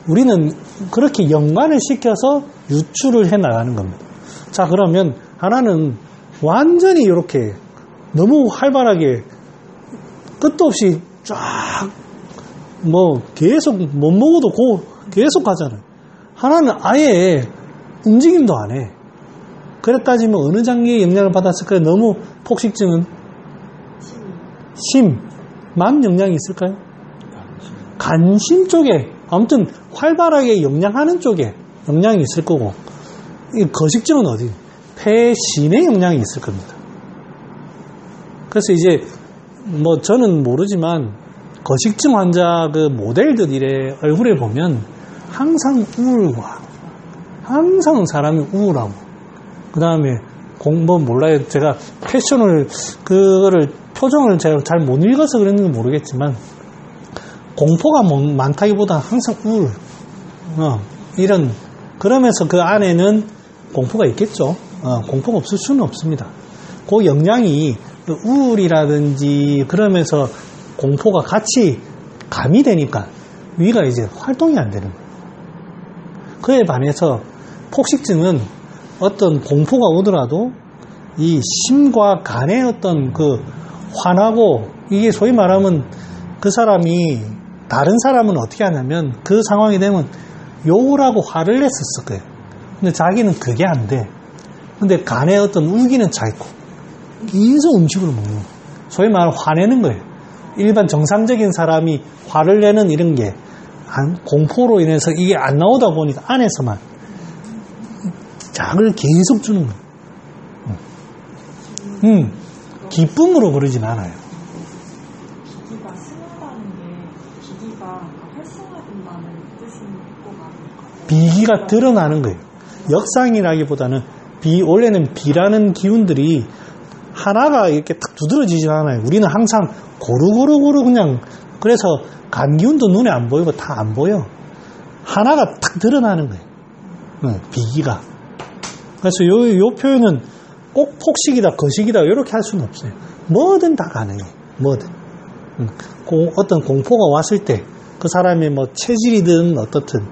[SPEAKER 1] 우리는 그렇게 연관을 시켜서 유출을 해 나가는 겁니다. 자, 그러면 하나는 완전히 이렇게 너무 활발하게 끝도 없이 쫙 뭐 계속 못 먹어도 계속 가잖아요. 하나는 아예 움직임도 안 해. 그래 따지면 어느 장기에 영향을 받았을까요? 너무 폭식증은 심만 영향이 있을까요? 간심 쪽에 아무튼 활발하게 영향하는 쪽에 영향이 있을 거고 이 거식증은 어디? 폐신에 영향이 있을 겁니다. 그래서 이제 뭐 저는 모르지만 거식증 환자 그 모델들의 얼굴에 보면 항상 우울과 항상 사람이 우울하고 그 다음에 몰라요. 제가 그거를 표정을 제가 잘 못 읽어서 그랬는지 모르겠지만, 공포가 많다기보다 항상 그러면서 그 안에는 공포가 있겠죠. 공포가 없을 수는 없습니다. 그 영향이 우울이라든지 그러면서 공포가 같이 가미되니까 위가 이제 활동이 안 되는 거예요. 그에 반해서 폭식증은 어떤 공포가 오더라도 이 심과 간의 어떤 그 화나고, 이게 소위 말하면 그 사람이, 다른 사람은 어떻게 하냐면 그 상황이 되면 욕을 하고 화를 냈었을 거예요. 근데 자기는 그게 안 돼. 근데 간의 어떤 울기는 차 있고 계속 음식으로 먹는 거예요. 소위 말하면 화내는 거예요. 일반 정상적인 사람이 화를 내는 이런 게 공포로 인해서 이게 안 나오다 보니까 안에서만 약을 계속 주는 거예요. 기쁨으로 그러진 않아요.
[SPEAKER 10] 기기가 스며가는 게 기기가 활성화된다는 뜻인 것 같아요.
[SPEAKER 1] 비기가 드러나는 거예요. 역상이라기보다는 원래는 비라는 기운들이 하나가 이렇게 탁 두드러지진 않아요. 우리는 항상 고루고루 그냥, 그래서 간기운도 눈에 안 보이고 다 안 보여. 하나가 탁 드러나는 거예요. 비기가. 그래서 요 표현은 꼭 폭식이다, 거식이다, 이렇게 할 수는 없어요. 뭐든 다 가능해요. 뭐든. 어떤 공포가 왔을 때, 그 사람의 뭐 체질이든 어떻든.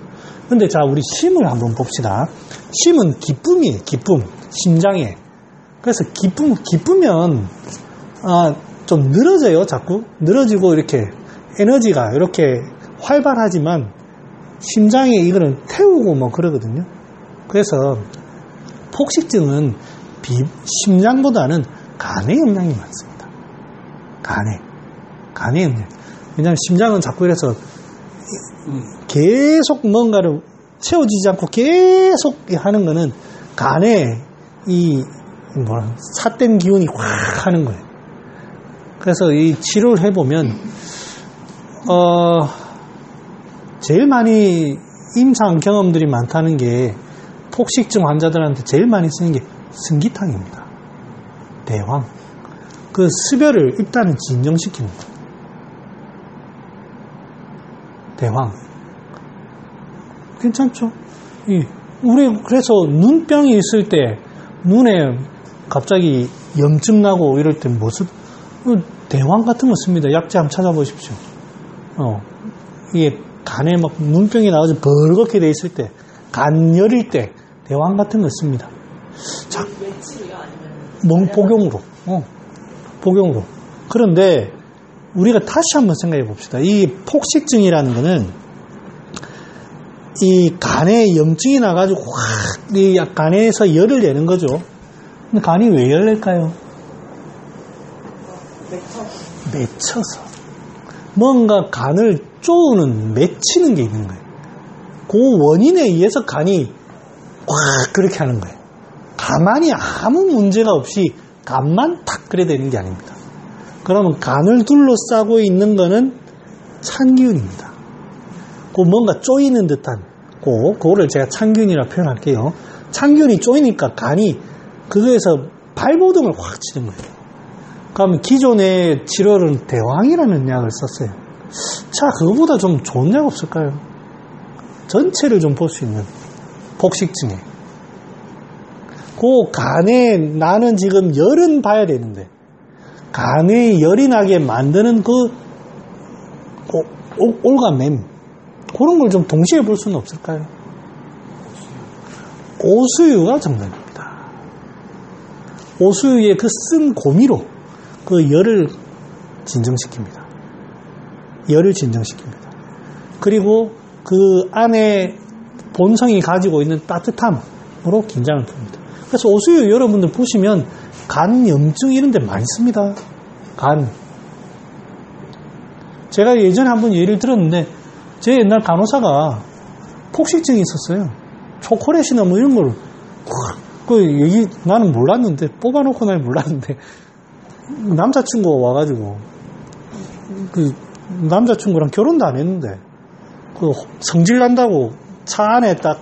[SPEAKER 1] 근데 자, 우리 심을 한번 봅시다. 심은 기쁨이에요, 기쁨. 심장에. 그래서 기쁘면, 좀 늘어져요, 자꾸. 늘어지고 이렇게 에너지가 이렇게 활발하지만, 심장에 이거는 태우고 뭐 그러거든요. 그래서 폭식증은 심장보다는 간에 영향이 많습니다. 간에 영향. 왜냐하면 심장은 자꾸 이래서 계속 뭔가를 채워지지 않고 계속 하는 거는 간에 삿된 기운이 확 하는 거예요. 그래서 이 치료를 해보면, 제일 많이 임상 경험들이 많다는 게 폭식증 환자들한테 제일 많이 쓰는 게 승기탕입니다. 대황. 그 습열을 일단은 진정시킵니다. 대황. 괜찮죠? 우리 그래서 눈병이 있을 때 눈에 갑자기 염증 나고 이럴 때 모습, 대황 같은 거 씁니다. 약재 한번 찾아보십시오. 이게 간에 막 눈병이 나가지고 벌겋게 돼 있을 때, 간열일 때 대황 같은 거 씁니다. 자, 복용으로. 복용으로. 그런데 우리가 다시 한번 생각해 봅시다. 이 폭식증이라는 거는 이 간에 염증이 나가지고 확 이 간에서 열을 내는 거죠. 근데 간이 왜 열낼까요? 맺혀서. 뭔가 간을 쪼우는, 맺히는 게 있는 거예요. 그 원인에 의해서 간이 확 그렇게 하는 거예요. 가만히 아무 문제가 없이 간만 탁 그래 되는 게 아닙니다. 그러면 간을 둘러싸고 있는 거는 찬기운입니다. 그 뭔가 쪼이는 듯한, 그거를 제가 찬기운이라 표현할게요. 찬기운이 쪼이니까 간이 그거에서 발버둥을 확 치는 거예요. 그러면 기존의 치료는 대황이라는 약을 썼어요. 자, 그거보다 좀 좋은 약 없을까요? 전체를 좀 볼 수 있는 폭식증에. 그 간에 나는 지금 열은 봐야 되는데, 간에 열이 나게 만드는 올가맴, 그런 걸 좀 동시에 볼 수는 없을까요? 오수유가 정답입니다. 오수유의 그 쓴 고미로 그 열을 진정시킵니다. 열을 진정시킵니다. 그리고 그 안에 본성이 가지고 있는 따뜻함으로 긴장을 풉니다. 그래서 오수유 여러분들 보시면 간 염증 이런 데 많이 씁니다. 간. 제가 예전에 한번 예를 들었는데 제 옛날 간호사가 폭식증이 있었어요. 초콜릿이나 뭐 이런 걸 나는 몰랐는데, 뽑아놓고 난 몰랐는데, 남자친구가 와가지고, 남자친구랑 결혼도 안 했는데, 성질 난다고 차 안에 딱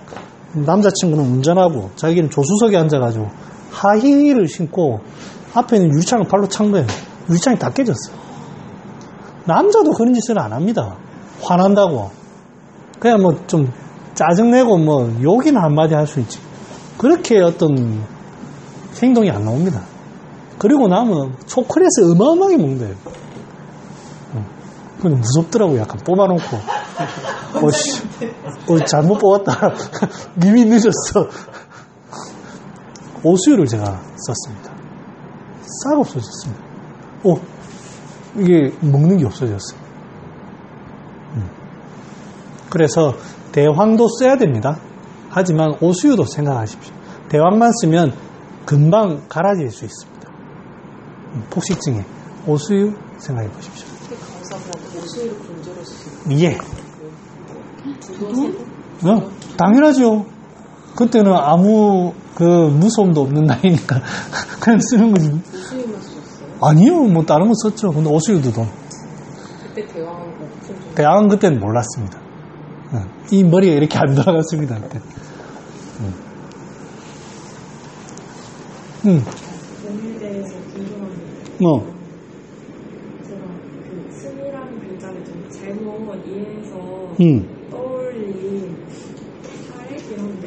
[SPEAKER 1] 남자친구는 운전하고 자기는 조수석에 앉아가지고 하이힐을 신고 앞에 있는 유리창을 발로 찬 거예요. 유리창이 다 깨졌어요. 남자도 그런 짓을 안 합니다. 화난다고. 그냥 뭐 좀 짜증내고 뭐 욕이나 한마디 할 수 있지. 그렇게 어떤 행동이 안 나옵니다. 그리고 나면 초콜릿을 어마어마하게 먹는데요. 근데 무섭더라고. 약간 뽑아놓고 잘못 뽑았다. 이미 늦었어. 오수유를 제가 썼습니다. 싹 없어졌습니다. 이게 먹는 게 없어졌어요. 그래서 대황도 써야 됩니다. 하지만 오수유도 생각하십시오. 대황만 쓰면 금방 갈아질 수 있습니다. 폭식증에 오수유 생각해 보십시오.
[SPEAKER 3] 오수유를 분조로 쓰시는
[SPEAKER 1] 예. 당연하죠. 그때는 아무 무서움도 없는 나이니까 그냥 쓰는 거지.
[SPEAKER 3] 오수유만 쓰셨어요?
[SPEAKER 1] 아니요, 뭐 다른 거 썼죠. 근데 오수유도
[SPEAKER 3] 그때 대왕은
[SPEAKER 1] 대왕은 그때는 몰랐습니다. 이 머리가 이렇게 안 돌아갔습니다. 그때.
[SPEAKER 10] 몸에 대해서 궁금한데 제가 스미라는 글자를 좀 잘못 이해해서 떠올린 사례 이런데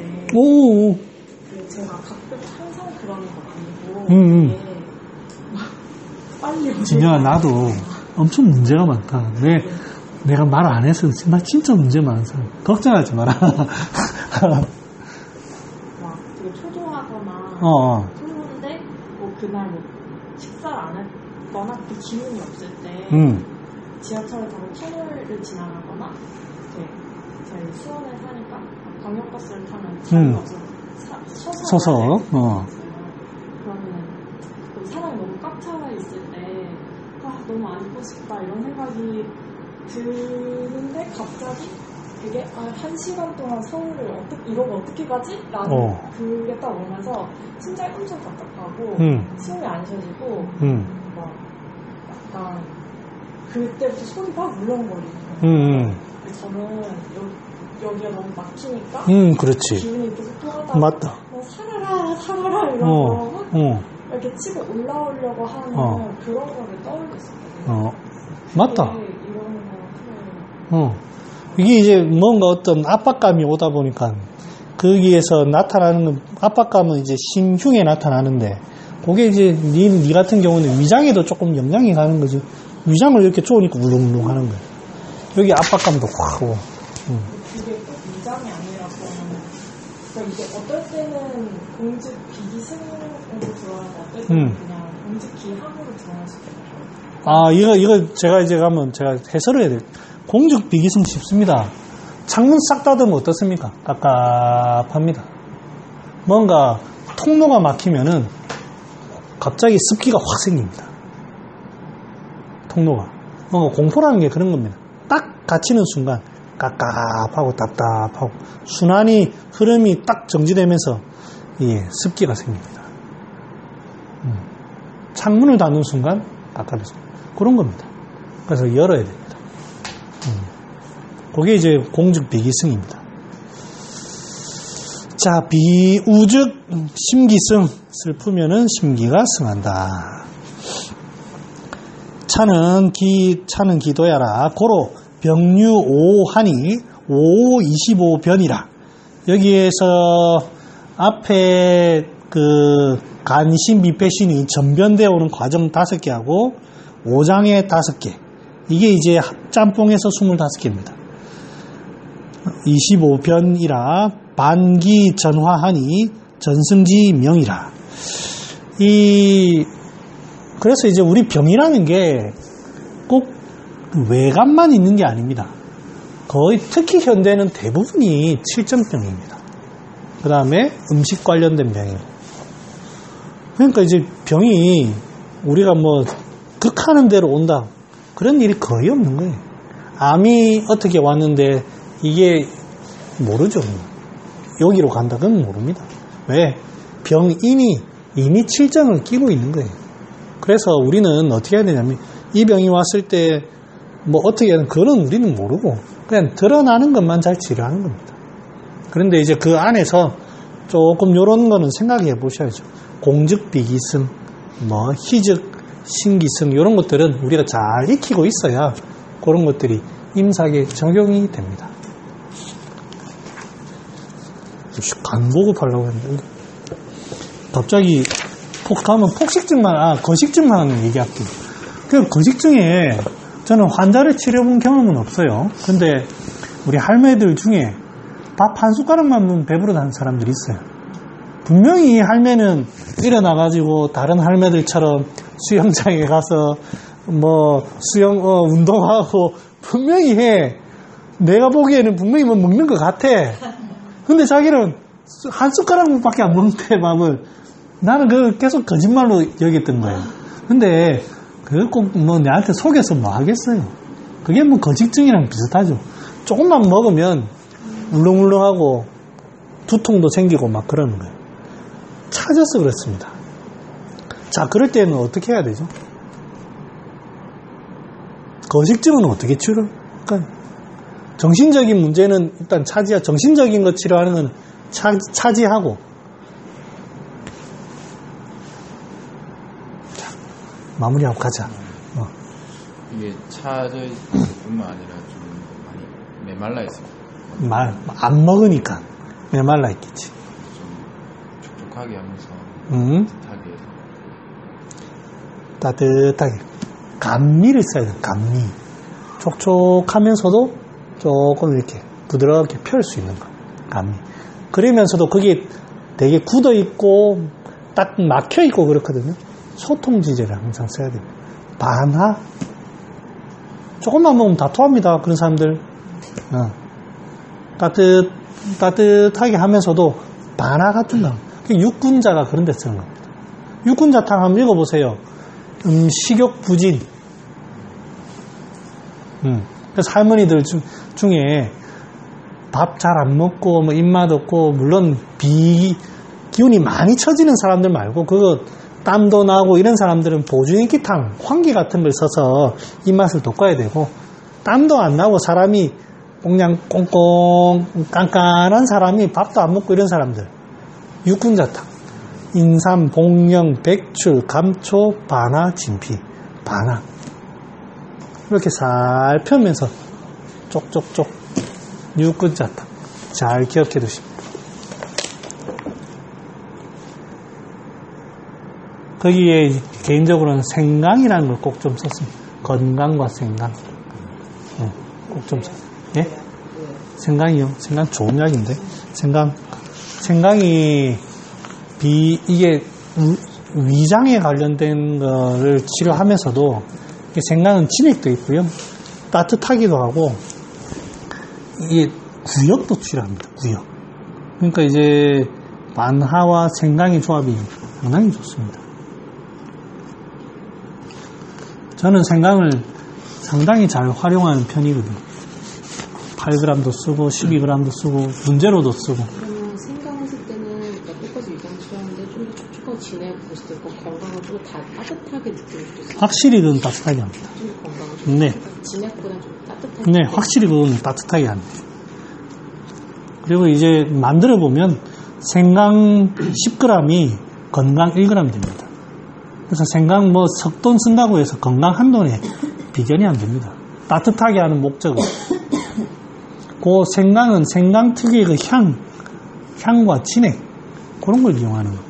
[SPEAKER 10] 제가 가끔 항상 그러는 거 아니고 빨리
[SPEAKER 1] 진정아, 나도 엄청 문제가 많다. 왜 내가 말 안 해서 나 진짜 문제 많아서 걱정하지 마라.
[SPEAKER 10] 막 되게 초조하거나 초조한데 뭐 그날 뭐 식사를 안 했거나 그 기운이 없을 때 지하철을 타고 터널을 지나가거나 저희 수원에 사니까 광역버스를 타면 차가 없어서 서서 그러면 사람이 너무 꽉 차 있을 때 너무 앉고 싶다 이런 생각이 드는데 갑자기 되게 1시간 동안 서울을 이러고 어떻게 가지? 라는 그게 딱 오면서 심장이 엄청 답답하고 숨이 안 쉬어지고 막 약간 그때부터 손이 막 울렁거리는 거예요. 저는 여기가 너무 막히니까
[SPEAKER 1] 그렇지.
[SPEAKER 10] 기분이 계속 통하다
[SPEAKER 1] 맞다.
[SPEAKER 10] 살아라 이러고 이렇게 치고 올라오려고 하는 그런 거를 떠올렸었거든요.
[SPEAKER 1] 맞다. 이게 이제 뭔가 어떤 압박감이 오다 보니까 거기에서 나타나는 압박감은 이제 심흉에 나타나는데 그게 이제 니 같은 경우는 위장에도 조금 영향이 가는 거죠. 위장을 이렇게 쪼으니까 울렁울렁 하는 거예요. 여기 압박감도 확 오고.
[SPEAKER 10] 그게 꼭 위장이 아니라 그러니까 이게 어떨 때는 공직 비기승으로 들어가고 어떨 때는 그냥 공직 기함으로 들어갈 수 있어요.
[SPEAKER 1] 이거 제가 이제 가면 제가 해설을 해야 돼요. 공직 비기승 쉽습니다. 창문 싹 닫으면 어떻습니까? 깝깝합니다. 뭔가 통로가 막히면은 갑자기 습기가 확 생깁니다. 통로가. 뭔가 공포라는 게 그런 겁니다. 딱 갇히는 순간 깝깝하고 답답하고 순환이 흐름이 딱 정지되면서 습기가 생깁니다. 창문을 닫는 순간 깝깝해집니다. 그런 겁니다. 그래서 열어야 됩니다. 그게 이제 공직 비기승입니다. 자, 비우즉 심기승 슬프면은 심기가 승한다. 차는 기도야라 고로 병유 5하니 5 25변이라. 여기에서 앞에 간신 미패신이 전변되어 오는 과정 5개하고 5장에 5개. 이게 이제 짬뽕에서 25개입니다. 25변이라 반기 전화하니 전승지 명이라. 그래서 이제 우리 병이라는 게 꼭 외관만 있는 게 아닙니다. 거의 특히 현대는 대부분이 칠전병입니다. 그 다음에 음식 관련된 병이에요. 그러니까 이제 병이 우리가 뭐 극하는 대로 온다. 그런 일이 거의 없는 거예요. 암이 어떻게 왔는데 이게 모르죠. 여기로 간다. 그건 모릅니다. 왜? 이미 칠정을 끼고 있는 거예요. 그래서 우리는 어떻게 해야 되냐면 이 병이 왔을 때 뭐 어떻게 하는 그거는 우리는 모르고 그냥 드러나는 것만 잘 치료하는 겁니다. 그런데 이제 그 안에서 조금 요런 거는 생각해 보셔야죠. 공즉 비기승, 뭐 희즉 신기승 이런 것들은 우리가 잘 익히고 있어야 그런 것들이 임사계에 적용이 됩니다. 간 보급하려고 했는데 갑자기 가면 폭식증만 거식증만 얘기할게요. 그 거식증에 저는 환자를 치료해본 경험은 없어요. 근데 우리 할매들 중에 밥 한 숟가락만 배부르다는 사람들이 있어요. 분명히 할매는 일어나가지고 다른 할매들처럼 수영장에 가서 뭐 수영 운동하고 분명히 해. 내가 보기에는 분명히 뭐 먹는 것 같아. 근데 자기는 한 숟가락밖에 안 먹는데 밥을. 나는 그걸 계속 거짓말로 여겼던 거예요. 근데 그걸 꼭 뭐 내한테 속여서 뭐 하겠어요. 그게 뭐 거식증이랑 비슷하죠. 조금만 먹으면 울렁울렁하고 두통도 생기고 막 그러는 거예요. 찾아서 그렇습니다. 자, 그럴 때는 어떻게 해야 되죠? 거식증은 어떻게 치료할까요? 정신적인 문제는 일단 정신적인 거 치료하는 건 차지하고. 자, 마무리하고 가자.
[SPEAKER 7] 이게 차질 뿐만 아니라 좀 많이 메말라 있어요.
[SPEAKER 1] 안 먹으니까 메말라 있겠지.
[SPEAKER 7] 좀 촉촉하게 하면서
[SPEAKER 1] 따뜻하게 감미를 써야 돼요. 감미. 촉촉하면서도 조금 이렇게 부드럽게 펼 수 있는 거. 감미. 그러면서도 그게 되게 굳어 있고 딱 막혀 있고 그렇거든요. 소통지제를 항상 써야 돼요. 반하. 조금만 먹으면 다 토합니다. 그런 사람들. 따뜻하게 하면서도 반하 같은 거. 육군자가 그런 데 쓰는 겁니다. 육군자탕 한번 읽어보세요. 식욕 부진. 그래서 할머니들 중에 밥 잘 안 먹고 뭐 입맛 없고 물론 기운이 많이 처지는 사람들 말고 그거 땀도 나고 이런 사람들은 보주인기탕 황기 같은 걸 써서 입맛을 돋궈야 되고 땀도 안 나고 사람이 그냥 꽁꽁 깐깐한 사람이 밥도 안 먹고 이런 사람들 육군자탕 인삼, 복령, 백출, 감초, 반하, 진피 반하 이렇게 살 펴면서 쪽쪽쪽 육군자탕 잘 기억해 두십시오. 거기에 개인적으로는 생강이라는 걸 꼭 좀 썼습니다. 건강과 생강. 꼭 좀 썼습니다. 예? 생강이요? 생강 좋은 약인데. 생강이 이게 위장에 관련된 거를 치료하면서도 생강은 진액도 있고요. 따뜻하기도 하고 이게 구역도 치료합니다. 구역. 그러니까 이제 반하와 생강의 조합이 상당히 좋습니다. 저는 생강을 상당히 잘 활용하는 편이거든요. 8g도 쓰고 12g도 쓰고 문제로도 쓰고.
[SPEAKER 3] 그러면 생강하실 때는 여태까지 위장 치료하는데 좀 더 촉촉하고 진하게 보실 때 있고 건강을 좀 다 따뜻하게 느낄 수도 있어요.
[SPEAKER 1] 확실히 그건 따뜻하게 합니다.
[SPEAKER 3] 좀 건강을 좀
[SPEAKER 1] 네.
[SPEAKER 3] 진약보다 좀 따뜻하게.
[SPEAKER 1] 네, 확실히 그건 따뜻하게 합니다. 그리고 이제 만들어 보면 생강 10g이 건강 1g 됩니다. 그래서 생강 뭐 석돈 쓴다고 해서 건강 한돈에 비견이 안 됩니다. 따뜻하게 하는 목적은. 그 생강은 생강 특유의 그 향과 진액, 그런 걸 이용하는 거예요.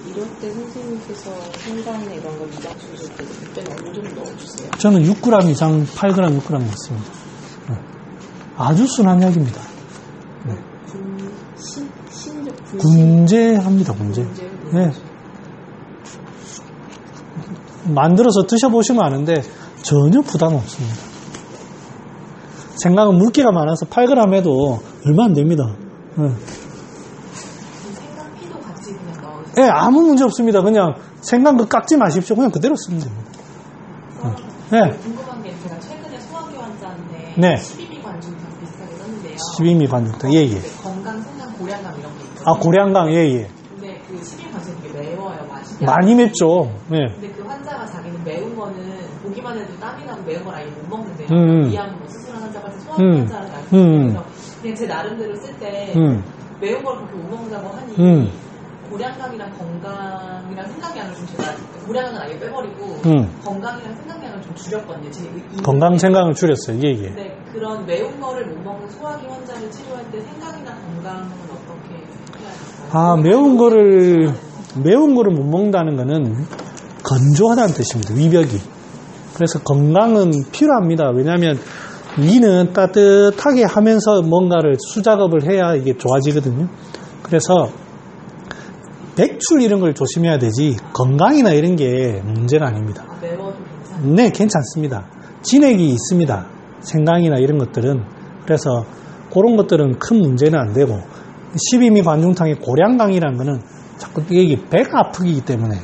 [SPEAKER 3] 이럴 때 선생님께서 생강이나 이런 걸 위장 주실 때 그때는 어느 정도 넣어주세요?
[SPEAKER 1] 저는 6g 이상 8g, 6g 넣습니다. 아주 순한 약입니다. 네. 군제합니다, 군제. 네. 만들어서 드셔보시면 아는데 전혀 부담 없습니다. 생강은 물기가 많아서 8g 해도 얼마 안 됩니다. 네.
[SPEAKER 8] 생강피도 같이 그냥 넣어주세요?
[SPEAKER 1] 네, 아무 문제 없습니다. 그냥 생강 그 깎지 마십시오. 그냥 그대로 쓰면 됩니다. 네.
[SPEAKER 8] 궁금한 게 제가 최근에 소화기 환자인데
[SPEAKER 1] 네.
[SPEAKER 8] 12미 관중탕 비슷하게 썼는데요.
[SPEAKER 1] 12미 관중탕, 예.
[SPEAKER 8] 건강, 생강, 고량감 이런 게 있거든요.
[SPEAKER 1] 아, 고량감, 예.
[SPEAKER 8] 근데 그 12미 관중탕 되게 매워요, 맛이.
[SPEAKER 1] 많이 맵죠. 네.
[SPEAKER 8] 근데 그 환자가 자기는 매운 거는 보기만 해도 땀이 나고 매운 걸 아예 못 먹는데요. 위암 뭐 수술한 환자 같은 소화기 환자를 알고 있어서 그냥 제 나름대로 쓸 때 매운 걸 그렇게 못 먹는다고 하니 고량감이랑 건강이랑 생강향을 좀 제가 고량은 아예 빼버리고 건강이랑 생강향을 좀 줄였거든요.
[SPEAKER 1] 건강 생강을 줄였어요. 예.
[SPEAKER 8] 네, 그런 매운 거를 못 먹는 소화기 환자를 치료할 때 생강이나 건강은 어떻게 해야 될까요?
[SPEAKER 1] 매운 거를 못 먹는다는 거는 건조하다는 뜻입니다. 위벽이. 그래서 건강은 필요합니다. 왜냐하면 위는 따뜻하게 하면서 뭔가를 수작업을 해야 이게 좋아지거든요. 그래서 백출 이런 걸 조심해야 되지 건강이나 이런 게 문제가 아닙니다.
[SPEAKER 8] 매워도 괜찮아요?
[SPEAKER 1] 네, 괜찮습니다. 진액이 있습니다. 생강이나 이런 것들은. 그래서 그런 것들은 큰 문제는 안 되고 12미 관중탕의 고량강이라는 거는 자꾸 이게 배가 아프기 때문에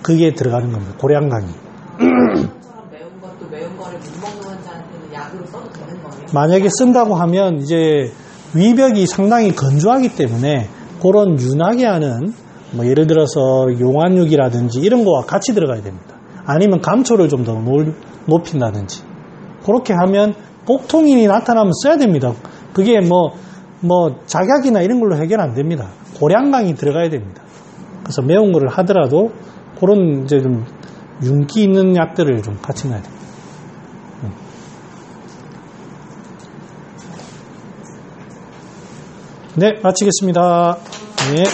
[SPEAKER 1] 그게 들어가는 겁니다. 고량강이.
[SPEAKER 8] 매운 것도 매운 거를 못 먹는 환자한테는 약으로 써도 되는 거예요?
[SPEAKER 1] 만약에 쓴다고 하면 이제 위벽이 상당히 건조하기 때문에 그런 윤하게 하는 뭐 예를 들어서 용안육이라든지 이런 거와 같이 들어가야 됩니다. 아니면 감초를 좀 더 높인다든지 그렇게 하면 복통이 나타나면 써야 됩니다. 그게 뭐 작약이나 이런 걸로 해결 안 됩니다. 고량강이 들어가야 됩니다. 그래서 매운 거를 하더라도 그런 이제 좀 윤기 있는 약들을 좀 같이 넣어야 됩니다. 네, 마치겠습니다. 네.